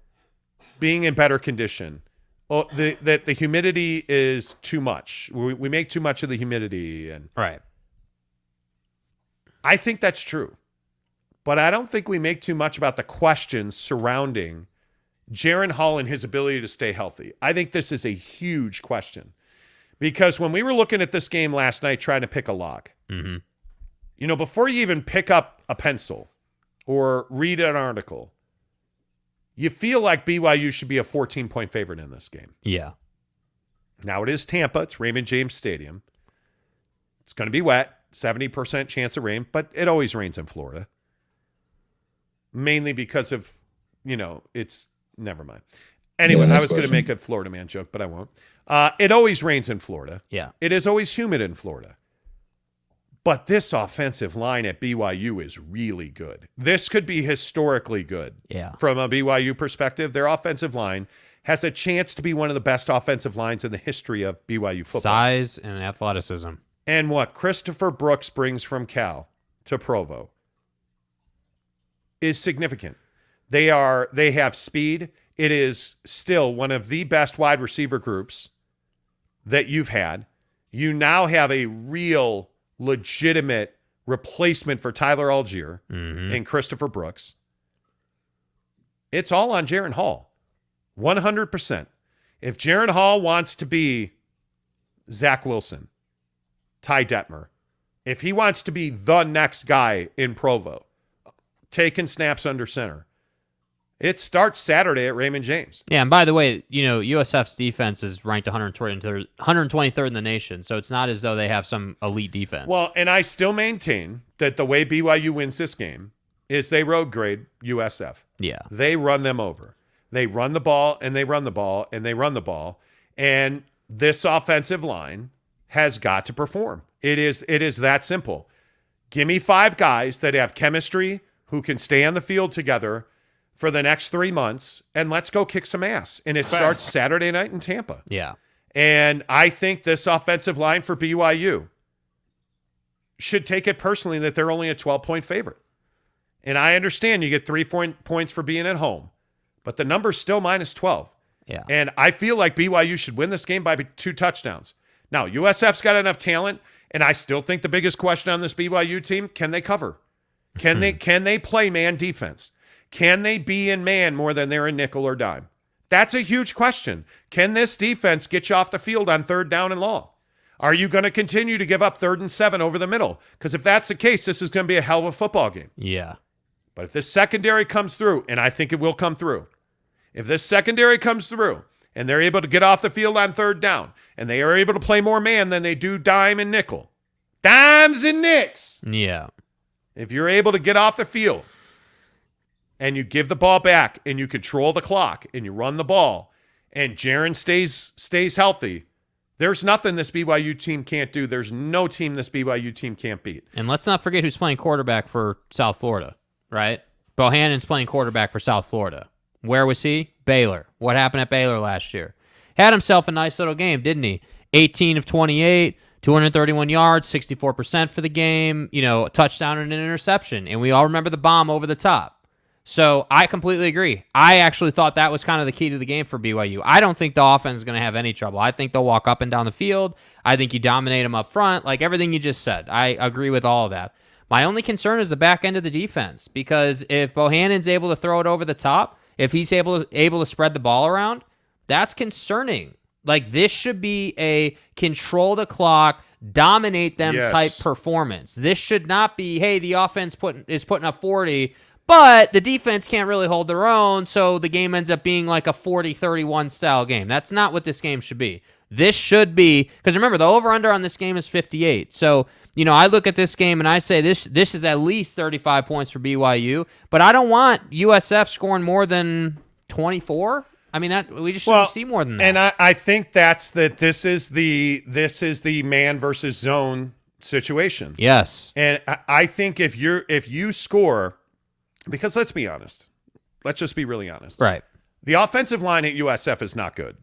Speaker 3: being in better condition, that the humidity is too much. We make too much of the humidity. And
Speaker 4: right.
Speaker 3: I think that's true. But I don't think we make too much about the questions surrounding Jaron Hall and his ability to stay healthy. I think this is a huge question. Because when we were looking at this game last night trying to pick a lock, you know, before you even pick up a pencil or read an article, you feel like BYU should be a 14-point favorite in this game.
Speaker 4: Yeah.
Speaker 3: Now it is Tampa. It's Raymond James Stadium. It's going to be wet, 70% chance of rain, but it always rains in Florida. Mainly because of, you know, it's, never mind. Anyway, I was going to make a Florida man joke, but I won't. It always rains in Florida.
Speaker 4: Yeah.
Speaker 3: It is always humid in Florida. But this offensive line at BYU is really good. This could be historically good.
Speaker 4: Yeah.
Speaker 3: From a BYU perspective, their offensive line has a chance to be one of the best offensive lines in the history of BYU football.
Speaker 4: Size and athleticism.
Speaker 3: And what Christopher Brooks brings from Cal to Provo is significant. They have speed. It is still one of the best wide receiver groups that you've had. You now have a real, legitimate replacement for Tyler Algier and Christopher Brooks. It's all on Jaren Hall. 100%. If Jaren Hall wants to be Zach Wilson, Ty Detmer, if he wants to be the next guy in Provo, taking snaps under center, it starts Saturday at Raymond James.
Speaker 4: Yeah, and by the way, USF's defense is ranked 123rd in the nation, so it's not as though they have some elite defense.
Speaker 3: Well, and I still maintain that the way BYU wins this game is they road grade USF.
Speaker 4: Yeah.
Speaker 3: They run them over. They run the ball, and they run the ball, and they run the ball, and this offensive line has got to perform. It is that simple. Give me 5 guys that have chemistry, who can stay on the field together for the next 3 months, and let's go kick some ass. And it starts Saturday night in Tampa.
Speaker 4: Yeah.
Speaker 3: And I think this offensive line for BYU should take it personally that they're only a 12-point favorite. And I understand you get 3 points for being at home, but the number's still minus 12.
Speaker 4: Yeah.
Speaker 3: And I feel like BYU should win this game by 2 touchdowns. Now, USF's got enough talent, and I still think the biggest question on this BYU team, can they cover? Can they play man defense? Can they be in man more than they're in nickel or dime? That's a huge question. Can this defense get you off the field on 3rd down and long? Are you going to continue to give up 3rd and 7 over the middle? Because if that's the case, this is going to be a hell of a football game.
Speaker 4: Yeah.
Speaker 3: But if this secondary comes through, and I think it will come through, if this secondary comes through and they're able to get off the field on 3rd down and they are able to play more man than they do dime and nickel, dimes and nicks.
Speaker 4: Yeah.
Speaker 3: If you're able to get off the field and you give the ball back and you control the clock and you run the ball and Jaren stays healthy, there's nothing this BYU team can't do. There's no team this BYU team can't beat.
Speaker 4: And let's not forget who's playing quarterback for South Florida, right? Bohannon's playing quarterback for South Florida. Where was he? Baylor. What happened at Baylor last year? Had himself a nice little game, didn't he? 18 of 28, 231 yards, 64% for the game, a touchdown and an interception. And we all remember the bomb over the top. So I completely agree. I actually thought that was kind of the key to the game for BYU. I don't think the offense is going to have any trouble. I think they'll walk up and down the field. I think you dominate them up front, like everything you just said. I agree with all of that. My only concern is the back end of the defense, because if Bohannon's able to throw it over the top, if he's able to spread the ball around, that's concerning. Like, this should be a control the clock, dominate them type performance. This should not be, hey, the offense is putting up 40, but the defense can't really hold their own, so the game ends up being like a 40-31 style game. That's not what this game should be. This should be, because remember, the over-under on this game is 58. So, I look at this game and I say this is at least 35 points for BYU, but I don't want USF scoring more than 24. I mean, that we just shouldn't see more than that.
Speaker 3: And I think this is the man versus zone situation.
Speaker 4: Yes.
Speaker 3: And I think if you score, because let's be honest, let's just be really honest.
Speaker 4: Right.
Speaker 3: The offensive line at USF is not good.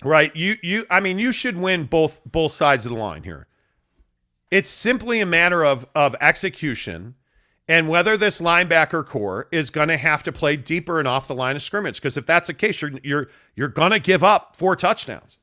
Speaker 3: Right? You should win both sides of the line here. It's simply a matter of execution and whether this linebacker core is going to have to play deeper and off the line of scrimmage. Because if that's the case, you're going to give up 4 touchdowns.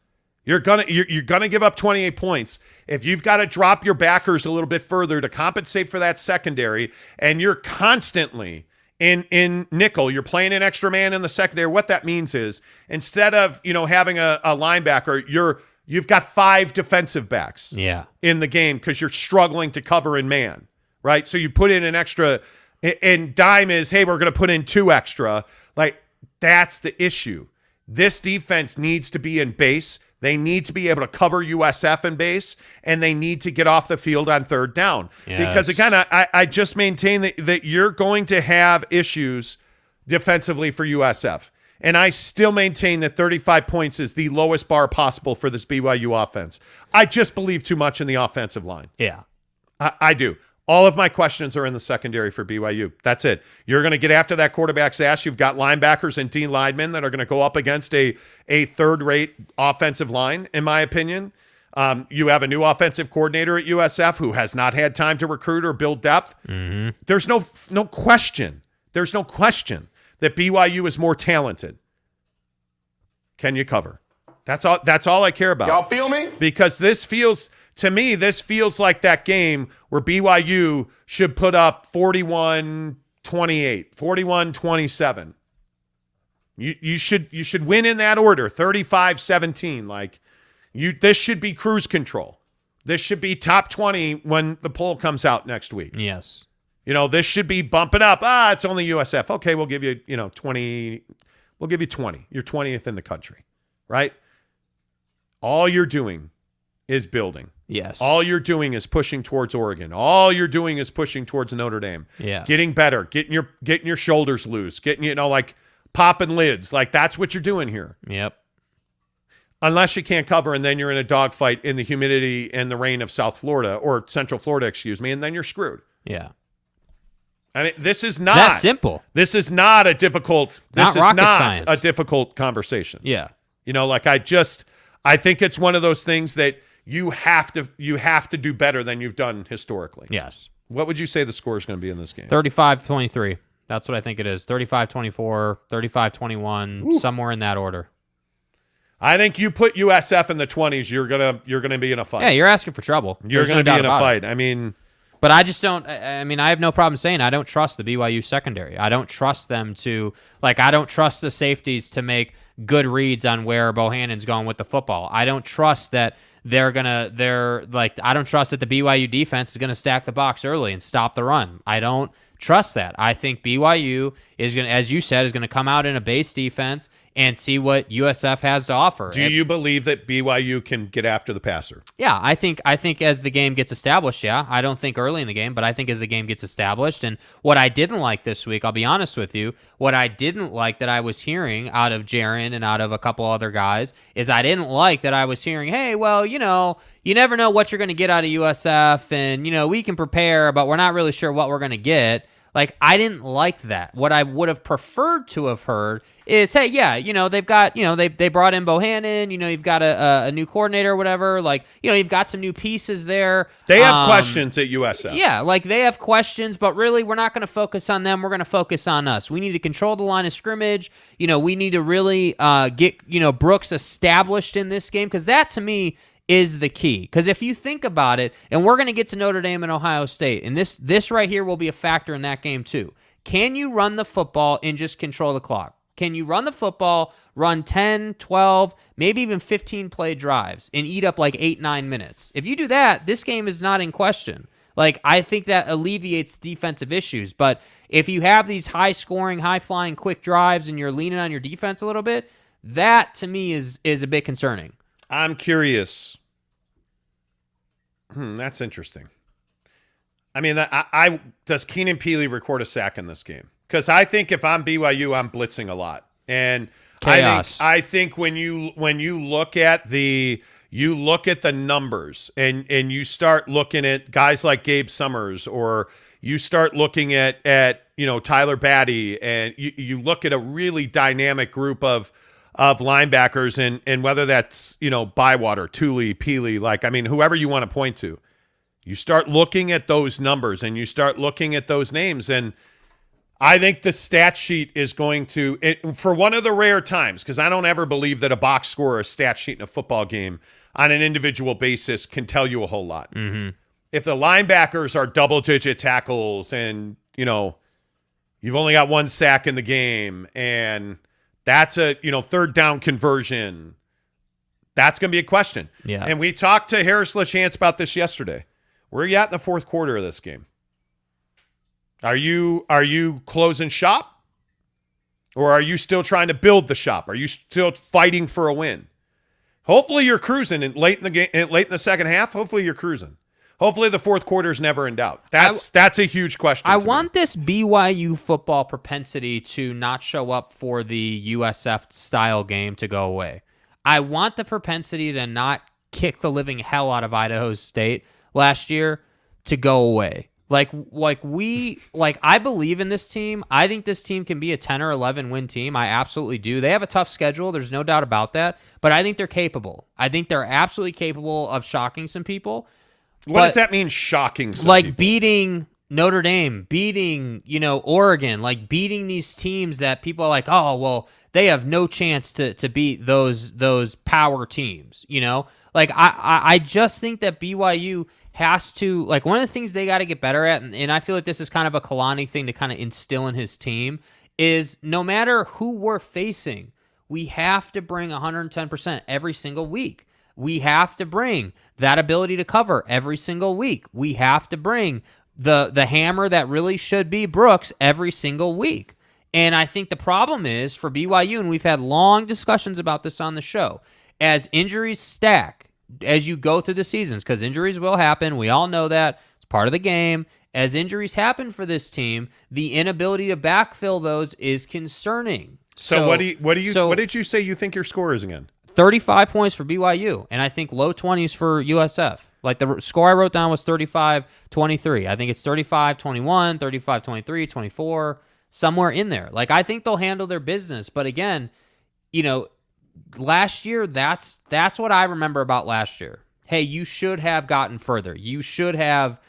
Speaker 3: You're gonna give up 28 points. If you've got to drop your backers a little bit further to compensate for that secondary, and you're constantly in nickel, you're playing an extra man in the secondary. What that means is, instead of having a linebacker, you've got 5 defensive backs in the game because you're struggling to cover in man, right? So you put in an extra, and dime is, hey, we're going to put in 2 extra. Like, that's the issue. This defense needs to be in base. They need to be able to cover USF in base, and they need to get off the field on 3rd down.
Speaker 4: Yes.
Speaker 3: Because, again, I just maintain that you're going to have issues defensively for USF. And I still maintain that 35 points is the lowest bar possible for this BYU offense. I just believe too much in the offensive line.
Speaker 4: Yeah.
Speaker 3: I do. All of my questions are in the secondary for BYU. That's it. You're going to get after that quarterback's ass. You've got linebackers and D linemen that are going to go up against a third-rate offensive line, in my opinion. You have a new offensive coordinator at USF who has not had time to recruit or build depth.
Speaker 4: Mm-hmm.
Speaker 3: There's no question. There's no question that BYU is more talented. Can you cover? That's all I care about.
Speaker 2: Y'all feel me?
Speaker 3: Because to me, this feels like that game where BYU should put up 41-28, 41-27. You should win in that order, 35-17. Like this should be cruise control. This should be top 20 when the poll comes out next week.
Speaker 4: Yes.
Speaker 3: This should be bumping up. It's only USF. Okay, we'll give you, 20. We'll give you 20. You're 20th in the country, right? All you're doing is building.
Speaker 4: Yes.
Speaker 3: All you're doing is pushing towards Oregon. All you're doing is pushing towards Notre Dame.
Speaker 4: Yeah.
Speaker 3: Getting better, getting your shoulders loose, getting, like popping lids. Like that's what you're doing here.
Speaker 4: Yep.
Speaker 3: Unless you can't cover, and then you're in a dogfight in the humidity and the rain of South Florida or Central Florida, excuse me, and then you're screwed.
Speaker 4: Yeah.
Speaker 3: I mean, this is not
Speaker 4: that simple.
Speaker 3: This is not a difficult. This is not
Speaker 4: science.
Speaker 3: a difficult conversation.
Speaker 4: Yeah.
Speaker 3: I think it's one of those things that you have to do better than you've done historically.
Speaker 4: Yes.
Speaker 3: What would you say the score is going to be in this game?
Speaker 4: 35-23. That's what I think it is. 35-24, 35-21, somewhere in that order.
Speaker 3: I think you put USF in the 20s, you're gonna be in a fight.
Speaker 4: Yeah, you're asking for trouble.
Speaker 3: You're going to be in a fight. I mean,
Speaker 4: but I just don't. I mean, I have no problem saying I don't trust the BYU secondary. I don't trust them to I don't trust the safeties to make good reads on where Bohannon's going with the football. I don't trust that I don't trust that the BYU defense is gonna stack the box early and stop the run. I don't trust that. I think BYU is going to, as you said, is going to come out in a base defense and see what USF has to offer.
Speaker 3: Do you believe that BYU can get after the passer?
Speaker 4: Yeah, I think as the game gets established, yeah. I don't think early in the game, but I think as the game gets established. And what I didn't like this week, I'll be honest with you, what I didn't like that I was hearing out of Jaron and out of a couple other guys is I didn't like that I was hearing, hey, well, you never know what you're going to get out of USF, and, we can prepare, but we're not really sure what we're going to get. I didn't like that. What I would have preferred to have heard is, hey, yeah, they've got, they brought in Bohannon, you've got a new coordinator or whatever. You've got some new pieces there.
Speaker 3: They have questions at USF.
Speaker 4: Yeah, they have questions, but really we're not going to focus on them. We're going to focus on us. We need to control the line of scrimmage. We need to really get, Brooks established in this game, because that to me is the key. Because if you think about it, and we're going to get to Notre Dame and Ohio State, and this right here will be a factor in that game too. Can you run the football and just control the clock? Can you run the football, run 10, 12, maybe even 15 play drives and eat up 8-9 minutes? If you do that, this game is not in question. I think that alleviates defensive issues. But if you have these high-scoring, high-flying, quick drives and you're leaning on your defense a little bit, that to me is a bit concerning.
Speaker 3: I'm curious. That's interesting. I mean, does Keenan Peely record a sack in this game? Because I think if I'm BYU, I'm blitzing a lot, and
Speaker 4: chaos.
Speaker 3: I think when you look at the numbers and you start looking at guys like Gabe Summers, or you start looking at Tyler Batty, and you look at a really dynamic group of linebackers, and whether that's, Bywater, Tooley, Peely, whoever you want to point to, you start looking at those numbers and you start looking at those names. And I think the stat sheet is going to, for one of the rare times, because I don't ever believe that a box score or a stat sheet in a football game on an individual basis can tell you a whole lot.
Speaker 4: Mm-hmm.
Speaker 3: If the linebackers are double-digit tackles and, you've only got one sack in the game, and that's a, third down conversion, that's going to be a question.
Speaker 4: Yeah.
Speaker 3: And we talked to Harris LaChance about this yesterday. Where are you at in the fourth quarter of this game? Are you closing shop? Or are you still trying to build the shop? Are you still fighting for a win? Hopefully you're cruising, and late in the second half, hopefully you're cruising. Hopefully the fourth quarter is never in doubt. That's a huge question.
Speaker 4: I want this BYU football propensity to not show up for the USF style game to go away. I want the propensity to not kick the living hell out of Idaho State last year to go away. Like I believe in this team. I think this team can be a 10 or 11 win team. I absolutely do. They have a tough schedule. There's no doubt about that. But I think they're capable. I think they're absolutely capable of shocking some people.
Speaker 3: What does that mean, shocking some
Speaker 4: like
Speaker 3: people?
Speaker 4: Beating Notre Dame, beating, Oregon, like beating these teams that people are like, oh, well, they have no chance to beat those power teams, Like, I just think that BYU has to, like, one of the things they got to get better at, and I feel like this is kind of a Kalani thing to kind of instill in his team, is no matter who we're facing, we have to bring 110% every single week. We have to bring that ability to cover every single week. We have to bring the hammer that really should be Brooks every single week. And I think the problem is for BYU, and we've had long discussions about this on the show, as injuries stack, as you go through the seasons, because injuries will happen. We all know that. It's part of the game. As injuries happen for this team, the inability to backfill those is concerning.
Speaker 3: So what did you say you think your score is again?
Speaker 4: 35 points for BYU, and I think low 20s for USF. Like the score I wrote down was 35-23. I think it's 35-21, 35-23, 24, somewhere in there. Like, I think they'll handle their business. But again, last year, that's what I remember about last year. Hey, you should have gotten further. You should have,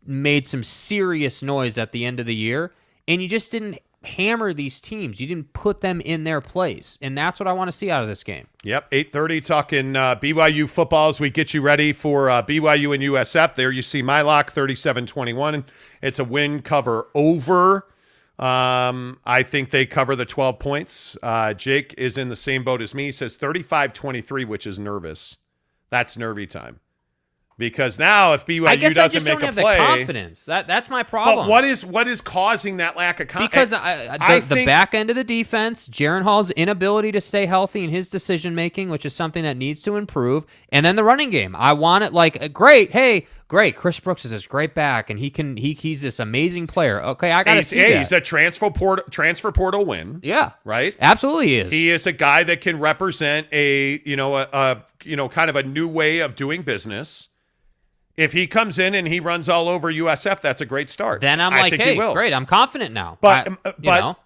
Speaker 4: made some serious noise at the end of the year, and you just didn't hammer these teams. You didn't put them in their place, and that's what I want to see out of this game.
Speaker 3: Yep, 8:30 talking BYU football as we get you ready for BYU and USF. There you see my lock, 37-21. It's a win cover over. I think they cover the 12 points. Jake is in the same boat as me. He says 35-23, which is nervous. That's nervy time. Because now if BYU
Speaker 4: I guess
Speaker 3: doesn't
Speaker 4: I just
Speaker 3: make
Speaker 4: don't
Speaker 3: a
Speaker 4: have
Speaker 3: play,
Speaker 4: the confidence. That's my problem.
Speaker 3: But what is causing that lack of confidence?
Speaker 4: Because the back end of the defense, Jaren Hall's inability to stay healthy in his decision making, which is something that needs to improve, and then the running game. I want it like great. Hey, great. Chris Brooks is this great back, and he's this amazing player. Okay, I gotta see that.
Speaker 3: He's a transfer portal win.
Speaker 4: Yeah,
Speaker 3: right.
Speaker 4: Absolutely is.
Speaker 3: He is a guy that can represent a kind of a new way of doing business. If he comes in and he runs all over USF, that's a great start.
Speaker 4: Then I'm like, hey, great, I'm confident now.
Speaker 3: But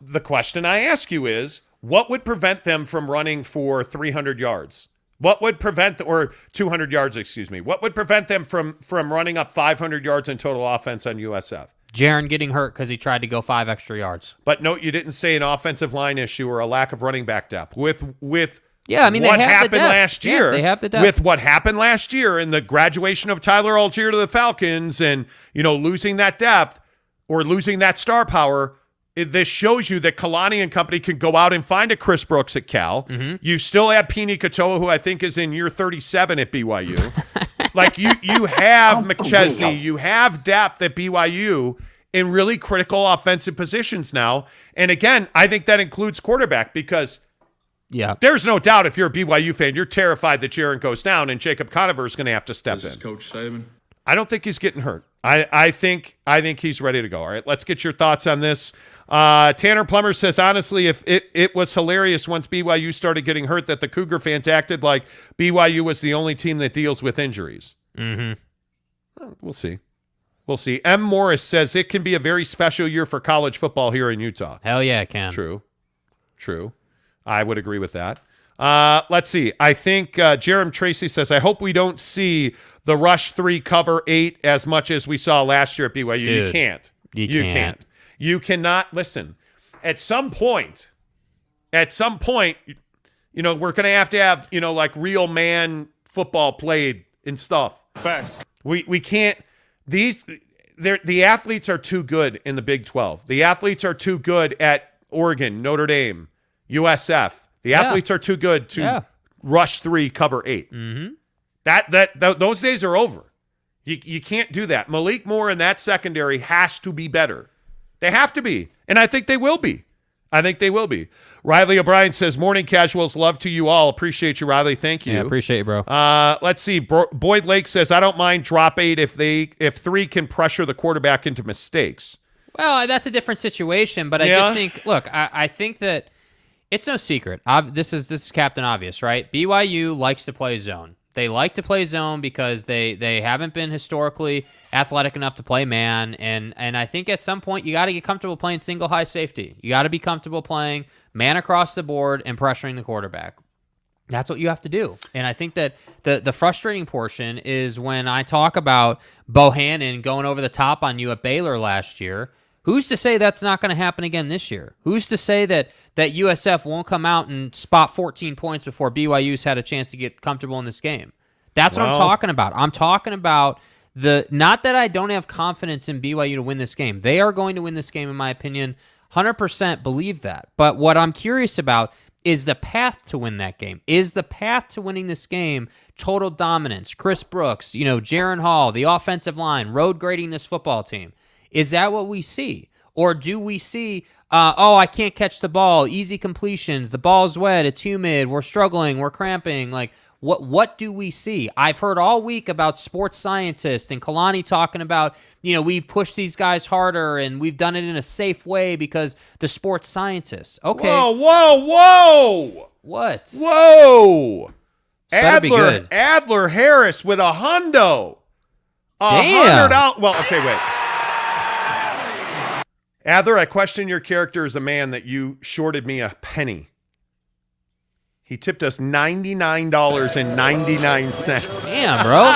Speaker 3: the question I ask you is, what would prevent them from running for 300 yards? What would prevent, or 200 yards, excuse me. What would prevent them from running up 500 yards in total offense on USF?
Speaker 4: Jaren getting hurt because he tried to go 5 extra yards.
Speaker 3: But no, you didn't say an offensive line issue or a lack of running back depth. With
Speaker 4: Yeah, I mean,
Speaker 3: what
Speaker 4: they have
Speaker 3: happened
Speaker 4: the depth.
Speaker 3: last year.
Speaker 4: Yeah, they have the depth.
Speaker 3: With what happened last year and the graduation of Tyler Algier to the Falcons and, losing that depth or losing that star power, this shows you that Kalani and company can go out and find a Chris Brooks at Cal.
Speaker 4: Mm-hmm.
Speaker 3: You still have Pini Katoa, who I think is in year 37 at BYU. Like, you have McChesney. You have depth at BYU in really critical offensive positions now. And again, I think that includes quarterback because there's no doubt if you're a BYU fan, you're terrified that Jaren goes down and Jacob Conover is going to have to step in.
Speaker 13: This is Coach Saban.
Speaker 3: I don't think he's getting hurt. I think he's ready to go. All right, let's get your thoughts on this. Tanner Plummer says, honestly, if it was hilarious once BYU started getting hurt that the Cougar fans acted like BYU was the only team that deals with injuries.
Speaker 4: Mm-hmm.
Speaker 3: Well, we'll see. We'll see. M. Morris says it can be a very special year for college football here in Utah.
Speaker 4: Hell yeah, it can.
Speaker 3: True. I would agree with that. Let's see. I think Jerem Tracy says, I hope we don't see the rush 3 cover 8 as much as we saw last year at BYU.
Speaker 4: Dude,
Speaker 3: you can't.
Speaker 4: You can't.
Speaker 3: You cannot. Listen, at some point, we're going to have, like real man football played and stuff.
Speaker 13: Facts.
Speaker 3: We can't. The athletes are too good in the Big 12. The athletes are too good at Oregon, Notre Dame, USF. The athletes are too good to rush 3, cover 8.
Speaker 4: Mm-hmm.
Speaker 3: Those days are over. You can't do that. Malik Moore and that secondary has to be better. They have to be, and I think they will be. Riley O'Brien says, morning casuals, love to you all. Appreciate you, Riley. Thank you.
Speaker 4: Yeah, appreciate you, bro.
Speaker 3: Let's see. Boyd Lake says, I don't mind drop 8 if 3 can pressure the quarterback into mistakes.
Speaker 4: Well, that's a different situation, but I just think, look, I think that it's no secret. This is Captain Obvious, right? BYU likes to play zone. They like to play zone because they haven't been historically athletic enough to play man. And I think at some point you got to get comfortable playing single high safety. You got to be comfortable playing man across the board and pressuring the quarterback. That's what you have to do. And I think that the frustrating portion is when I talk about Bohannon going over the top on you at Baylor last year. Who's to say that's not going to happen again this year? Who's to say that USF won't come out and spot 14 points before BYU's had a chance to get comfortable in this game? That's what I'm talking about. I'm talking about not that I don't have confidence in BYU to win this game. They are going to win this game, in my opinion. 100% believe that. But what I'm curious about is the path to win that game. Is the path to winning this game total dominance? Chris Brooks, Jaron Hall, the offensive line, road grading this football team. Is that what we see? Or do we see, I can't catch the ball, easy completions, the ball's wet, it's humid, we're struggling, we're cramping. Like, what do we see? I've heard all week about sports scientists and Kalani talking about, we've pushed these guys harder and we've done it in a safe way because the sports scientists. Okay.
Speaker 3: Whoa.
Speaker 4: What?
Speaker 3: Whoa.
Speaker 4: Adler
Speaker 3: Harris with a hundo.
Speaker 4: Damn.
Speaker 3: $100. Well, okay, wait. Adler, I question your character as a man that you shorted me a penny. He tipped us $99.99.
Speaker 4: Damn, bro.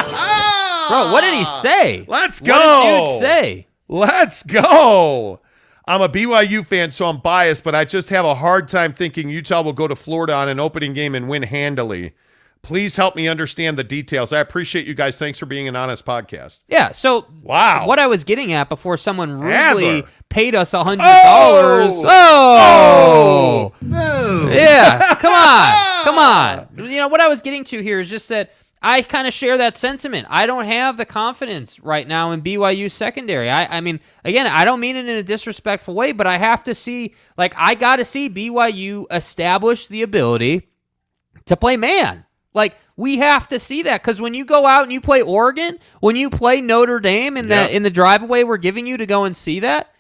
Speaker 4: Bro, what did he say?
Speaker 3: Let's go.
Speaker 4: What did dude say?
Speaker 3: Let's go. I'm a BYU fan, so I'm biased, but I just have a hard time thinking Utah will go to Florida on an opening game and win handily. Please help me understand the details. I appreciate you guys. Thanks for being an honest podcast.
Speaker 4: Yeah, so
Speaker 3: wow.
Speaker 4: What I was getting at before someone rudely
Speaker 3: Adler.
Speaker 4: paid us $100.
Speaker 3: Oh!
Speaker 4: Yeah, come on. What I was getting to here is just that I kind of share that sentiment. I don't have the confidence right now in BYU secondary. I mean, again, I don't mean it in a disrespectful way, but I have to see, I got to see BYU establish the ability to play man. We have to see that because when you go out and you play Oregon, when you play Notre Dame in the drive-away we're giving you to go and see that,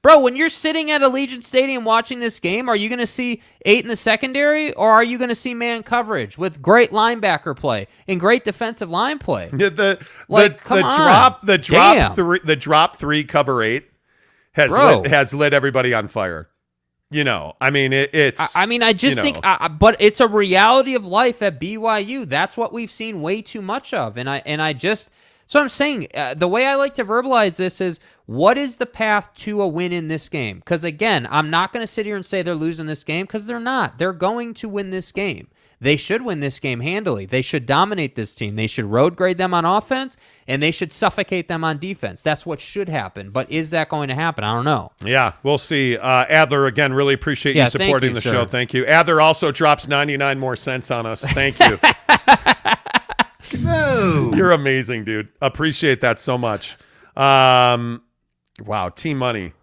Speaker 4: bro, when you're sitting at Allegiant Stadium watching this game, are you going to see 8 in the secondary or are you going to see man coverage with great linebacker play and great defensive line play?
Speaker 3: The drop 3 cover 8 has lit everybody on fire. It's.
Speaker 4: I just think, but it's a reality of life at BYU. That's what we've seen way too much of, so I'm saying the way I like to verbalize this is, what is the path to a win in this game? Because again, I'm not going to sit here and say they're losing this game because they're not. They're going to win this game. They should win this game handily. They should dominate this team. They should road grade them on offense, and they should suffocate them on defense. That's what should happen. But is that going to happen? I don't know.
Speaker 3: Yeah, we'll see. Adler, again, really appreciate you supporting the show. Thank you. Adler also drops 99 more cents on us. Thank you. You're amazing, dude. Appreciate that so much. Wow, Team Money.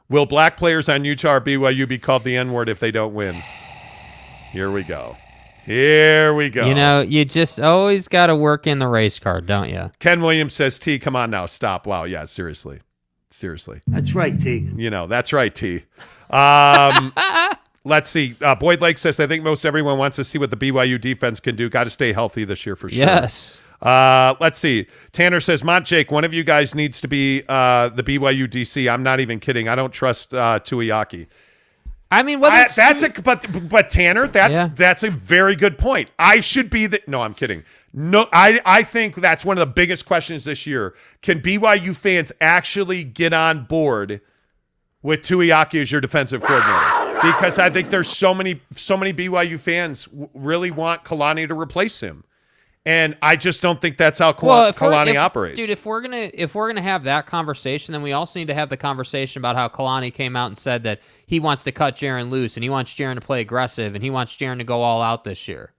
Speaker 3: Will black players on Utah or BYU be called the N-word if they don't win? Here we go.
Speaker 4: You just always got to work in the race card, don't you?
Speaker 3: Ken Williams says, T, come on now, stop. Wow, yeah, seriously.
Speaker 12: That's right, T.
Speaker 3: That's right, T. Let's see. Boyd Lake says, I think most everyone wants to see what the BYU defense can do. Got to stay healthy this year for sure.
Speaker 4: Yes.
Speaker 3: Let's see. Tanner says, Monty Jake, one of you guys needs to be the BYU DC. I'm not even kidding. I don't trust Tuiaki.
Speaker 4: I mean,
Speaker 3: but Tanner, that's a very good point. I should be no, I'm kidding. No, I think that's one of the biggest questions this year. Can BYU fans actually get on board with Tuiaki as your defensive coordinator? Because I think there's so many BYU fans really want Kalani to replace him. And I just don't think that's how Kalani operates.
Speaker 4: Dude, if we're gonna have that conversation, then we also need to have the conversation about how Kalani came out and said that he wants to cut Jaron loose and he wants Jaron to play aggressive and he wants Jaron to go all out this year.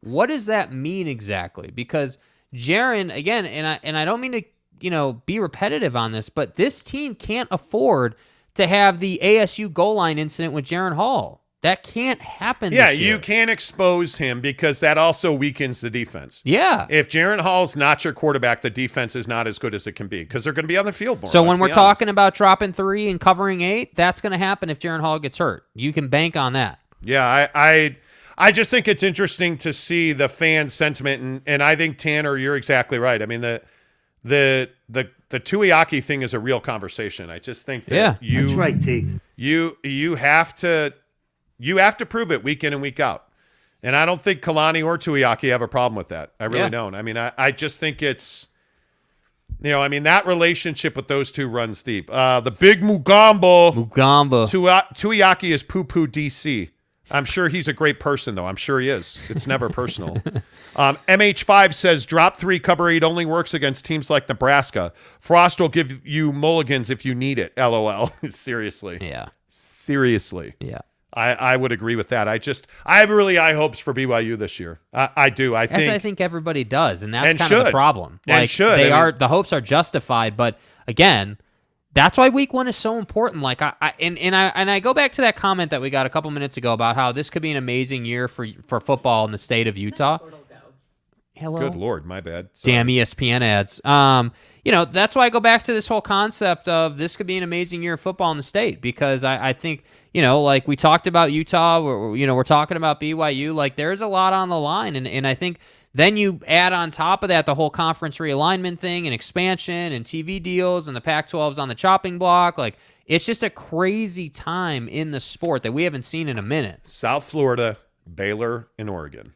Speaker 4: What does that mean exactly? Because Jaron, again, and I don't mean to be repetitive on this, but this team can't afford to have the ASU goal line incident with Jaron Hall. That can't happen this year.
Speaker 3: You can't expose him because that also weakens the defense.
Speaker 4: Yeah.
Speaker 3: If Jaron Hall's not your quarterback, the defense is not as good as it can be because they're going to be on the field more.
Speaker 4: So when we're talking about dropping 3 and covering 8, that's going to happen if Jaron Hall gets hurt. You can bank on that.
Speaker 3: Yeah, I just think it's interesting to see the fan sentiment, and I think, Tanner, you're exactly right. I mean, the Tuiaki thing is a real conversation. I just think that
Speaker 12: that's right, T.
Speaker 3: You have to prove it week in and week out. And I don't think Kalani or Tuiaki have a problem with that. I really don't. I mean, I just think it's, that relationship with those two runs deep. The big Mugamba. Tuiaki is poo-poo DC. I'm sure he's a great person, though. I'm sure he is. It's never personal. MH5 says, drop 3, cover 8 only works against teams like Nebraska. Frost will give you mulligans if you need it. LOL. Seriously.
Speaker 4: Yeah.
Speaker 3: Seriously.
Speaker 4: Yeah.
Speaker 3: I would agree with that. I have really high hopes for BYU this year. I do. I think
Speaker 4: everybody does, and that's kind
Speaker 3: of
Speaker 4: the problem. The hopes are justified, but again, that's why week 1 is so important. Like I go back to that comment that we got a couple minutes ago about how this could be an amazing year for football in the state of Utah. Hello.
Speaker 3: Good Lord, my bad. Sorry.
Speaker 4: Damn ESPN ads. That's why I go back to this whole concept of this could be an amazing year of football in the state, because I think, like we talked about Utah, we're talking about BYU, like there's a lot on the line. And I think then you add on top of that the whole conference realignment thing and expansion and TV deals and the Pac-12's on the chopping block. Like it's just a crazy time in the sport that we haven't seen in a minute.
Speaker 3: South Florida, Baylor, and Oregon.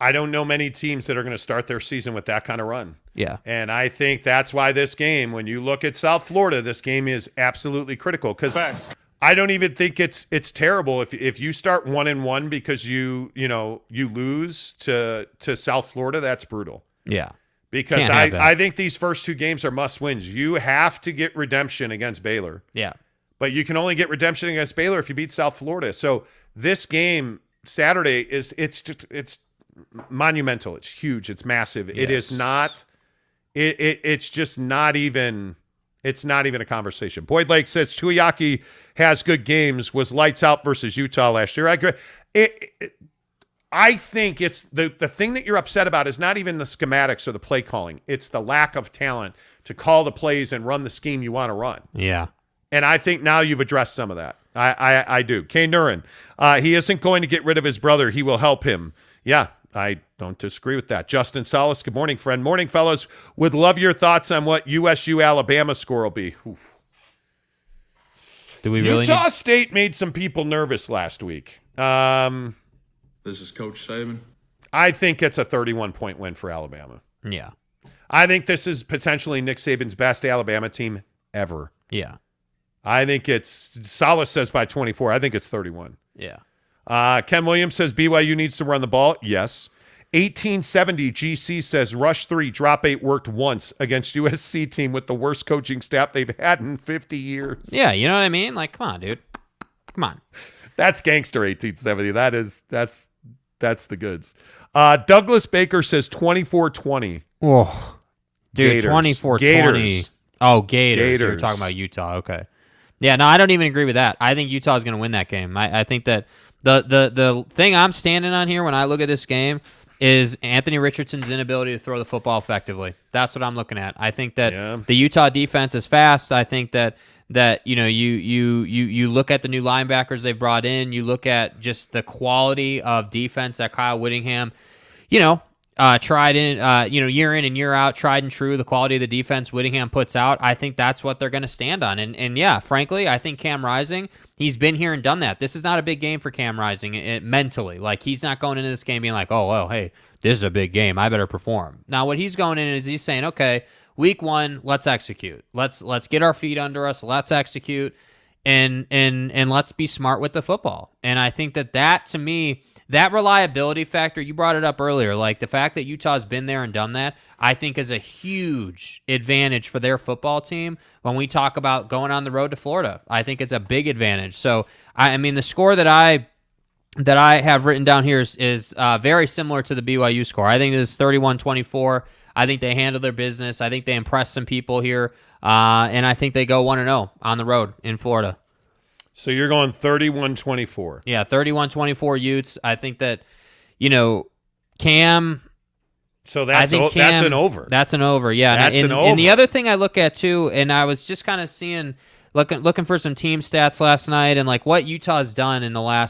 Speaker 3: I don't know many teams that are going to start their season with that kind of run.
Speaker 4: Yeah.
Speaker 3: And I think that's why this game, when you look at South Florida, this game is absolutely critical, because I don't even think it's terrible if you start 1-1 because you lose to South Florida. That's brutal.
Speaker 4: Yeah.
Speaker 3: Because I think these first 2 games are must wins. You have to get redemption against Baylor.
Speaker 4: Yeah.
Speaker 3: But you can only get redemption against Baylor if you beat South Florida. So this game Saturday it's monumental. It's huge. It's massive. Yes. It is not. It's just not even. It's not even a conversation. Boyd Lake says Tuiaki has good games. Was lights out versus Utah last year. I agree. I think it's the thing that you're upset about is not even the schematics or the play calling. It's the lack of talent to call the plays and run the scheme you want to run.
Speaker 4: Yeah.
Speaker 3: And I think now you've addressed some of that. I do. Kay Nurin, he isn't going to get rid of his brother. He will help him. Yeah, I don't disagree with that. Justin Salas, good morning, friend. Morning, fellas. Would love your thoughts on what USU-Alabama score will be. Oof.
Speaker 4: Do we really
Speaker 3: Utah State made some people nervous last week.
Speaker 13: This is Coach Saban.
Speaker 3: I think it's a 31-point win for Alabama.
Speaker 4: Yeah.
Speaker 3: I think this is potentially Nick Saban's best Alabama team ever.
Speaker 4: Yeah.
Speaker 3: I think it's, Salas says by 24. I think it's 31.
Speaker 4: Yeah.
Speaker 3: Ken Williams says BYU needs to run the ball. Yes. 1870 GC says rush 3, drop 8 worked once against USC team with the worst coaching staff they've had in 50 years.
Speaker 4: Yeah, you know what I mean? Like, come on, dude. Come on.
Speaker 3: That's gangster 1870. That's the goods. Douglas Baker says 24-20.
Speaker 4: Oh, dude, 24-20.
Speaker 3: Gators.
Speaker 4: Oh, Gators. You're talking about Utah. Okay. Yeah, no, I don't even agree with that. I think Utah is going to win that game. I think that the thing I'm standing on here when I look at this game is Anthony Richardson's inability to throw the football effectively. That's what I'm looking at. I think that the Utah defense is fast. I think that you look at the new linebackers they've brought in. You look at just the quality of defense that Kyle Whittingham, tried in, year in and year out, tried and true, the quality of the defense Whittingham puts out. I think that's what they're going to stand on. And yeah, frankly, I think Cam Rising, he's been here and done that. This is not a big game for Cam Rising mentally. Like, he's not going into this game being like, oh, well, hey, this is a big game. I better perform. Now, what he's going in is he's saying, okay, week 1, let's execute. Let's get our feet under us. Let's execute and let's be smart with the football. And I think that to me, that reliability factor, you brought it up earlier, like the fact that Utah's been there and done that, I think is a huge advantage for their football team when we talk about going on the road to Florida. I think it's a big advantage. So, I mean, the score that I have written down here is very similar to the BYU score. I think this is 31-24. I think they handle their business. I think they impress some people here, and I think they go 1-0 on the road in Florida.
Speaker 3: So you're going 31-24.
Speaker 4: Yeah, 31-24 Utes. I think that, Cam.
Speaker 3: So that's an over.
Speaker 4: That's an over, yeah.
Speaker 3: That's an over.
Speaker 4: And the other thing I look at, too, and I was just kind of seeing looking for some team stats last night and like what Utah's done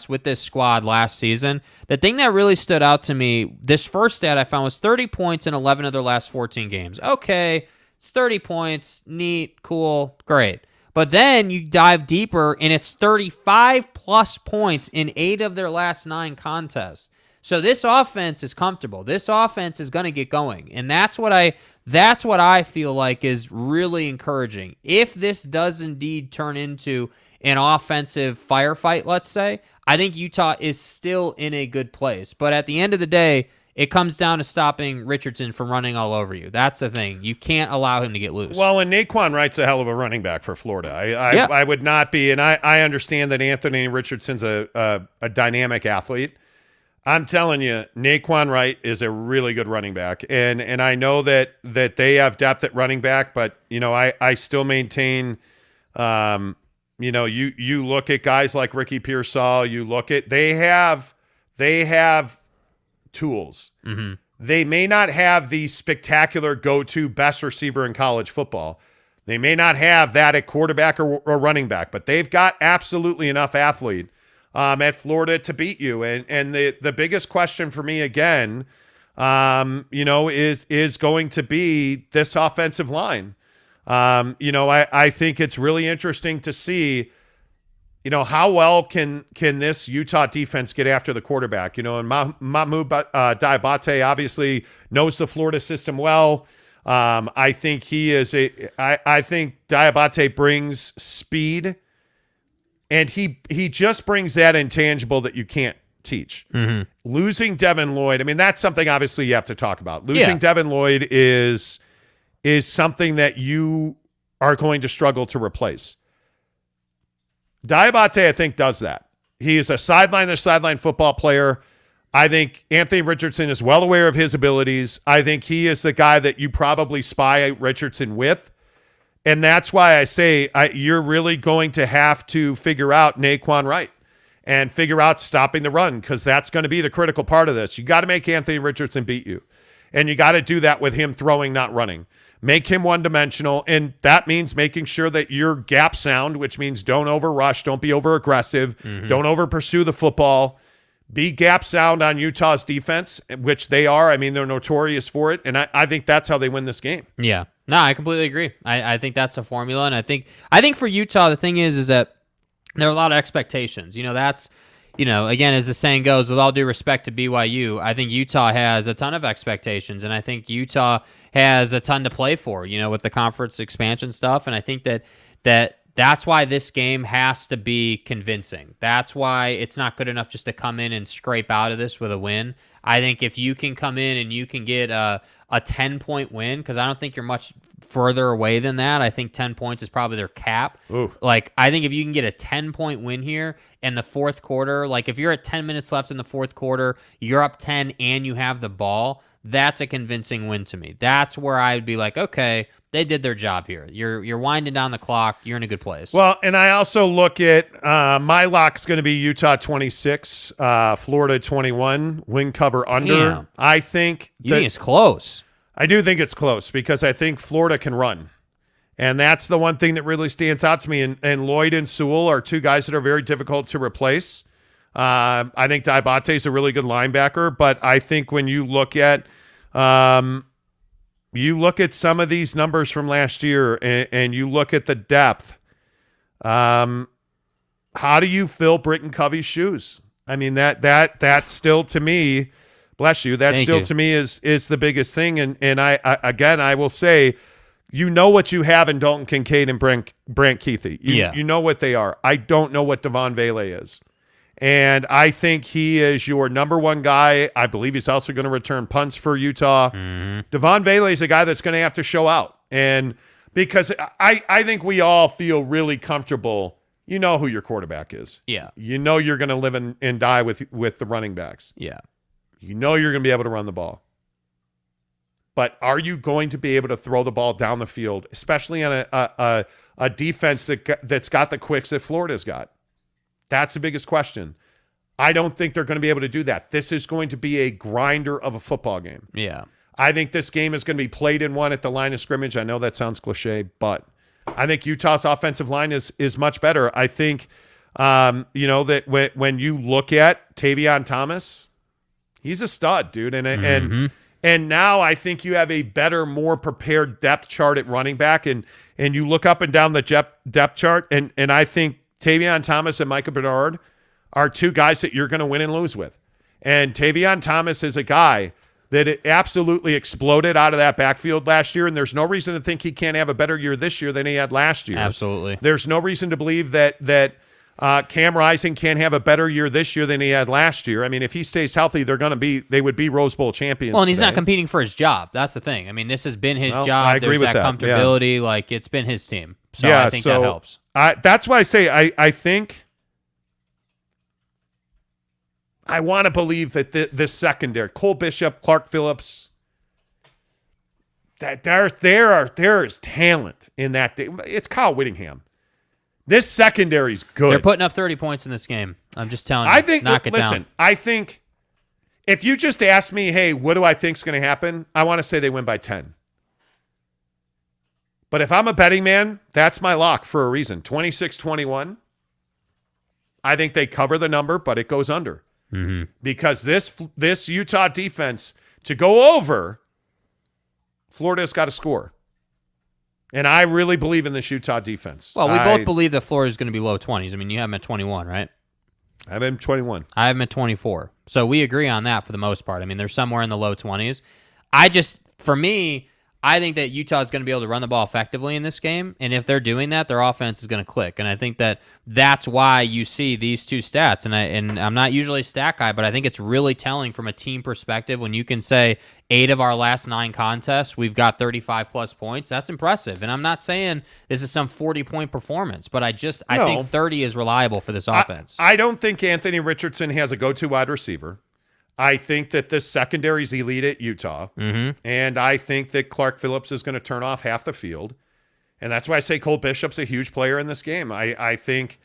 Speaker 4: with this squad last season. The thing that really stood out to me, this first stat I found was 30 points in 11 of their last 14 games. Okay, it's 30 points, neat, cool, great. But then you dive deeper and it's 35 plus points in 8 of their last 9 contests. So this offense is comfortable. This offense is going to get going. And that's what I feel like is really encouraging. If this does indeed turn into an offensive firefight, let's say, I think Utah is still in a good place. But at the end of the day, it comes down to stopping Richardson from running all over you. That's the thing. You can't allow him to get loose.
Speaker 3: Well, and Naquan Wright's a hell of a running back for Florida. I would not be, and I understand that Anthony Richardson's a dynamic athlete. I'm telling you, Naquan Wright is a really good running back, and I know that they have depth at running back, but I still maintain, you look at guys like Ricky Pearsall, you look at they have tools.
Speaker 4: Mm-hmm.
Speaker 3: They may not have the spectacular go-to best receiver in college football. They may not have that at quarterback or running back, but they've got absolutely enough athlete at Florida to beat you. And the biggest question for me again, is going to be this offensive line. I think it's really interesting to see, how well can this Utah defense get after the quarterback? And Mahmoud Diabate obviously knows the Florida system well. I think I think Diabate brings speed. And he just brings that intangible that you can't teach.
Speaker 4: Mm-hmm.
Speaker 3: Losing Devin Lloyd, that's something obviously you have to talk about. Losing Devin Lloyd is something that you are going to struggle to replace. Diabate, I think, does that. He is a sideline football player. I think Anthony Richardson is well aware of his abilities. I think he is the guy that you probably spy Richardson with. And that's why I say you're really going to have to figure out Naquan Wright and figure out stopping the run, because that's going to be the critical part of this. You got to make Anthony Richardson beat you. And you got to do that with him throwing, not running. Make him one-dimensional, and that means making sure that you're gap sound, which means don't over-rush, don't be over-aggressive, don't over-pursue the football. Be gap sound on Utah's defense, which they are. They're notorious for it, and I think that's how they win this game.
Speaker 4: Yeah. No, I completely agree. I think that's the formula, and I think for Utah, the thing is that there are a lot of expectations. That's, again, as the saying goes, with all due respect to BYU, I think Utah has a ton of expectations, and I think Utah has a ton to play for, with the conference expansion stuff, and I think that's why this game has to be convincing. That's why it's not good enough just to come in and scrape out of this with a win. I think if you can come in and you can get a 10-point win, because I don't think you're much further away than that. I think 10 points is probably their cap.
Speaker 3: Ooh.
Speaker 4: I think if you can get a 10-point win here in the fourth quarter, if you're at 10 minutes left in the fourth quarter, you're up 10 and you have the ball, that's a convincing win to me. That's where I would be like, okay, they did their job here. You're winding down the clock. You're in a good place.
Speaker 3: Well, and I also look at my lock's going to be Utah 26, Florida 21, win cover under.
Speaker 4: Damn.
Speaker 3: I think
Speaker 4: you think it's close.
Speaker 3: I do think it's close because I think Florida can run. And that's the one thing that really stands out to me. And Lloyd and Sewell are two guys that are very difficult to replace. I think Diabate is a really good linebacker, but I think when you look at some of these numbers from last year and you look at the depth, how do you fill Britton Covey's shoes? That still to me, bless you, to me is the biggest thing. And I will say, what you have in Dalton Kincaid and Brant Keithy. You know what they are. I don't know what Devon Vele is. And I think he is your number one guy. I believe he's also going to return punts for Utah.
Speaker 4: Mm-hmm.
Speaker 3: Devon Vele is a guy that's going to have to show out. And because I think we all feel really comfortable, who your quarterback is.
Speaker 4: Yeah.
Speaker 3: You're going to live and die with the running backs.
Speaker 4: Yeah.
Speaker 3: You're going to be able to run the ball. But are you going to be able to throw the ball down the field, especially on a defense that's got the quicks that Florida's got? That's the biggest question. I don't think they're going to be able to do that. This is going to be a grinder of a football game.
Speaker 4: Yeah.
Speaker 3: I think this game is going to be played and won at the line of scrimmage. I know that sounds cliche, but I think Utah's offensive line is much better. I think, that when you look at Tavion Thomas, he's a stud, dude. And now I think you have a better, more prepared depth chart at running back. And you look up and down the depth chart, and I think Tavion Thomas and Micah Bernard are two guys that you're going to win and lose with. And Tavion Thomas is a guy that it absolutely exploded out of that backfield last year, and there's no reason to think he can't have a better year this year than he had last year.
Speaker 4: Absolutely.
Speaker 3: There's no reason to believe that Cam Rising can't have a better year this year than he had last year. I mean, if he stays healthy, they would be Rose Bowl champions.
Speaker 4: Well, and he's
Speaker 3: today.
Speaker 4: not competing for his job. That's the thing. I mean, this has been his job.
Speaker 3: I agree
Speaker 4: There's
Speaker 3: with
Speaker 4: that comfortability.
Speaker 3: Yeah.
Speaker 4: Like, it's been his team. So I think that helps.
Speaker 3: That's why I say I think I want to believe that this secondary, Cole Bishop, Clark Phillips, that there is talent in that. It's Kyle Whittingham. This secondary is good.
Speaker 4: They're putting up 30 points in this game. I'm just telling you. Knock it down.
Speaker 3: I think if you just ask me, hey, what do I think is going to happen? I want to say they win by 10. But if I'm a betting man, that's my lock for a reason. 26-21. I think they cover the number, but it goes under.
Speaker 4: Mm-hmm.
Speaker 3: Because this Utah defense, to go over, Florida's got to score. And I really believe in this Utah defense.
Speaker 4: Well, we both believe that Florida is going to be low 20s. I mean, you have them at 21, right?
Speaker 3: I have them at 21.
Speaker 4: I have them at 24. So we agree on that for the most part. I mean, they're somewhere in the low 20s. For me, I think that Utah is going to be able to run the ball effectively in this game, and if they're doing that, their offense is going to click. And I think that's why you see these two stats. And I'm not usually a stat guy, but I think it's really telling from a team perspective when you can say 8 of our last 9 contests, we've got 35-plus points. That's impressive. And I'm not saying this is some 40-point performance, but I think 30 is reliable for this offense.
Speaker 3: I don't think Anthony Richardson has a go-to wide receiver. I think that this secondary is elite at Utah, and I think that Clark Phillips is going to turn off half the field, and that's why I say Cole Bishop's a huge player in this game. I think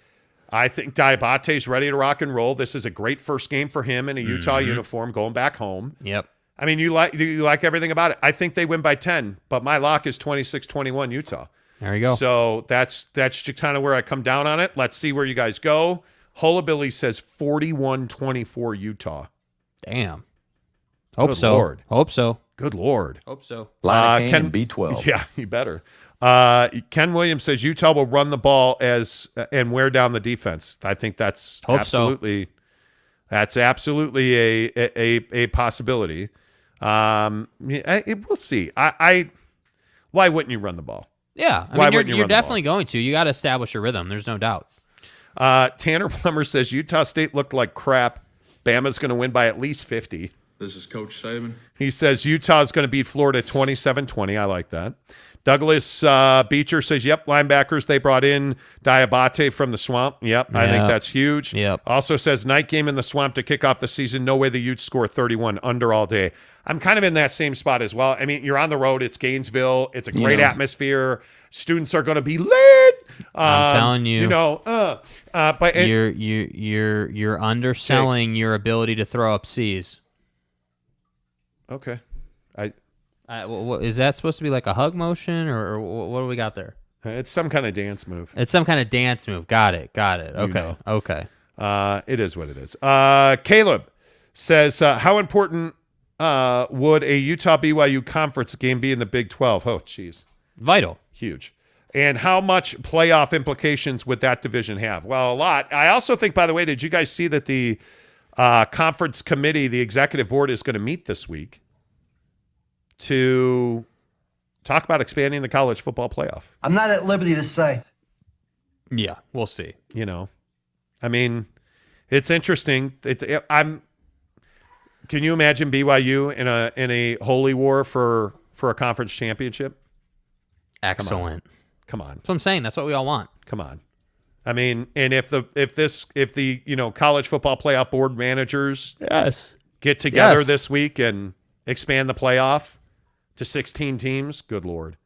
Speaker 3: Diabate's ready to rock and roll. This is a great first game for him in a Utah uniform going back home.
Speaker 4: Yep.
Speaker 3: I mean, you like everything about it. I think they win by 10, but my lock is 26-21 Utah.
Speaker 4: There you go.
Speaker 3: So that's just kind of where I come down on it. Let's see where you guys go. Hullabilly says 41-24 Utah.
Speaker 4: Damn. Hope
Speaker 3: Good
Speaker 4: so.
Speaker 3: Lord.
Speaker 4: Hope so.
Speaker 3: Good Lord.
Speaker 4: Hope so.
Speaker 12: Ken B12.
Speaker 3: Yeah, you better. Ken Williams says Utah will run the ball and wear down the defense. I think that's absolutely a possibility. We'll see. Why wouldn't you run the ball?
Speaker 4: Yeah, I mean, you're definitely going to. You got to establish a rhythm. There's no doubt.
Speaker 3: Tanner Plummer says Utah State looked like crap. Bama's going to win by at least 50.
Speaker 13: This is Coach Saban.
Speaker 3: He says Utah's going to beat Florida 27-20. I like that. Douglas Beecher says, yep, linebackers, they brought in Diabate from the Swamp. Yep, I think that's huge.
Speaker 4: Yep.
Speaker 3: Also says, night game in the Swamp to kick off the season. No way the Utes score 31 under all day. I'm kind of in that same spot as well. I mean, you're on the road. It's Gainesville. It's a great atmosphere. Students are going to be lit.
Speaker 4: I'm telling you.
Speaker 3: But
Speaker 4: you're underselling your ability to throw up C's.
Speaker 3: Okay.
Speaker 4: Is that supposed to be like a hug motion, or what do we got there?
Speaker 3: It's some kind of dance move.
Speaker 4: It's some kind of dance move. Got it. Okay. Okay.
Speaker 3: It is what it is. Caleb says, how important would a Utah BYU conference game be in the Big 12? Oh, geez.
Speaker 4: Vital.
Speaker 3: Huge. And how much playoff implications would that division have? Well, a lot. I also think, by the way, did you guys see that the conference committee, the executive board, is going to meet this week to talk about expanding the college football playoff?
Speaker 14: I'm not at liberty to say.
Speaker 4: Yeah, we'll see.
Speaker 3: I mean, it's interesting. Can you imagine BYU in a holy war for a conference championship?
Speaker 4: Excellent.
Speaker 3: Come on.
Speaker 4: That's what I'm saying. That's what we all want.
Speaker 3: Come on. I mean, and if the college football playoff board managers get together this week and expand the playoff to 16 teams, good Lord.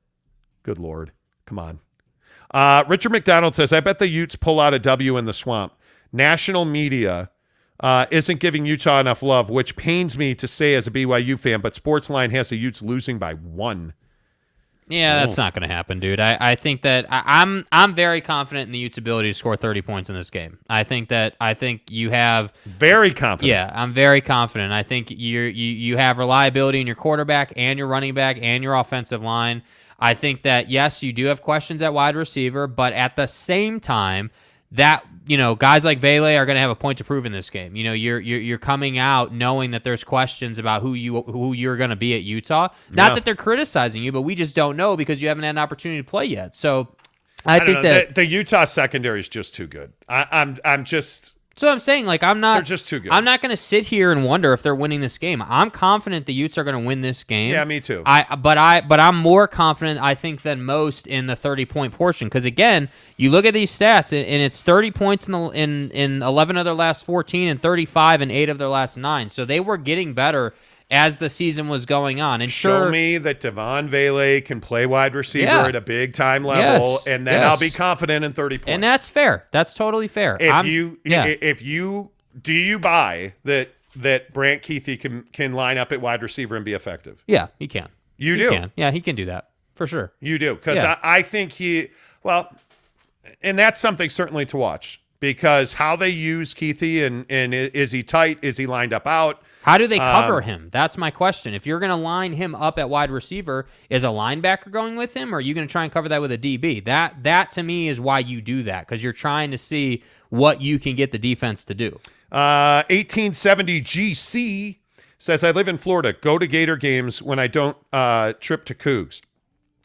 Speaker 3: Come on. Richard McDonald says, I bet the Utes pull out a W in the Swamp. National media isn't giving Utah enough love, which pains me to say as a BYU fan, but Sportsline has the Utes losing by 1.
Speaker 4: Yeah, that's not going to happen, dude. I think that I'm very confident in the Utes' ability to score 30 points in this game. I think you have
Speaker 3: very confident.
Speaker 4: Yeah, I'm very confident. I think you have reliability in your quarterback and your running back and your offensive line. I think that yes, you do have questions at wide receiver, but at the same time, that guys like Vele are going to have a point to prove in this game. You're coming out knowing that there's questions about who you're going to be at Utah. Not that they're criticizing you, but we just don't know because you haven't had an opportunity to play yet. So I think that
Speaker 3: the Utah secondary is just too good. I'm just.
Speaker 4: So I'm saying, like,
Speaker 3: they're just too good.
Speaker 4: I'm not going to sit here and wonder if they're winning this game. I'm confident the Utes are going to win this game.
Speaker 3: Yeah, me too.
Speaker 4: But I'm more confident, I think, than most in the 30-point portion. Because again, you look at these stats, and it's 30 points in 11 of their last 14, and 35 in 8 of their last 9. So they were getting better as the season was going on. And
Speaker 3: show me that Devon Vele can play wide receiver at a big time level, and then I'll be confident in 30 points.
Speaker 4: And that's fair. That's totally fair.
Speaker 3: Do you buy that Brant Keithy can line up at wide receiver and be effective?
Speaker 4: Yeah, he can.
Speaker 3: You do?
Speaker 4: Can. Yeah, he can do that for sure.
Speaker 3: You do, because I think and that's something certainly to watch, because how they use Keithy and is he tight? Is he lined up out?
Speaker 4: How do they cover him? That's my question. If you're going to line him up at wide receiver, is a linebacker going with him, or are you going to try and cover that with a DB? That to me is why you do that, because you're trying to see what you can get the defense to do.
Speaker 3: 1870 GC says, I live in Florida. Go to Gator games when I don't trip to Cougs.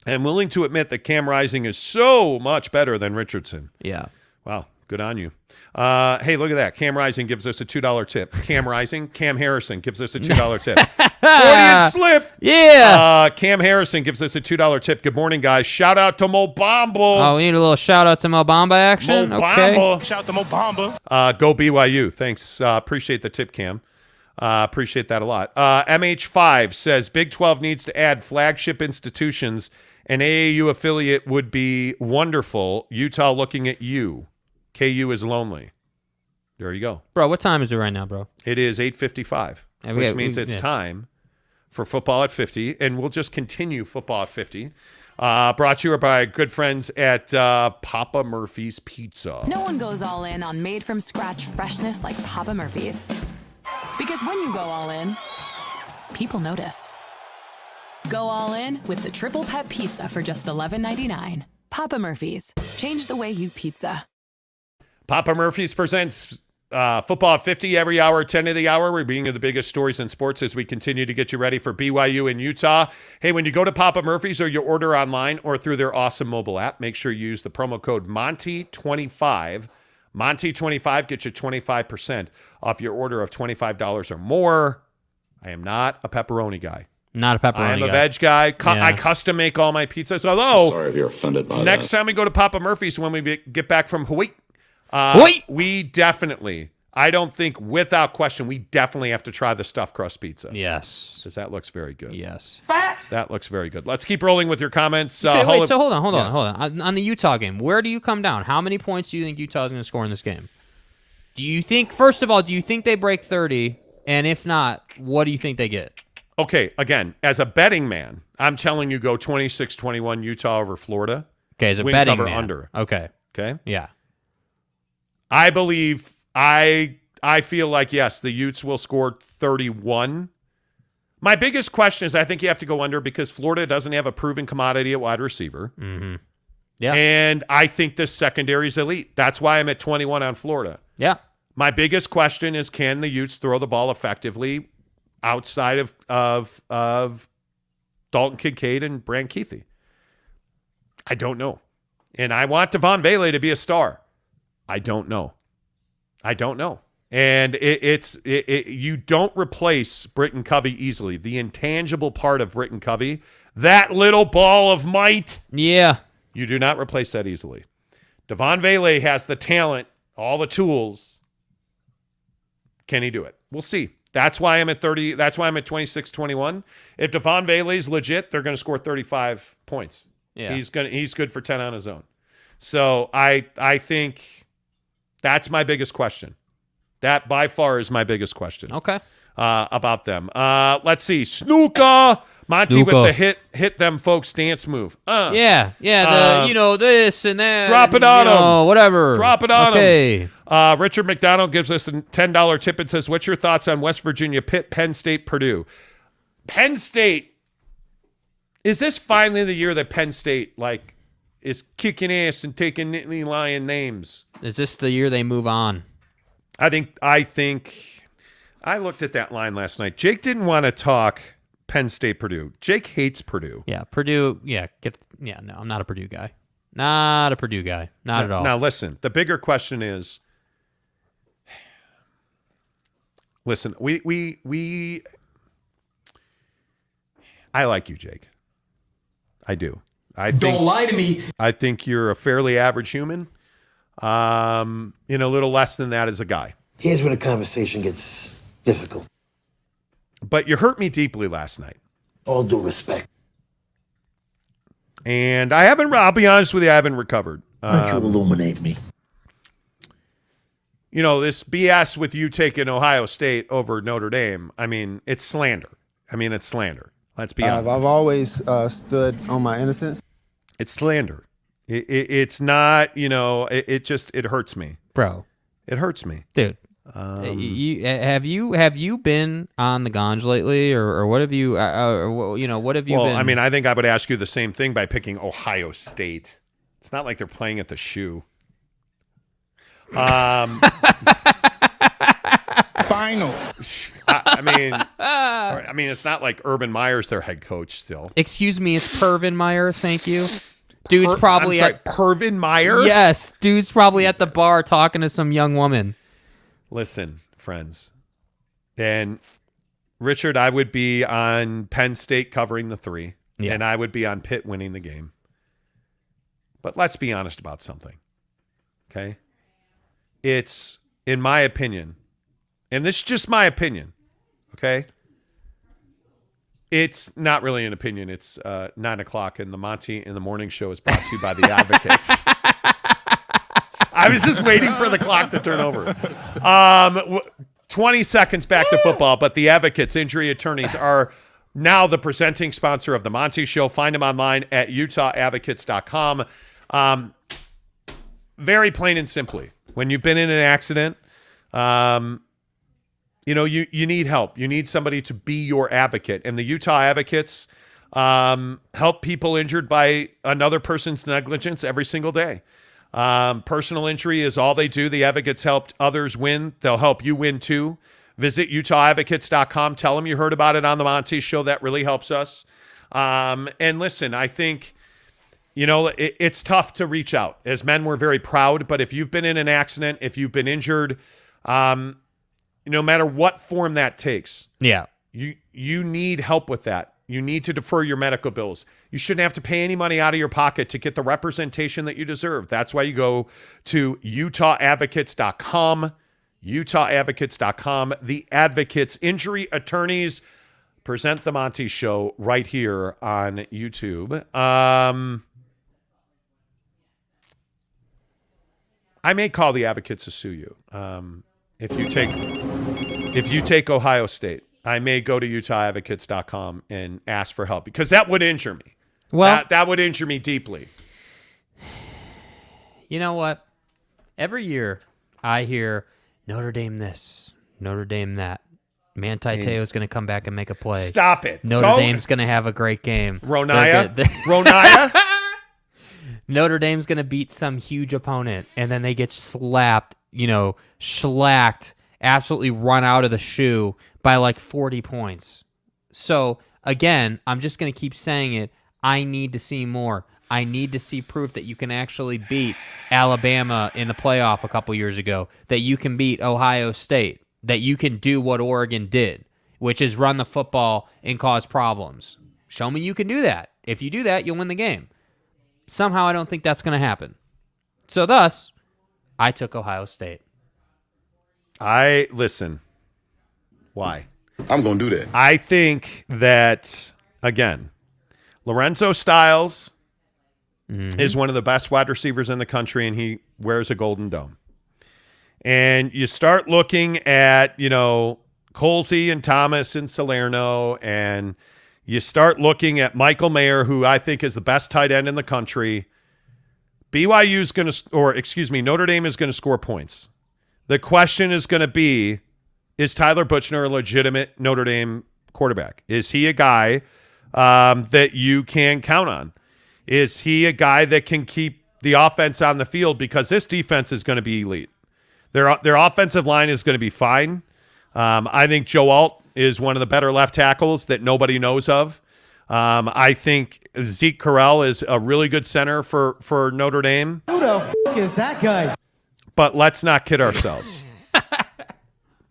Speaker 3: I'm willing to admit that Cam Rising is so much better than Richardson.
Speaker 4: Yeah.
Speaker 3: Wow. Good on you. Hey, look at that. Cam Rising gives us a $2 tip. Cam Harrison gives us a $2 tip. Freudian slip.
Speaker 4: Yeah.
Speaker 3: Cam Harrison gives us a $2 tip. Good morning, guys. Shout out to Mo Bamba.
Speaker 4: Oh, we need a little shout out to Mo Bamba action.
Speaker 3: Mo
Speaker 4: okay.
Speaker 3: Bamba.
Speaker 11: Shout out to Mo Bamba.
Speaker 3: Go BYU. Thanks. Appreciate the tip, Cam. Appreciate that a lot. MH5 says Big 12 needs to add flagship institutions. An AAU affiliate would be wonderful. Utah looking at you. KU is lonely. There you go.
Speaker 4: Bro, what time is it right now, bro?
Speaker 3: It is 8:55, which means it's time for Football at 50, and we'll just continue Football at 50. Brought to you by good friends at Papa Murphy's Pizza.
Speaker 6: No one goes all in on made-from-scratch freshness like Papa Murphy's. Because when you go all in, people notice. Go all in with the Triple Pet Pizza for just $11.99. Papa Murphy's. Change the way you pizza.
Speaker 3: Papa Murphy's presents Football at 50 every hour, 10 of the hour. We're bringing you the biggest stories in sports as we continue to get you ready for BYU in Utah. Hey, when you go to Papa Murphy's or you order online or through their awesome mobile app, make sure you use the promo code Monty25. Monty25 gets you 25% off your order of $25 or more. I am not a pepperoni guy.
Speaker 4: Not a pepperoni guy.
Speaker 3: I'm a veg guy. I custom make all my pizzas. Although,
Speaker 13: Sorry if you're offended by
Speaker 3: next
Speaker 13: that.
Speaker 3: time we go to Papa Murphy's when we get back from Hawaii, we definitely, I don't think without question, we definitely have to try the stuffed crust pizza.
Speaker 4: Yes.
Speaker 3: Because that looks very good.
Speaker 4: Yes.
Speaker 3: That looks very good. Let's keep rolling with your comments.
Speaker 4: Okay, wait, so hold on. On the Utah game, where do you come down? How many points do you think Utah is going to score in this game? Do you think, first of all, do you think they break 30? And if not, what do you think they get?
Speaker 3: Okay, again, as a betting man, I'm telling you go 26-21 Utah over Florida.
Speaker 4: Okay, as a
Speaker 3: Win
Speaker 4: betting
Speaker 3: cover
Speaker 4: man.
Speaker 3: under.
Speaker 4: Okay.
Speaker 3: Yeah. I believe, I feel like, yes, the Utes will score 31. My biggest question is I think you have to go under because Florida doesn't have a proven commodity at wide receiver.
Speaker 4: Mm-hmm. Yeah.
Speaker 3: And I think this secondary is elite. That's why I'm at 21 on Florida.
Speaker 4: Yeah.
Speaker 3: My biggest question is, can the Utes throw the ball effectively outside of Dalton Kincaid and Brant Keithy? I don't know. And I want Devon Vele to be a star. I don't know. And you don't replace Britton Covey easily. The intangible part of Britton Covey, that little ball of might.
Speaker 4: Yeah.
Speaker 3: You do not replace that easily. Devon Vele has the talent, all the tools. Can he do it? We'll see. That's why I'm at 30. That's why I'm at 26-21. If Devon Vele's legit, they're going to score 35 points.
Speaker 4: Yeah.
Speaker 3: He's good for 10 on his own. So I think that's my biggest question. That by far is my biggest question.
Speaker 4: Okay.
Speaker 3: About them. Let's see. Snuka Monty with the hit them folks dance move.
Speaker 4: Yeah, this and that.
Speaker 3: Drop it on them.
Speaker 4: Whatever.
Speaker 3: Drop it on
Speaker 4: them.
Speaker 3: Richard McDonald gives us a $10 tip and says, what's your thoughts on West Virginia, Pitt, Penn State, Purdue? Penn State, is this finally the year that Penn State, is kicking ass and taking Nittany Lion names?
Speaker 4: Is this the year they move on?
Speaker 3: I think I looked at that line last night. Jake didn't want to talk Penn State, Purdue. Jake hates Purdue.
Speaker 4: Yeah, Purdue. Yeah, no, I'm not a Purdue guy. Not a Purdue guy. Not at all.
Speaker 3: Now, listen, the bigger question is, listen, I like you, Jake. I do.
Speaker 8: Don't lie to me.
Speaker 3: I think you're a fairly average human. A little less than that as a guy.
Speaker 14: Here's where the conversation gets difficult.
Speaker 3: But you hurt me deeply last night.
Speaker 14: All due respect.
Speaker 3: And I'll be honest with you, I haven't recovered.
Speaker 14: Why don't you illuminate me?
Speaker 3: This BS with you taking Ohio State over Notre Dame, it's slander. Let's be honest.
Speaker 15: I've always stood on my innocence.
Speaker 3: It's slander. It's not, it hurts me.
Speaker 4: Bro.
Speaker 3: It hurts me.
Speaker 4: Dude. Have you been on the Ganj lately, or what have you what have you been?
Speaker 3: I think I would ask you the same thing by picking Ohio State. It's not like they're playing at the Shoe.
Speaker 11: Final.
Speaker 3: It's not like Urban Meyer's their head coach still.
Speaker 4: Excuse me, it's Pervin Meyer. Thank you. Dude's probably
Speaker 3: Pervin Meyer.
Speaker 4: Yes, dude's probably at the bar talking to some young woman.
Speaker 3: Listen, friends, and Richard, I would be on Penn State covering the 3, and I would be on Pitt winning the game. But let's be honest about something, okay? It's, in my opinion, and this is just my opinion, okay? It's not really an opinion. It's 9 o'clock, and the Monty in the Morning Show is brought to you by the Advocates. I was just waiting for the clock to turn over. 20 seconds back to football, but the Advocates injury attorneys are now the presenting sponsor of the Monty Show. Find them online at utahaadvocates.com. Very plain and simply, when you've been in an accident, you need help. You need somebody to be your advocate. And the Utah Advocates help people injured by another person's negligence every single day. Personal injury is all they do. The Advocates helped others win. They'll help you win too. Visit utahaadvocates.com. Tell them you heard about it on the Monty Show. That really helps us. And listen, I think, it's tough to reach out. As men, we're very proud. But if you've been in an accident, if you've been injured, no matter what form that takes, you need help with that. You need to defer your medical bills. You shouldn't have to pay any money out of your pocket to get the representation that you deserve. That's why you go to utahaadvocates.com, utahaadvocates.com. The Advocates injury attorneys present the Monty Show right here on YouTube. I may call the Advocates to sue you. If you take Ohio State, I may go to utahaadvocates.com and ask for help because that would injure me. Well, that would injure me deeply.
Speaker 4: You know what? Every year I hear Notre Dame this, Notre Dame that. Manti Te'o's going to come back and make a play.
Speaker 3: Stop it.
Speaker 4: Notre Dame's going to have a great game.
Speaker 3: Ronaya?
Speaker 4: Notre Dame's going to beat some huge opponent, and then they get slapped, shellacked, absolutely run out of the shoe by like 40 points. So, again, I'm just going to keep saying it. I need to see more. I need to see proof that you can actually beat Alabama in the playoff a couple years ago, that you can beat Ohio State, that you can do what Oregon did, which is run the football and cause problems. Show me you can do that. If you do that, you'll win the game. Somehow I don't think that's going to happen. So thus, I took Ohio State.
Speaker 3: Listen. Why?
Speaker 16: I'm going to do that.
Speaker 3: I think that, again, Lorenzo Styles is one of the best wide receivers in the country, and he wears a golden dome. And you start looking at, Colsey and Thomas and Salerno, and, You start looking at Michael Mayer, who I think is the best tight end in the country. BYU's going to, Notre Dame is going to score points. The question is going to be, is Tyler Buchner a legitimate Notre Dame quarterback? Is he a guy that you can count on? Is he a guy that can keep the offense on the field? Because this defense is going to be elite. Their offensive line is going to be fine. I think Joe Alt is one of the better left tackles that nobody knows of. I think Zeke Correll is a really good center for Notre Dame.
Speaker 16: Who the f*** is that guy?
Speaker 3: But let's not kid ourselves.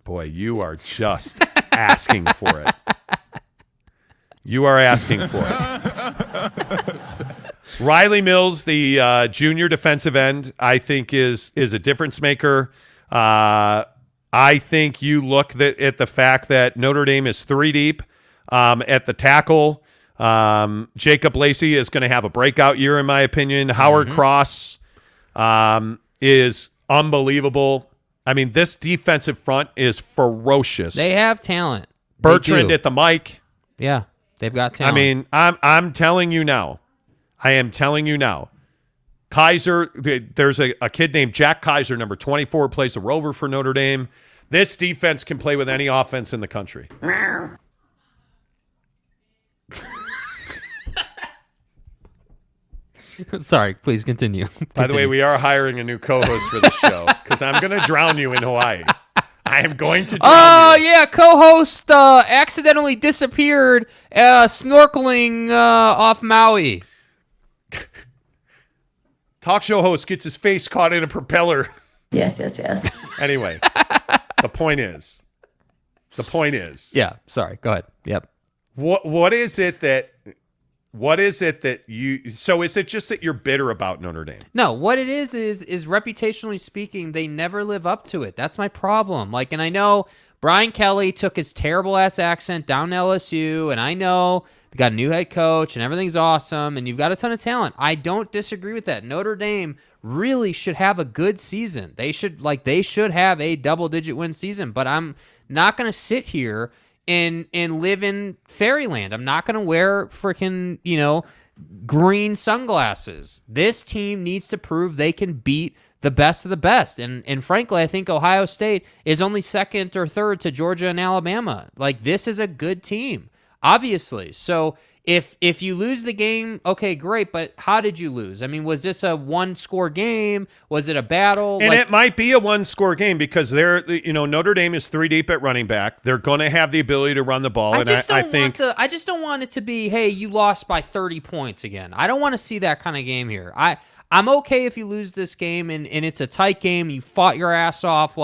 Speaker 3: Boy, you are just asking for it. You are asking for it. Riley Mills, the junior defensive end, I think is a difference maker. I think you look at the fact that Notre Dame is 3 deep at the tackle. Jacob Lacey is going to have a breakout year, in my opinion. Howard Cross is unbelievable. I mean, this defensive front is ferocious.
Speaker 4: They have talent.
Speaker 3: Bertrand at the mic.
Speaker 4: Yeah, they've got talent.
Speaker 3: I mean, I'm telling you now. I am telling you now. Kaiser, there's a kid named Jack Kaiser, number 24, plays a rover for Notre Dame. This defense can play with any offense in the country.
Speaker 4: Sorry, please continue.
Speaker 3: By the way, we are hiring a new co-host for the show because I'm going to drown you in Hawaii. I am going to drown you.
Speaker 4: Yeah, co-host accidentally disappeared snorkeling off Maui.
Speaker 3: Talk show host gets his face caught in a propeller.
Speaker 17: Yes.
Speaker 3: Anyway, the point is.
Speaker 4: Yeah, sorry. Go ahead. Yep.
Speaker 3: What is it that you, so is it just that you're bitter about Notre Dame?
Speaker 4: No, what it is reputationally speaking, they never live up to it. That's my problem. And I know Brian Kelly took his terrible ass accent down to LSU, and I know they got a new head coach and everything's awesome and you've got a ton of talent. I don't disagree with that. Notre Dame really should have a good season. They should have a double-digit win season, but I'm not going to sit here and live in fairyland. I'm not going to wear freaking, green sunglasses. This team needs to prove they can beat the best of the best. And frankly, I think Ohio State is only second or third to Georgia and Alabama. This is a good team, obviously. So if you lose the game, okay, great, but how did you lose? I mean, was this a one-score game? Was it a battle?
Speaker 3: And it might be a one-score game because Notre Dame is 3 deep at running back. They're going to have the ability to run the ball.
Speaker 4: I just don't want it to be, hey, you lost by 30 points again. I don't want to see that kind of game here. I'm okay if you lose this game and it's a tight game. You fought your ass off,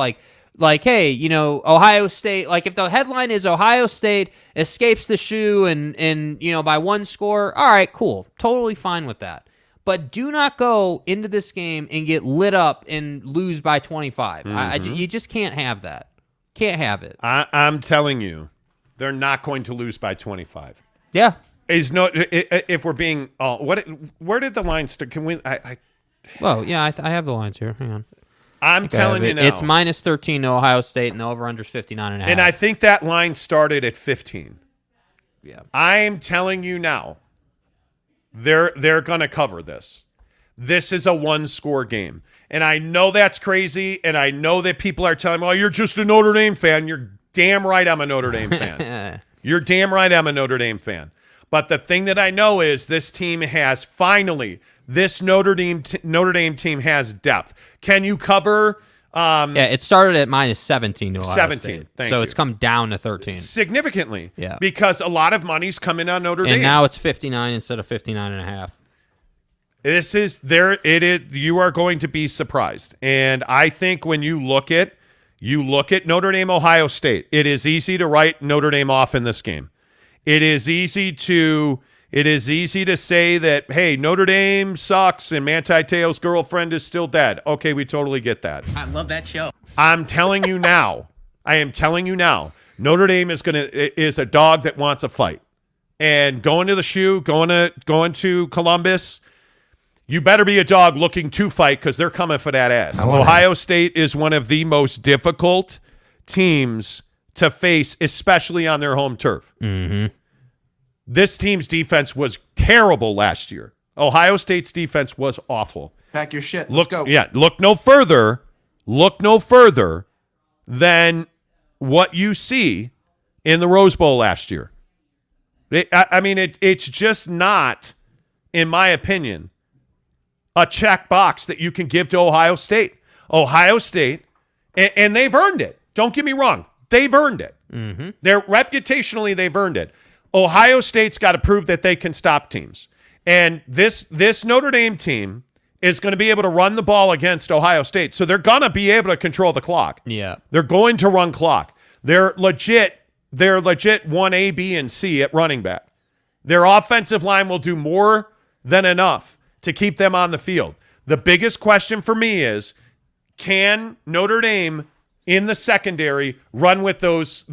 Speaker 4: hey, Ohio State, if the headline is Ohio State escapes the shoe and by 1 score, all right, cool. Totally fine with that. But do not go into this game and get lit up and lose by 25. You just can't have that. Can't have it.
Speaker 3: I'm telling you, they're not going to lose by 25.
Speaker 4: Yeah.
Speaker 3: If we're being, where did the line start? Can we,
Speaker 4: Well, yeah, I have the lines here. Hang on.
Speaker 3: I'm telling you now.
Speaker 4: It's minus 13 to Ohio State, and the over-under is 59.5.
Speaker 3: And I think that line started at 15.
Speaker 4: Yeah.
Speaker 3: I'm telling you now, they're going to cover this. This is a 1-score game. And I know that's crazy, and I know that people are telling me, you're just a Notre Dame fan. You're damn right I'm a Notre Dame fan. You're damn right I'm a Notre Dame fan. But the thing that I know is this team has finally – this Notre Dame team has depth. Can you cover?
Speaker 4: It started at minus 17 to Ohio
Speaker 3: 17.
Speaker 4: State.
Speaker 3: Thank
Speaker 4: so
Speaker 3: you.
Speaker 4: it's come down to 13
Speaker 3: significantly.
Speaker 4: Yeah,
Speaker 3: because a lot of money's coming on Notre Dame,
Speaker 4: and now it's 59 instead of 59.5.
Speaker 3: This is there. It is. You are going to be surprised, and I think when you look at Notre Dame, Ohio State, it is easy to write Notre Dame off in this game. It is easy to say that, hey, Notre Dame sucks and Manti Te'o's girlfriend is still dead. Okay, we totally get that.
Speaker 16: I love that show.
Speaker 3: I'm telling you now. Notre Dame is a dog that wants a fight. And going to the shoe, going to Columbus, you better be a dog looking to fight because they're coming for that ass. Ohio State is one of the most difficult teams to face, especially on their home turf.
Speaker 4: Mm-hmm.
Speaker 3: This team's defense was terrible last year. Ohio State's defense was awful.
Speaker 11: Pack your shit. Let's go.
Speaker 3: Yeah, look no further than what you see in the Rose Bowl last year. It's just not, in my opinion, a check box that you can give to Ohio State. Ohio State, and they've earned it. Don't get me wrong. They've earned it.
Speaker 4: Mm-hmm.
Speaker 3: Reputationally, they've earned it. Ohio State's got to prove that they can stop teams. And this Notre Dame team is going to be able to run the ball against Ohio State. So they're going to be able to control the clock.
Speaker 4: Yeah.
Speaker 3: They're going to run clock. They're legit 1A, B, and C at running back. Their offensive line will do more than enough to keep them on the field. The biggest question for me is, can Notre Dame in the secondary run with those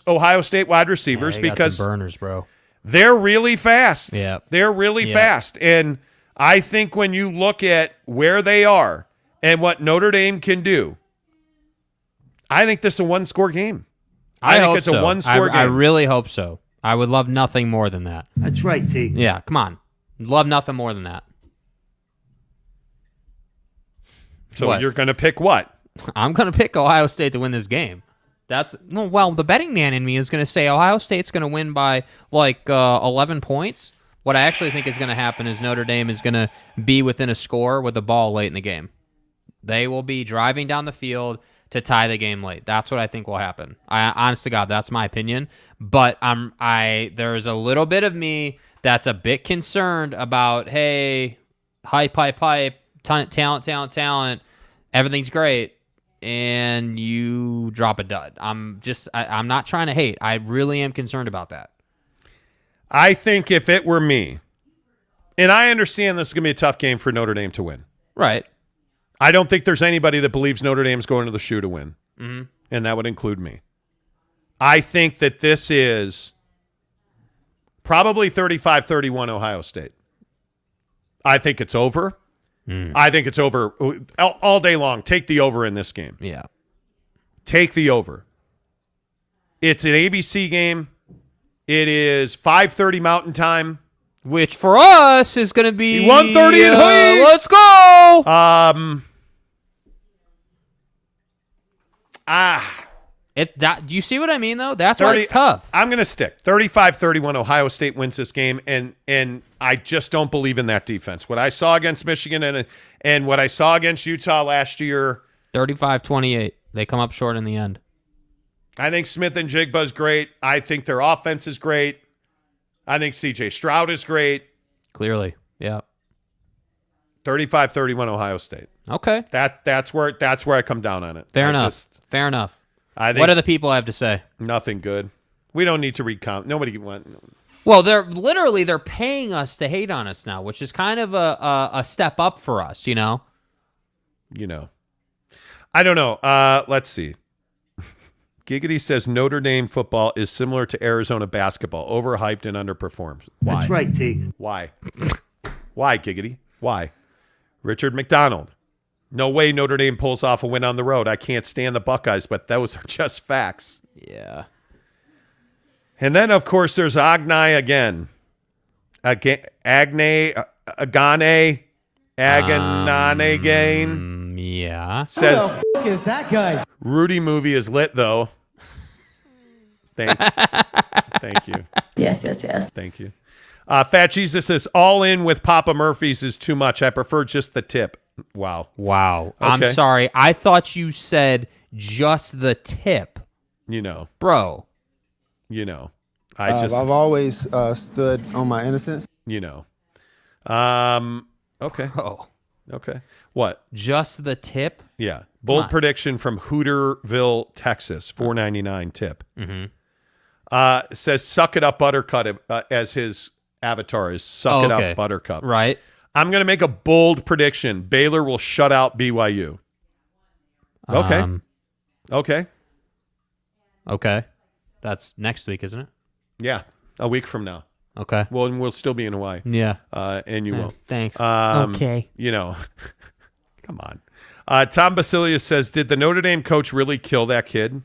Speaker 3: Ohio State wide receivers? Because
Speaker 4: some burners, bro.
Speaker 3: They're really fast.
Speaker 4: Yeah.
Speaker 3: They're really fast. And I think when you look at where they are and what Notre Dame can do, I think this is a one-score game. I think it's a one-score game.
Speaker 4: I really hope so. I would love nothing more than that.
Speaker 12: That's right, T.
Speaker 4: Yeah, come on. Love nothing more than that.
Speaker 3: So you're going to pick what?
Speaker 4: I'm going to pick Ohio State to win this game. The betting man in me is going to say Ohio State's going to win by 11 points. What I actually think is going to happen is Notre Dame is going to be within a score with the ball late in the game. They will be driving down the field to tie the game late. That's what I think will happen. Honest to God, that's my opinion. But there's a little bit of me that's a bit concerned about, hey, hype, talent. Everything's great, and you drop a dud. I'm not trying to hate. I really am concerned about that.
Speaker 3: I think if it were me, and I understand this is going to be a tough game for Notre Dame to win.
Speaker 4: Right.
Speaker 3: I don't think there's anybody that believes Notre Dame's going to the shoe to win,
Speaker 4: mm-hmm.
Speaker 3: and that would include me. I think that this is probably 35-31 Ohio State. I think it's over. I think it's over all day long. Take the over in this game.
Speaker 4: Yeah.
Speaker 3: Take the over. It's an ABC game. It is 5:30 Mountain Time.
Speaker 4: Which for us is going to be
Speaker 3: 1:30 in Hawaii.
Speaker 4: Let's go. Do you see what I mean, though? That's why it's tough.
Speaker 3: I'm going to stick. 35-31 Ohio State wins this game, and I just don't believe in that defense. What I saw against Michigan and what I saw against Utah last year.
Speaker 4: 35-28. They come up short in the end.
Speaker 3: I think Smith and Jigba's great. I think their offense is great. I think C.J. Stroud is great.
Speaker 4: Clearly, yeah.
Speaker 3: 35-31 Ohio State.
Speaker 4: Okay.
Speaker 3: That's where I come down on it.
Speaker 4: Fair enough.
Speaker 3: I think
Speaker 4: what do the people have to say?
Speaker 3: Nothing good. We don't need to recount. Nobody went.
Speaker 4: Well, they're paying us to hate on us now, which is kind of a step up for us, you know.
Speaker 3: I don't know. Let's see. Giggity says Notre Dame football is similar to Arizona basketball, overhyped and underperformed. Why?
Speaker 12: That's right, T.
Speaker 3: Why? Why, Giggity? Why? Richard McDonald. No way Notre Dame pulls off a win on the road. I can't stand the Buckeyes, but those are just facts.
Speaker 4: Yeah.
Speaker 3: And then, of course, there's Agane again. Agane again.
Speaker 4: Yeah.
Speaker 3: Says,
Speaker 16: who the f*** is that guy?
Speaker 3: Rudy movie is lit, though. Thank you.
Speaker 17: Yes.
Speaker 3: Thank you. Fat Jesus says, all in with Papa Murphy's is too much. I prefer just the tip. Wow.
Speaker 4: Okay. I'm
Speaker 3: Okay.
Speaker 4: sorry. I thought you said just the tip.
Speaker 3: Bro.
Speaker 4: Bro.
Speaker 15: I've always stood on my innocence.
Speaker 3: Okay.
Speaker 4: Oh.
Speaker 3: Okay. What?
Speaker 4: Just the tip?
Speaker 3: Yeah. Bold prediction from Hooterville, Texas. $4.99 tip.
Speaker 4: Mm-hmm.
Speaker 3: Says suck it up Buttercup as his avatar is suck it up Buttercup.
Speaker 4: Right.
Speaker 3: I'm going to make a bold prediction. Baylor will shut out BYU. Okay.
Speaker 4: Okay. That's next week, isn't it?
Speaker 3: Yeah. A week from now.
Speaker 4: Okay.
Speaker 3: Well, and we'll still be in Hawaii.
Speaker 4: Yeah.
Speaker 3: And you won't.
Speaker 4: Thanks. Okay.
Speaker 3: Come on. Tom Basilius says, did the Notre Dame coach really kill that kid?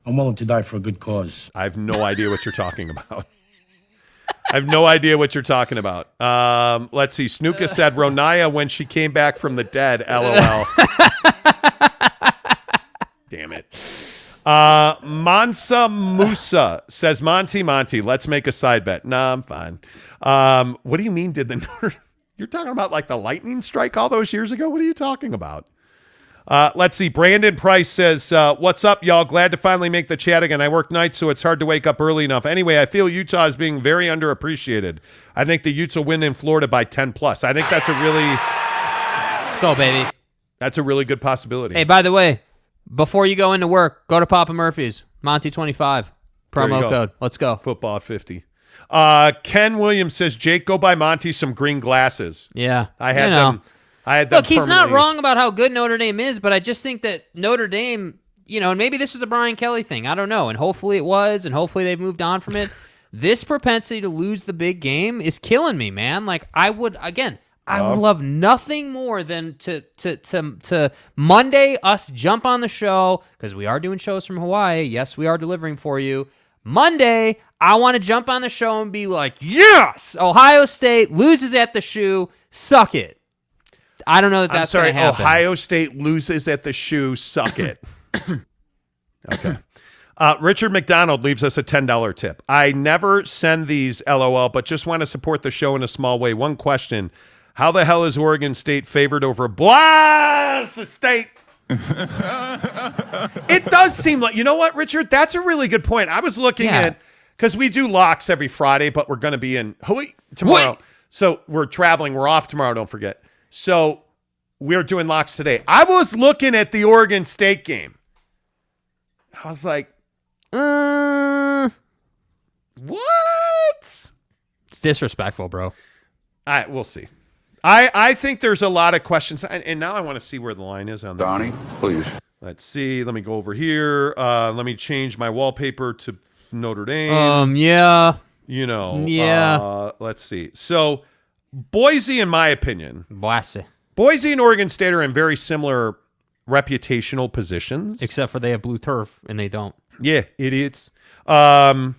Speaker 18: I'm willing to die for a good cause.
Speaker 3: I have no idea what you're talking about. I have no idea what you're talking about. Let's see. Snuka said Ronaya when she came back from the dead. LOL. Damn it. Mansa Musa says, Monty, let's make a side bet. Nah, I'm fine. What do you mean you're talking about like the lightning strike all those years ago? What are you talking about? Let's see. Brandon Price says, what's up, y'all? Glad to finally make the chat again. I work nights, so it's hard to wake up early enough. Anyway, I feel Utah is being very underappreciated. I think the Utes will win in Florida by 10+. I think that's a really...
Speaker 4: Let's go, baby.
Speaker 3: That's a really good possibility.
Speaker 4: Hey, by the way, before you go into work, go to Papa Murphy's. Monty25. Promo code. Let's go.
Speaker 3: Football 50. Ken Williams says, Jake, go buy Monty some green glasses.
Speaker 4: Yeah.
Speaker 3: I had them.
Speaker 4: Look, he's not wrong about how good Notre Dame is, but I just think that Notre Dame, and maybe this is a Brian Kelly thing. I don't know. And hopefully it was, and hopefully they've moved on from it. This propensity to lose the big game is killing me, man. Like, I would love nothing more than to Monday us jump on the show, because we are doing shows from Hawaii. Yes, we are delivering for you. Monday, I want to jump on the show and be like, yes, Ohio State loses at the shoe. Suck it. I don't know that that's going to happen.
Speaker 3: Ohio State loses at the shoe. Suck it. Okay. Richard McDonald leaves us a $10 tip. I never send these, LOL, but just want to support the show in a small way. One question. How the hell is Oregon State favored over Blast State? It does seem like, you know what, Richard? That's a really good point. I was looking at, because we do locks every Friday, but we're going to be in Hawaii tomorrow. So we're traveling. We're off tomorrow, don't forget. So we're doing locks today. I was looking at the Oregon State game. I was like, what?
Speaker 4: It's disrespectful, bro.
Speaker 3: We'll see. I think there's a lot of questions, and now I want to see where the line is on that.
Speaker 13: Donnie, please.
Speaker 3: Let's see. Let me go over here. Let me change my wallpaper to Notre Dame.
Speaker 4: Yeah.
Speaker 3: Let's see. So Boise, in my opinion, Boise and Oregon State are in very similar reputational positions.
Speaker 4: Except for they have blue turf, and they don't.
Speaker 3: Yeah, idiots. I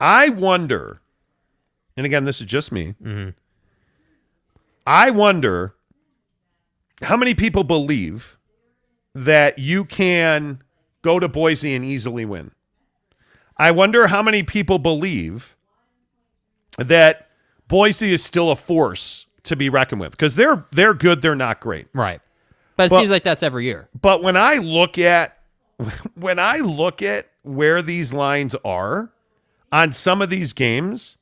Speaker 3: wonder, and again, this is just me, I wonder how many people believe that you can go to Boise and easily win. I wonder how many people believe that Boise is still a force to be reckoned with, because they're good, they're not great.
Speaker 4: Right. But it seems like that's every year.
Speaker 3: But when I look at where these lines are on some of these games,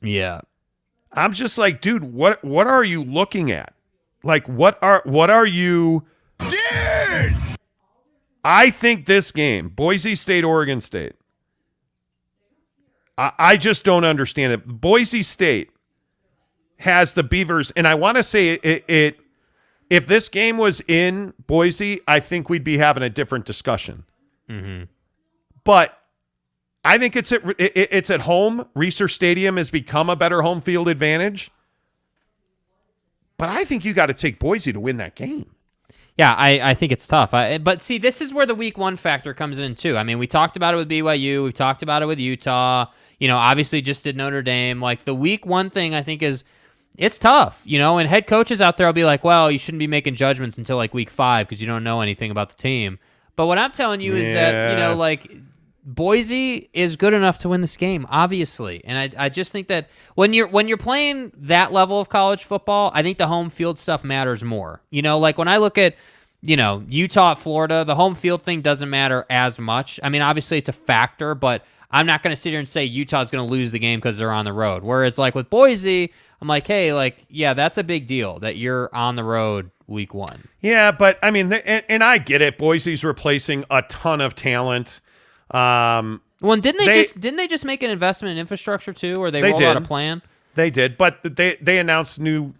Speaker 3: I'm just like, dude, what are you looking at? Like, what are you? Dude! I think this game, Boise State, Oregon State, I just don't understand it. Boise State has the Beavers, and I want to say it. If this game was in Boise, I think we'd be having a different discussion. But I think it's at home. Reser Stadium has become a better home field advantage. But I think you got to take Boise to win that game.
Speaker 4: Yeah, I think it's tough. But see, this is where the week one factor comes in too. I mean, we talked about it with BYU. We've talked about it with Utah. Obviously just did Notre Dame. Like, the week one thing I think is, it's tough, and head coaches out there will be like, well, you shouldn't be making judgments until like week 5 because you don't know anything about the team. But what I'm telling you is that, Boise is good enough to win this game, obviously. And I just think that when you're playing that level of college football, I think the home field stuff matters more. Like when I look at, Utah, Florida, the home field thing doesn't matter as much. I mean, obviously it's a factor, but I'm not going to sit here and say Utah's going to lose the game because they're on the road. Whereas like with Boise, I'm like, hey, that's a big deal that you're on the road week 1.
Speaker 3: Yeah, but I mean, and I get it. Boise's replacing a ton of talent.
Speaker 4: Well, didn't they just make an investment in infrastructure too, or they rolled out a plan?
Speaker 3: They did, but they announced new,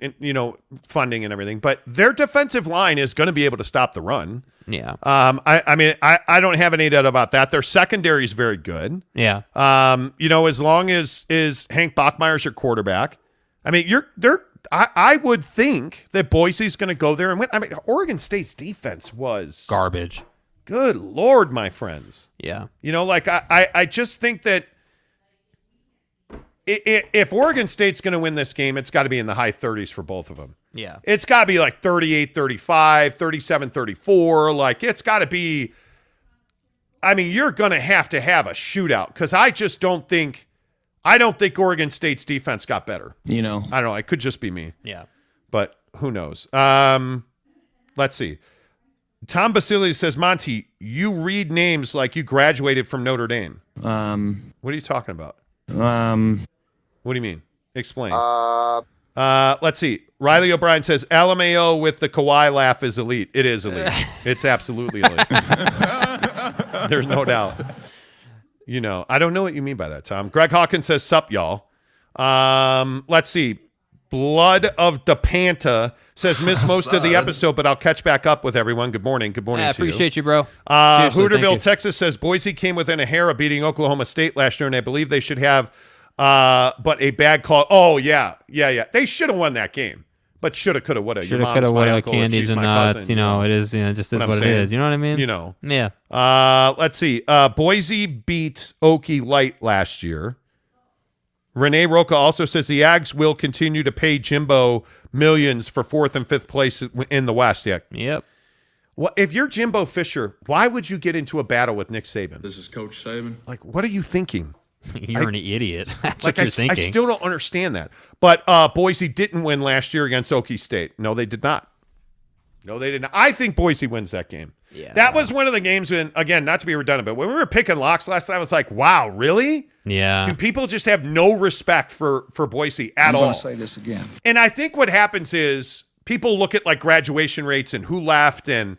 Speaker 3: funding and everything. But their defensive line is going to be able to stop the run.
Speaker 4: Yeah.
Speaker 3: I don't have any doubt about that. Their secondary is very good.
Speaker 4: Yeah.
Speaker 3: As long as Hank Bachmeier's your quarterback, I mean, I would think that Boise's going to go there and win. I mean, Oregon State's defense was
Speaker 4: garbage.
Speaker 3: Good Lord, my friends.
Speaker 4: Yeah.
Speaker 3: I just think that if Oregon State's going to win this game, it's got to be in the high 30s for both of them.
Speaker 4: Yeah.
Speaker 3: It's got to be like 38-35, 37-34. Like, it's got to be – I mean, you're going to have a shootout because I don't think Oregon State's defense got better. I don't know. It could just be me.
Speaker 4: Yeah.
Speaker 3: But who knows? Let's see. Tom Basile says, Monty, you read names like you graduated from Notre Dame. What are you talking about? What do you mean? Explain. Let's see. Riley O'Brien says, LMAO with the Kawhi laugh is elite. It is elite. It's absolutely elite. There's no doubt. I don't know what you mean by that, Tom. Greg Hawkins says, sup, y'all. Let's see. Blood of the Panta says, miss most of the episode, but I'll catch back up with everyone. Good morning. Good morning to you.
Speaker 4: Appreciate you, bro.
Speaker 3: Hooterville, Texas says, Boise came within a hair of beating Oklahoma State last year, and I believe they should have but a bad call. Oh, yeah. They should have won that game. But shoulda, coulda, woulda.
Speaker 4: Shoulda, coulda, woulda, candies and nuts. Cousin, it is, just is what it is. You know what I mean?
Speaker 3: Yeah. Let's see. Boise beat Okie Light last year. Renee Roca also says the Ags will continue to pay Jimbo millions for 4th and 5th place in the West. Yeah.
Speaker 4: Yep.
Speaker 3: Well, if you're Jimbo Fisher, why would you get into a battle with Nick Saban?
Speaker 13: This is Coach Saban.
Speaker 3: Like, what are you thinking?
Speaker 4: You're an idiot. That's
Speaker 3: like
Speaker 4: what you're thinking.
Speaker 3: I still don't understand that. But Boise didn't win last year against Okie State. No, they did not. I think Boise wins that game.
Speaker 4: Yeah.
Speaker 3: That was one of the games when, again, not to be redundant, but when we were picking locks last night, I was like, wow, really?
Speaker 4: Yeah.
Speaker 3: Do people just have no respect for Boise at all?
Speaker 9: I'm going to say this again.
Speaker 3: And I think what happens is people look at like graduation rates and who left and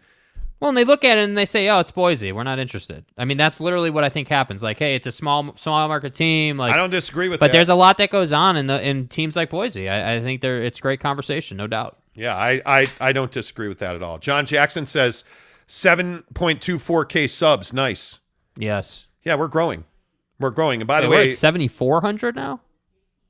Speaker 4: they look at it and they say, "Oh, it's Boise. We're not interested." I mean, that's literally what I think happens. Like, hey, it's a small market team. Like,
Speaker 3: I don't disagree with that.
Speaker 4: But there's a lot that goes on in teams like Boise. I think it's great conversation, no doubt.
Speaker 3: Yeah, I don't disagree with that at all. John Jackson says 7.24K subs. Nice.
Speaker 4: Yes.
Speaker 3: Yeah, we're growing. And by the way,
Speaker 4: we're at 7,400 now.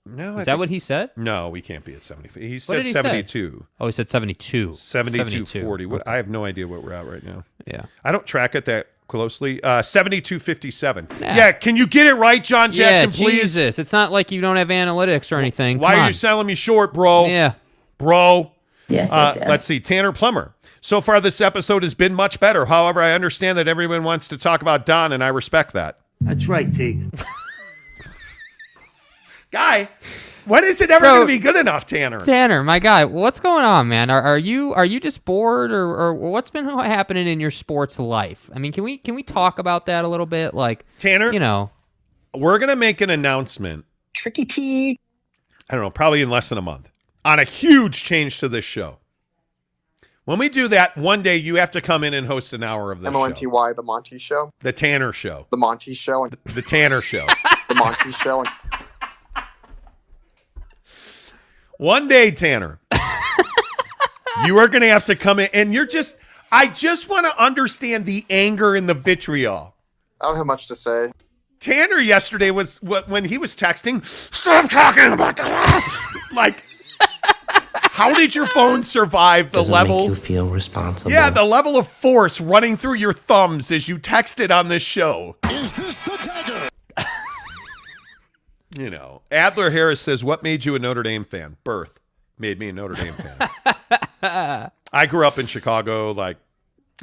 Speaker 3: No,
Speaker 4: is that what he said?
Speaker 3: No, we can't be at 70. He said 72.
Speaker 4: Say? Oh, he said 72.
Speaker 3: 72.40.
Speaker 4: Okay.
Speaker 3: I have no idea what we're at right now.
Speaker 4: Yeah.
Speaker 3: I don't track it that closely. 72.57. Nah. Yeah, can you get it right, John Jackson, please?
Speaker 4: Jesus. It's not like you don't have analytics or anything.
Speaker 3: Why are you selling me short, bro?
Speaker 4: Yeah.
Speaker 3: Bro.
Speaker 17: Yes.
Speaker 3: Let's see. Tanner Plummer. So far, this episode has been much better. However, I understand that everyone wants to talk about Don, and I respect that.
Speaker 12: That's right, T.
Speaker 3: Guy, when is it ever going to be good enough, Tanner?
Speaker 4: Tanner, my guy, what's going on, man? Are you just bored, or what's been happening in your sports life? I mean, can we talk about that a little bit? Like,
Speaker 3: Tanner, we're going to make an announcement.
Speaker 17: Tricky T.
Speaker 3: I don't know, probably in less than a month, on a huge change to this show. When we do that, one day you have to come in and host an hour of this
Speaker 18: MONTY,
Speaker 3: show.
Speaker 18: the Monty Show.
Speaker 3: The Tanner Show.
Speaker 18: The Monty Show.
Speaker 3: The Tanner Show.
Speaker 18: The Monty Show.
Speaker 3: One day, Tanner, you are going to have to come in, and I just want to understand the anger and the vitriol.
Speaker 18: I don't have much to say.
Speaker 3: Tanner yesterday was, when he was texting, stop talking about that. Like, how did your phone survive the level?
Speaker 17: Make you feel responsible.
Speaker 3: Yeah, the level of force running through your thumbs as you texted on this show.
Speaker 1: Is this the dagger?
Speaker 3: Adler Harris says, what made you a Notre Dame fan? Birth made me a Notre Dame fan. I grew up in Chicago. Like,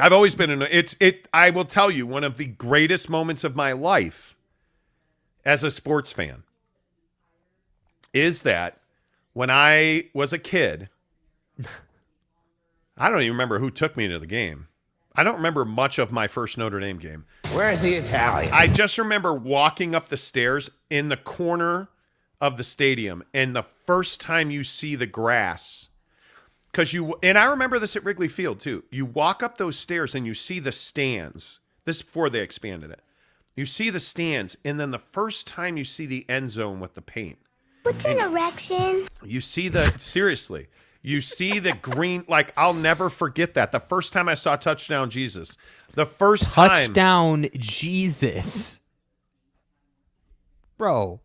Speaker 3: I've always been I will tell you, one of the greatest moments of my life as a sports fan is that when I was a kid, I don't even remember who took me to the game. I don't remember much of my first Notre Dame game.
Speaker 17: Where's the Italian?
Speaker 3: I just remember walking up the stairs in the corner of the stadium, and the first time you see the grass, and I remember this at Wrigley Field too. You walk up those stairs and you see the stands. This is before they expanded it. You see the stands, and then the first time you see the end zone with the paint.
Speaker 19: What's an erection?
Speaker 3: You see seriously. You see the green, like, I'll never forget that. The first time I saw Touchdown Jesus. The first time.
Speaker 4: Touchdown Jesus. Bro.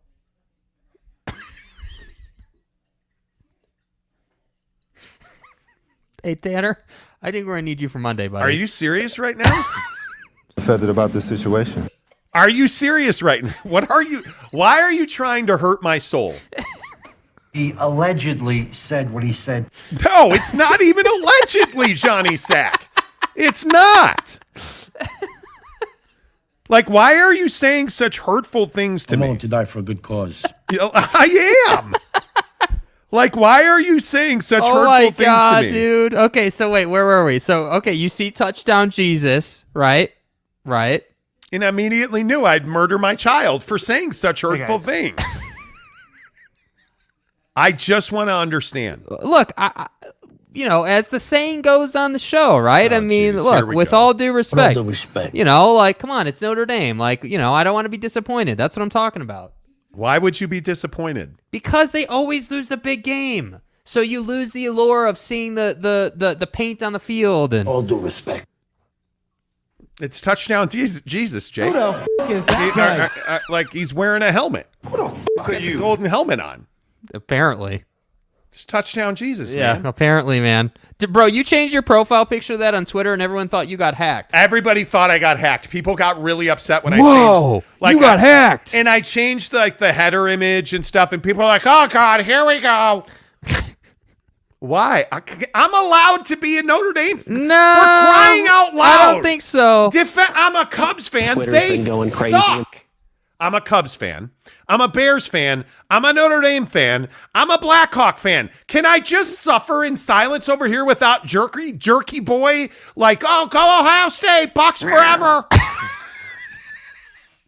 Speaker 4: Hey, Tanner, I think we're going to need you for Monday, buddy.
Speaker 3: Are you serious right now?
Speaker 15: Feathered about this situation.
Speaker 3: Are you serious right now? Why are you trying to hurt my soul?
Speaker 14: He allegedly said what he said.
Speaker 3: No, it's not even allegedly, Johnny Sack. It's not. Like, why are you saying such hurtful things to
Speaker 14: I'm
Speaker 3: me?
Speaker 14: willing to die for a good cause.
Speaker 3: I am. Like, why are you saying such hurtful things to me?
Speaker 4: Dude. Okay, so wait, where were we? So, okay, you see touchdown Jesus, right? Right.
Speaker 3: And I immediately knew I'd murder my child for saying such hurtful things. I just want to understand.
Speaker 4: Look, I as the saying goes on the show, right? I mean, look, with all due respect, like, come on, it's Notre Dame. Like, I don't want to be disappointed. That's what I'm talking about.
Speaker 3: Why would you be disappointed?
Speaker 4: Because they always lose the big game. So you lose the allure of seeing the paint on the field. And
Speaker 14: all due respect.
Speaker 3: It's touchdown Jesus, Jake.
Speaker 16: Who the fuck is that guy?
Speaker 3: Like, he's wearing a helmet.
Speaker 14: Who the fuck are you?
Speaker 3: Golden helmet on.
Speaker 4: Apparently.
Speaker 3: It's touchdown Jesus,
Speaker 4: man.
Speaker 3: Yeah,
Speaker 4: apparently, man. Bro, you changed your profile picture of that on Twitter and everyone thought you got hacked.
Speaker 3: Everybody thought I got hacked. People got really upset when I
Speaker 4: changed.
Speaker 3: Like,
Speaker 4: you got hacked.
Speaker 3: And I changed like the header image and stuff, and people are like, oh, God, here we go. Why? I'm allowed to be a Notre Dame fan.
Speaker 4: No.
Speaker 3: For crying out loud.
Speaker 4: I don't think so.
Speaker 3: I'm a Cubs fan.
Speaker 17: Twitter's
Speaker 3: they
Speaker 17: been going
Speaker 3: suck.
Speaker 17: crazy.
Speaker 3: I'm a Cubs fan. I'm a Bears fan. I'm a Notre Dame fan. I'm a Blackhawk fan. Can I just suffer in silence over here without jerky boy? Like, oh, go Ohio State, Bucks forever.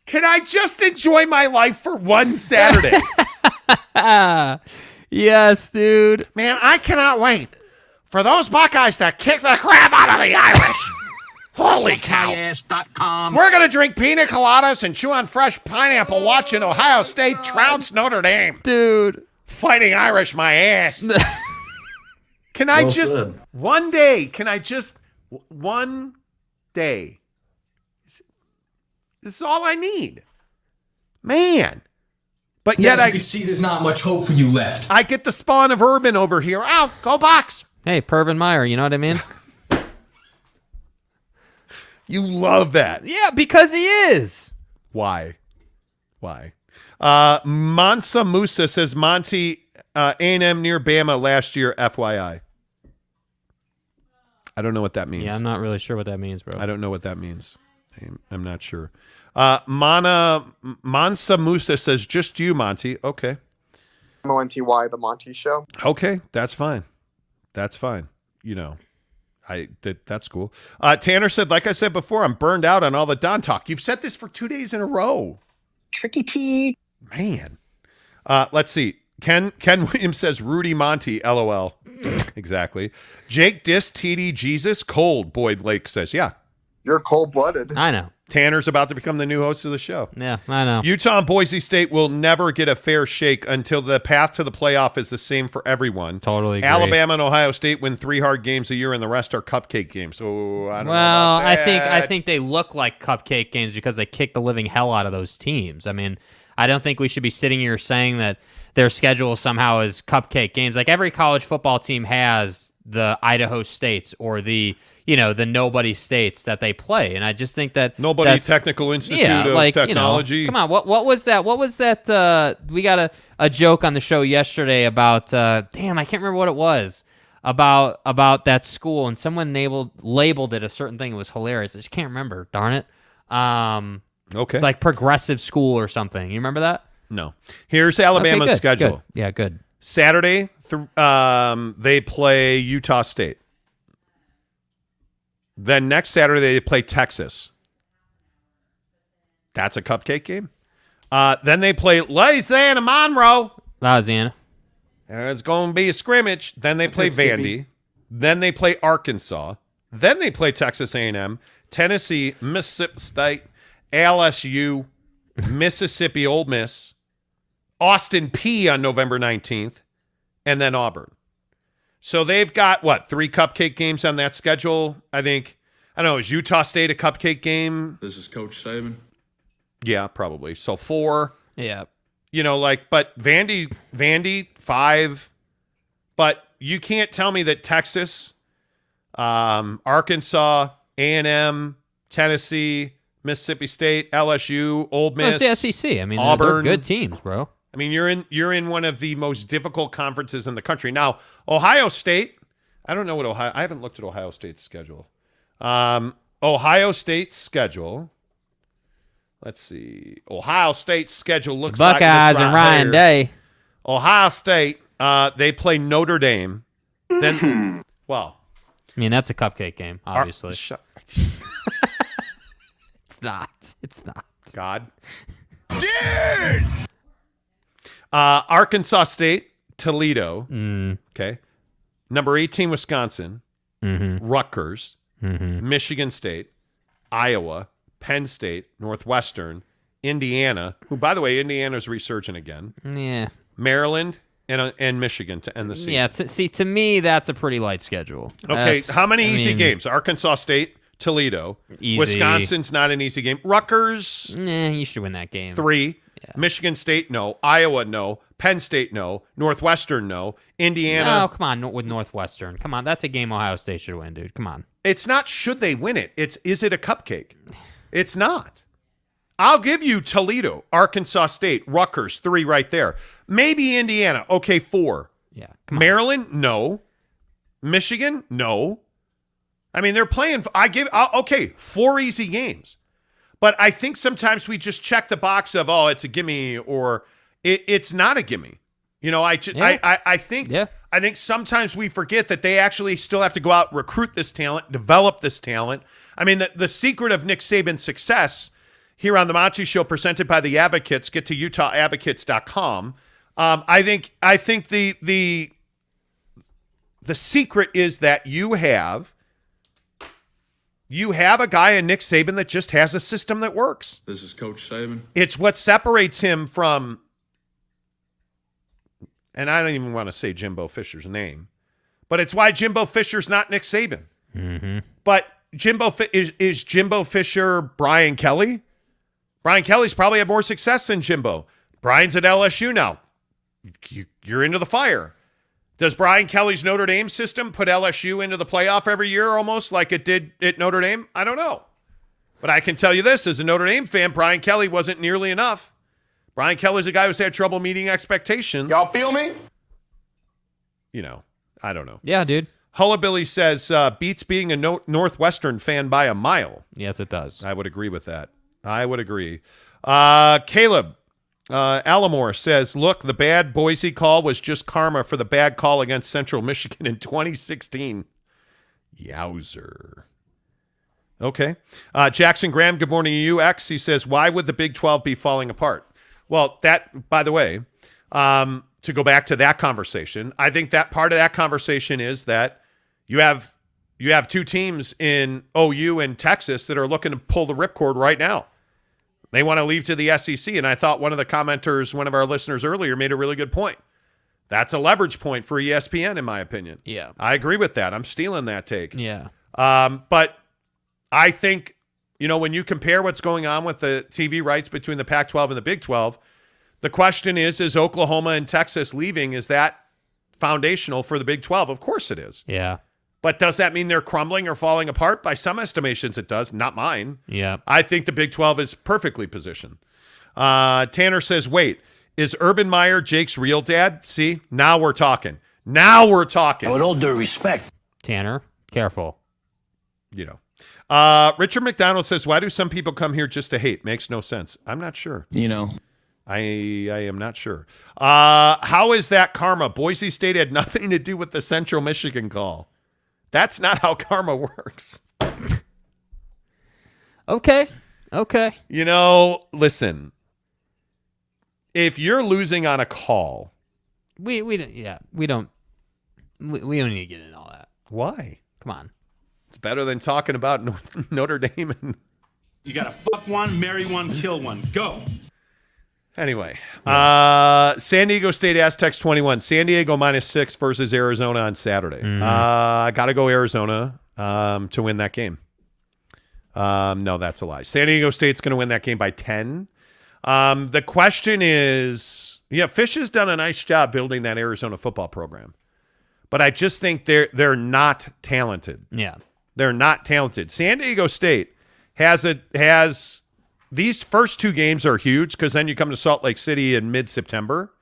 Speaker 3: Can I just enjoy my life for one Saturday?
Speaker 4: Yes, dude.
Speaker 3: Man, I cannot wait for those Buckeyes to kick the crap out of the Irish. Holy cow. We're going to drink pina coladas and chew on fresh pineapple watching Ohio State trounce Notre Dame.
Speaker 4: Dude.
Speaker 3: Fighting Irish my ass. Can I just, one day, one day. This is all I need. Man. But yet
Speaker 8: you can see there's not much hope for you left.
Speaker 3: I get the spawn of Urban over here. Oh, go Bucks.
Speaker 4: Hey, Pervin Meyer, you know what I mean?
Speaker 3: You love that.
Speaker 4: Yeah, because he is.
Speaker 3: Why? Mansa Musa says Monty A&M near Bama last year, FYI. I don't know what that means.
Speaker 4: Yeah, I'm not really sure what that means, bro.
Speaker 3: I don't know what that means. I'm not sure. Mansa Musa says, just you, Monty. Okay.
Speaker 18: MONTY, the Monty Show.
Speaker 3: Okay, that's fine. That's fine. That's cool. Tanner said, like I said before, I'm burned out on all the Don talk. You've said this for 2 days in a row.
Speaker 14: Tricky T.
Speaker 3: Man. Let's see. Ken Williams says, Rudy Monty, LOL. Exactly. Jake Dis, TD Jesus, cold, Boyd Lake says, yeah.
Speaker 18: You're cold-blooded.
Speaker 4: I know.
Speaker 3: Tanner's about to become the new host of the show.
Speaker 4: Yeah, I know.
Speaker 3: Utah and Boise State will never get a fair shake until the path to the playoff is the same for everyone.
Speaker 4: Totally agree.
Speaker 3: Alabama and Ohio State win 3 hard games a year, and the rest are cupcake games. So I don't know about that.
Speaker 4: I think they look like cupcake games because they kick the living hell out of those teams. I mean, I don't think we should be sitting here saying that their schedule somehow is cupcake games. Like every college football team has the Idaho States or the nobody states that they play, and I just think that
Speaker 3: Nobody Technical Institute of Technology.
Speaker 4: Come on, what was that? What was that? We got a joke on the show yesterday about damn, I can't remember what it was about that school, and someone labeled it a certain thing. It was hilarious. I just can't remember. Darn it.
Speaker 3: Okay,
Speaker 4: like progressive school or something. You remember that?
Speaker 3: No. Here's Alabama's schedule.
Speaker 4: Good. Yeah, good.
Speaker 3: Saturday, they play Utah State. Then next Saturday, they play Texas. That's a cupcake game. Then they play Louisiana Monroe.
Speaker 4: Louisiana.
Speaker 3: It's going to be a scrimmage. Then they play Vandy. Then they play Arkansas. Then they play Texas A&M, Tennessee, Mississippi State, LSU, Mississippi Ole Miss, Austin Peay on November 19th, and then Auburn. So they've got, 3 cupcake games on that schedule? I don't know, is Utah State a cupcake game?
Speaker 13: This is Coach Saban.
Speaker 3: Yeah, probably. So 4.
Speaker 4: Yeah.
Speaker 3: But Vandy, 5. But you can't tell me that Texas, Arkansas, A&M, Tennessee, Mississippi State, LSU, Ole Miss.
Speaker 4: Well, it's the SEC. I mean,
Speaker 3: Auburn.
Speaker 4: they're good teams, bro.
Speaker 3: I mean, you're in one of the most difficult conferences in the country. Now, Ohio State, I don't know what I haven't looked at Ohio State's schedule. Ohio State's schedule. Let's see. Ohio State's schedule looks like
Speaker 4: Buckeyes
Speaker 3: this right
Speaker 4: and Ryan
Speaker 3: here.
Speaker 4: Day.
Speaker 3: Ohio State, they play Notre Dame. Then, well,
Speaker 4: I mean, that's a cupcake game, obviously. It's not. It's not.
Speaker 3: God. Dude! Arkansas State, Toledo. Okay. Number 18, Wisconsin. Rutgers. Michigan State. Iowa. Penn State. Northwestern. Indiana, who, by the way, Indiana's resurging again.
Speaker 4: Yeah.
Speaker 3: Maryland and Michigan to end the season.
Speaker 4: Yeah, to me, that's a pretty light schedule.
Speaker 3: Okay, how many easy games? Arkansas State, Toledo.
Speaker 4: Easy.
Speaker 3: Wisconsin's not an easy game. Rutgers.
Speaker 4: You should win that game.
Speaker 3: 3. Yeah. Michigan State, no. Iowa, no. Penn State, no. Northwestern, no. Indiana.
Speaker 4: No, come on, with Northwestern. Come on, that's a game Ohio State should win, dude. Come on.
Speaker 3: It's not should they win it. It's is it a cupcake? It's not. I'll give you Toledo, Arkansas State, Rutgers, 3 right there. Maybe Indiana. Okay, 4.
Speaker 4: Yeah.
Speaker 3: Maryland, no. Michigan, no. I mean, they're playing. Okay, 4 easy games. But I think sometimes we just check the box of, it's a gimme, or it's not a gimme. You know, I think sometimes we forget that they actually still have to go out, recruit this talent, develop this talent. I mean, the secret of Nick Saban's success here on the Monty Show, presented by the Advocates, get to UtahAdvocates.com. I think the secret is that you have a guy in Nick Saban that just has a system that works.
Speaker 13: This is Coach Saban.
Speaker 3: It's what separates him from, and I don't even want to say Jimbo Fisher's name, but it's why Jimbo Fisher's not Nick Saban. But is Jimbo Fisher Brian Kelly? Brian Kelly's probably had more success than Jimbo. Brian's at LSU now. You're into the fire. Does Brian Kelly's Notre Dame system put LSU into the playoff every year almost like it did at Notre Dame? I don't know. But I can tell you this, as a Notre Dame fan, Brian Kelly wasn't nearly enough. Brian Kelly's a guy who's had trouble meeting expectations.
Speaker 18: Y'all feel me?
Speaker 3: You know, I don't know.
Speaker 4: Yeah, dude.
Speaker 3: Hullabilly says, beats being a Northwestern fan by a mile.
Speaker 4: Yes, it does.
Speaker 3: I would agree with that. I would agree. Caleb Allamore says, look, the bad Boise call was just karma for the bad call against Central Michigan in 2016. Yowzer. Okay. Jackson Graham, good morning to you, X. He says, why would the Big 12 be falling apart? Well, that, by the way, to go back to that conversation, I think that part of that conversation is that you have 2 teams in OU and Texas that are looking to pull the ripcord right now. They want to leave to the SEC, and I thought one of the commenters, one of our listeners earlier, made a really good point. That's a leverage point for ESPN, in my opinion.
Speaker 4: Yeah.
Speaker 3: I agree with that. I'm stealing that take.
Speaker 4: Yeah.
Speaker 3: But I think, when you compare what's going on with the TV rights between the Pac-12 and the Big 12, the question is Oklahoma and Texas leaving, is that foundational for the Big 12? Of course it is.
Speaker 4: Yeah.
Speaker 3: But does that mean they're crumbling or falling apart? By some estimations, it does. Not mine.
Speaker 4: Yeah.
Speaker 3: I think the Big 12 is perfectly positioned. Tanner says, wait, is Urban Meyer Jake's real dad? See, now we're talking. With all due respect.
Speaker 4: Tanner, careful.
Speaker 3: Richard McDonald says, why do some people come here just to hate? Makes no sense. I'm not sure. I am not sure. How is that karma? Boise State had nothing to do with the Central Michigan call. That's not how karma works.
Speaker 4: Okay.
Speaker 3: Listen. If you're losing on a call,
Speaker 4: we don't need to get into all that.
Speaker 3: Why?
Speaker 4: Come on.
Speaker 3: It's better than talking about Notre Dame.
Speaker 20: You got to fuck one, marry one, kill one. Go.
Speaker 3: Anyway, San Diego State Aztecs 21. San Diego -6 versus Arizona on Saturday. I got to go Arizona to win that game. No, that's a lie. San Diego State's going to win that game by 10. The question is, Fish has done a nice job building that Arizona football program, but I just think they're not talented.
Speaker 4: Yeah,
Speaker 3: they're not talented. San Diego State has these first 2 games are huge because then you come to Salt Lake City in mid-September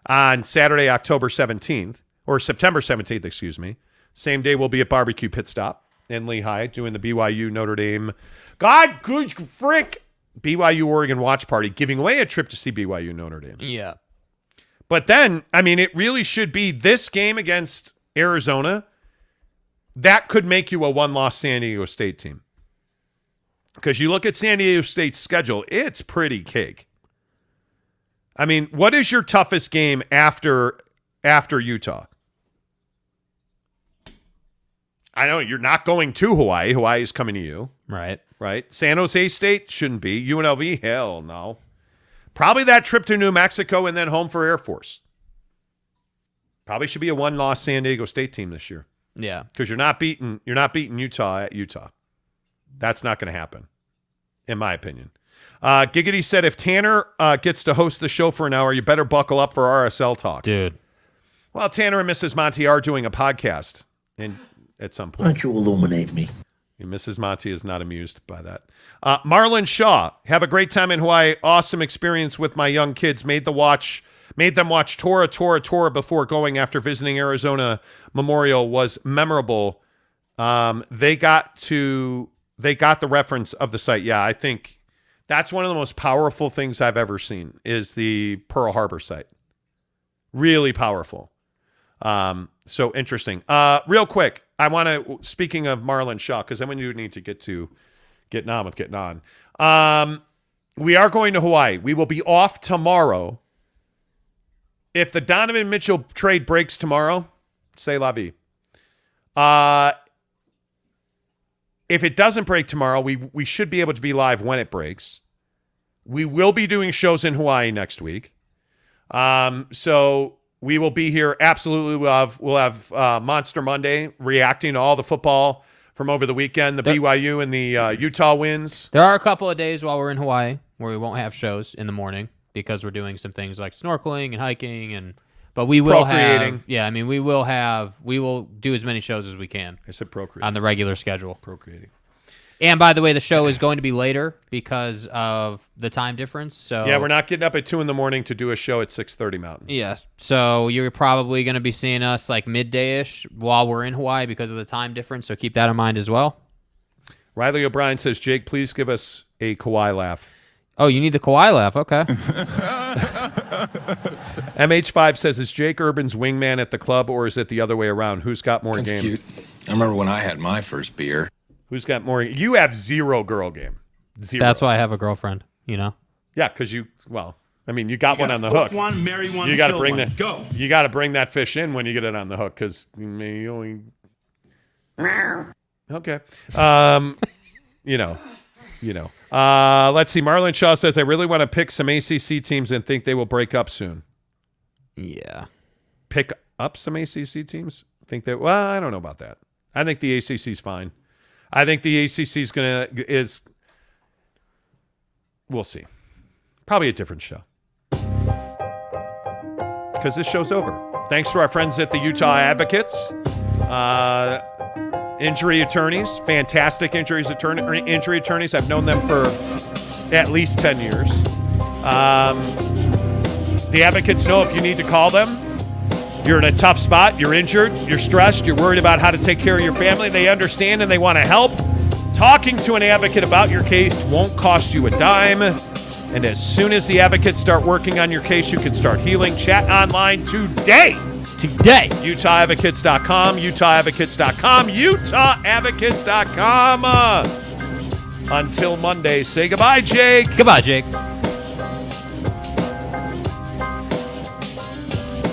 Speaker 3: on Saturday, October 17th, or September 17th, excuse me. Same day we'll be at Barbecue Pit Stop in Lehigh doing the BYU Notre Dame. God, good frick. BYU Oregon watch party, giving away a trip to see BYU Notre Dame.
Speaker 4: Yeah.
Speaker 3: But then, I mean, it really should be this game against Arizona. That could make you a 1-loss San Diego State team. Because you look at San Diego State's schedule, it's pretty cake. I mean, what is your toughest game after Utah? I know you're not going to Hawaii. Hawaii's coming to you.
Speaker 4: Right.
Speaker 3: Right. San Jose State shouldn't be. UNLV, hell no. Probably that trip to New Mexico and then home for Air Force. Probably should be a 1-loss San Diego State team this year.
Speaker 4: Yeah.
Speaker 3: Because you're not beating Utah at Utah. That's not going to happen, in my opinion. Giggity said, if Tanner gets to host the show for an hour, you better buckle up for RSL talk.
Speaker 4: Dude.
Speaker 3: Well, Tanner and Mrs. Monty are doing a podcast at some point.
Speaker 17: Why don't you illuminate me?
Speaker 3: And Mrs. Monty is not amused by that. Marlon Shaw, have a great time in Hawaii. Awesome experience with my young kids. Made them watch Tora before going after visiting Arizona Memorial was memorable. They got the reference of the site. Yeah, I think that's one of the most powerful things I've ever seen is the Pearl Harbor site. Really powerful. So interesting. Real quick, I want to, speaking of Marlon Shaw, because then we do need to get to getting on. We are going to Hawaii. We will be off tomorrow. If the Donovan Mitchell trade breaks tomorrow, c'est la vie. If it doesn't break tomorrow, we should be able to be live when it breaks. We will be doing shows in Hawaii next week. So we will be here. Absolutely. We'll have Monster Monday reacting to all the football from over the weekend, the BYU and the Utah wins.
Speaker 4: There are a couple of days while we're in Hawaii where we won't have shows in the morning because we're doing some things like snorkeling and hiking but we will have, we will do as many shows as we can.
Speaker 3: I said procreating.
Speaker 4: On the regular schedule.
Speaker 3: Procreating.
Speaker 4: And by the way, the show is going to be later because of the time difference. So
Speaker 3: yeah, we're not getting up at 2 a.m. to do a show at 6:30 Mountain.
Speaker 4: Yes. So you're probably going to be seeing us like midday-ish while we're in Hawaii because of the time difference. So keep that in mind as well.
Speaker 3: Riley O'Brien says, Jake, please give us a Kawhi laugh.
Speaker 4: Oh, you need the Kawhi laugh. Okay.
Speaker 3: MH5 says, is Jake Urban's wingman at the club or is it the other way around? Who's got more game?
Speaker 13: That's cute. I remember when I had my first beer.
Speaker 3: Who's got more? You have zero girl game. Zero.
Speaker 4: That's why I have a girlfriend, you know?
Speaker 3: Yeah, because you got one on the hook.
Speaker 20: One, marry one,
Speaker 3: you got to
Speaker 20: kill
Speaker 3: bring
Speaker 20: one.
Speaker 3: that.
Speaker 20: Go.
Speaker 3: You got to bring that fish in when you get it on the hook because you only. Okay. Let's see. Marlon Shaw says, I really want to pick some ACC teams and think they will break up soon.
Speaker 4: Yeah.
Speaker 3: Pick up some ACC teams? I don't know about that. I think the ACC is fine. I think the ACC is we'll see. Probably a different show. Because this show's over. Thanks to our friends at the Utah Advocates. Injury attorneys, fantastic injury attorneys. I've known them for at least 10 years. The Advocates know if you need to call them, you're in a tough spot, you're injured, you're stressed, you're worried about how to take care of your family. They understand and they want to help. Talking to an advocate about your case won't cost you a dime. And as soon as the advocates start working on your case, you can start healing. Chat online today. UtahAdvocates.com. UtahAdvocates.com. UtahAdvocates.com. Until Monday, say goodbye, Jake.
Speaker 4: Goodbye, Jake.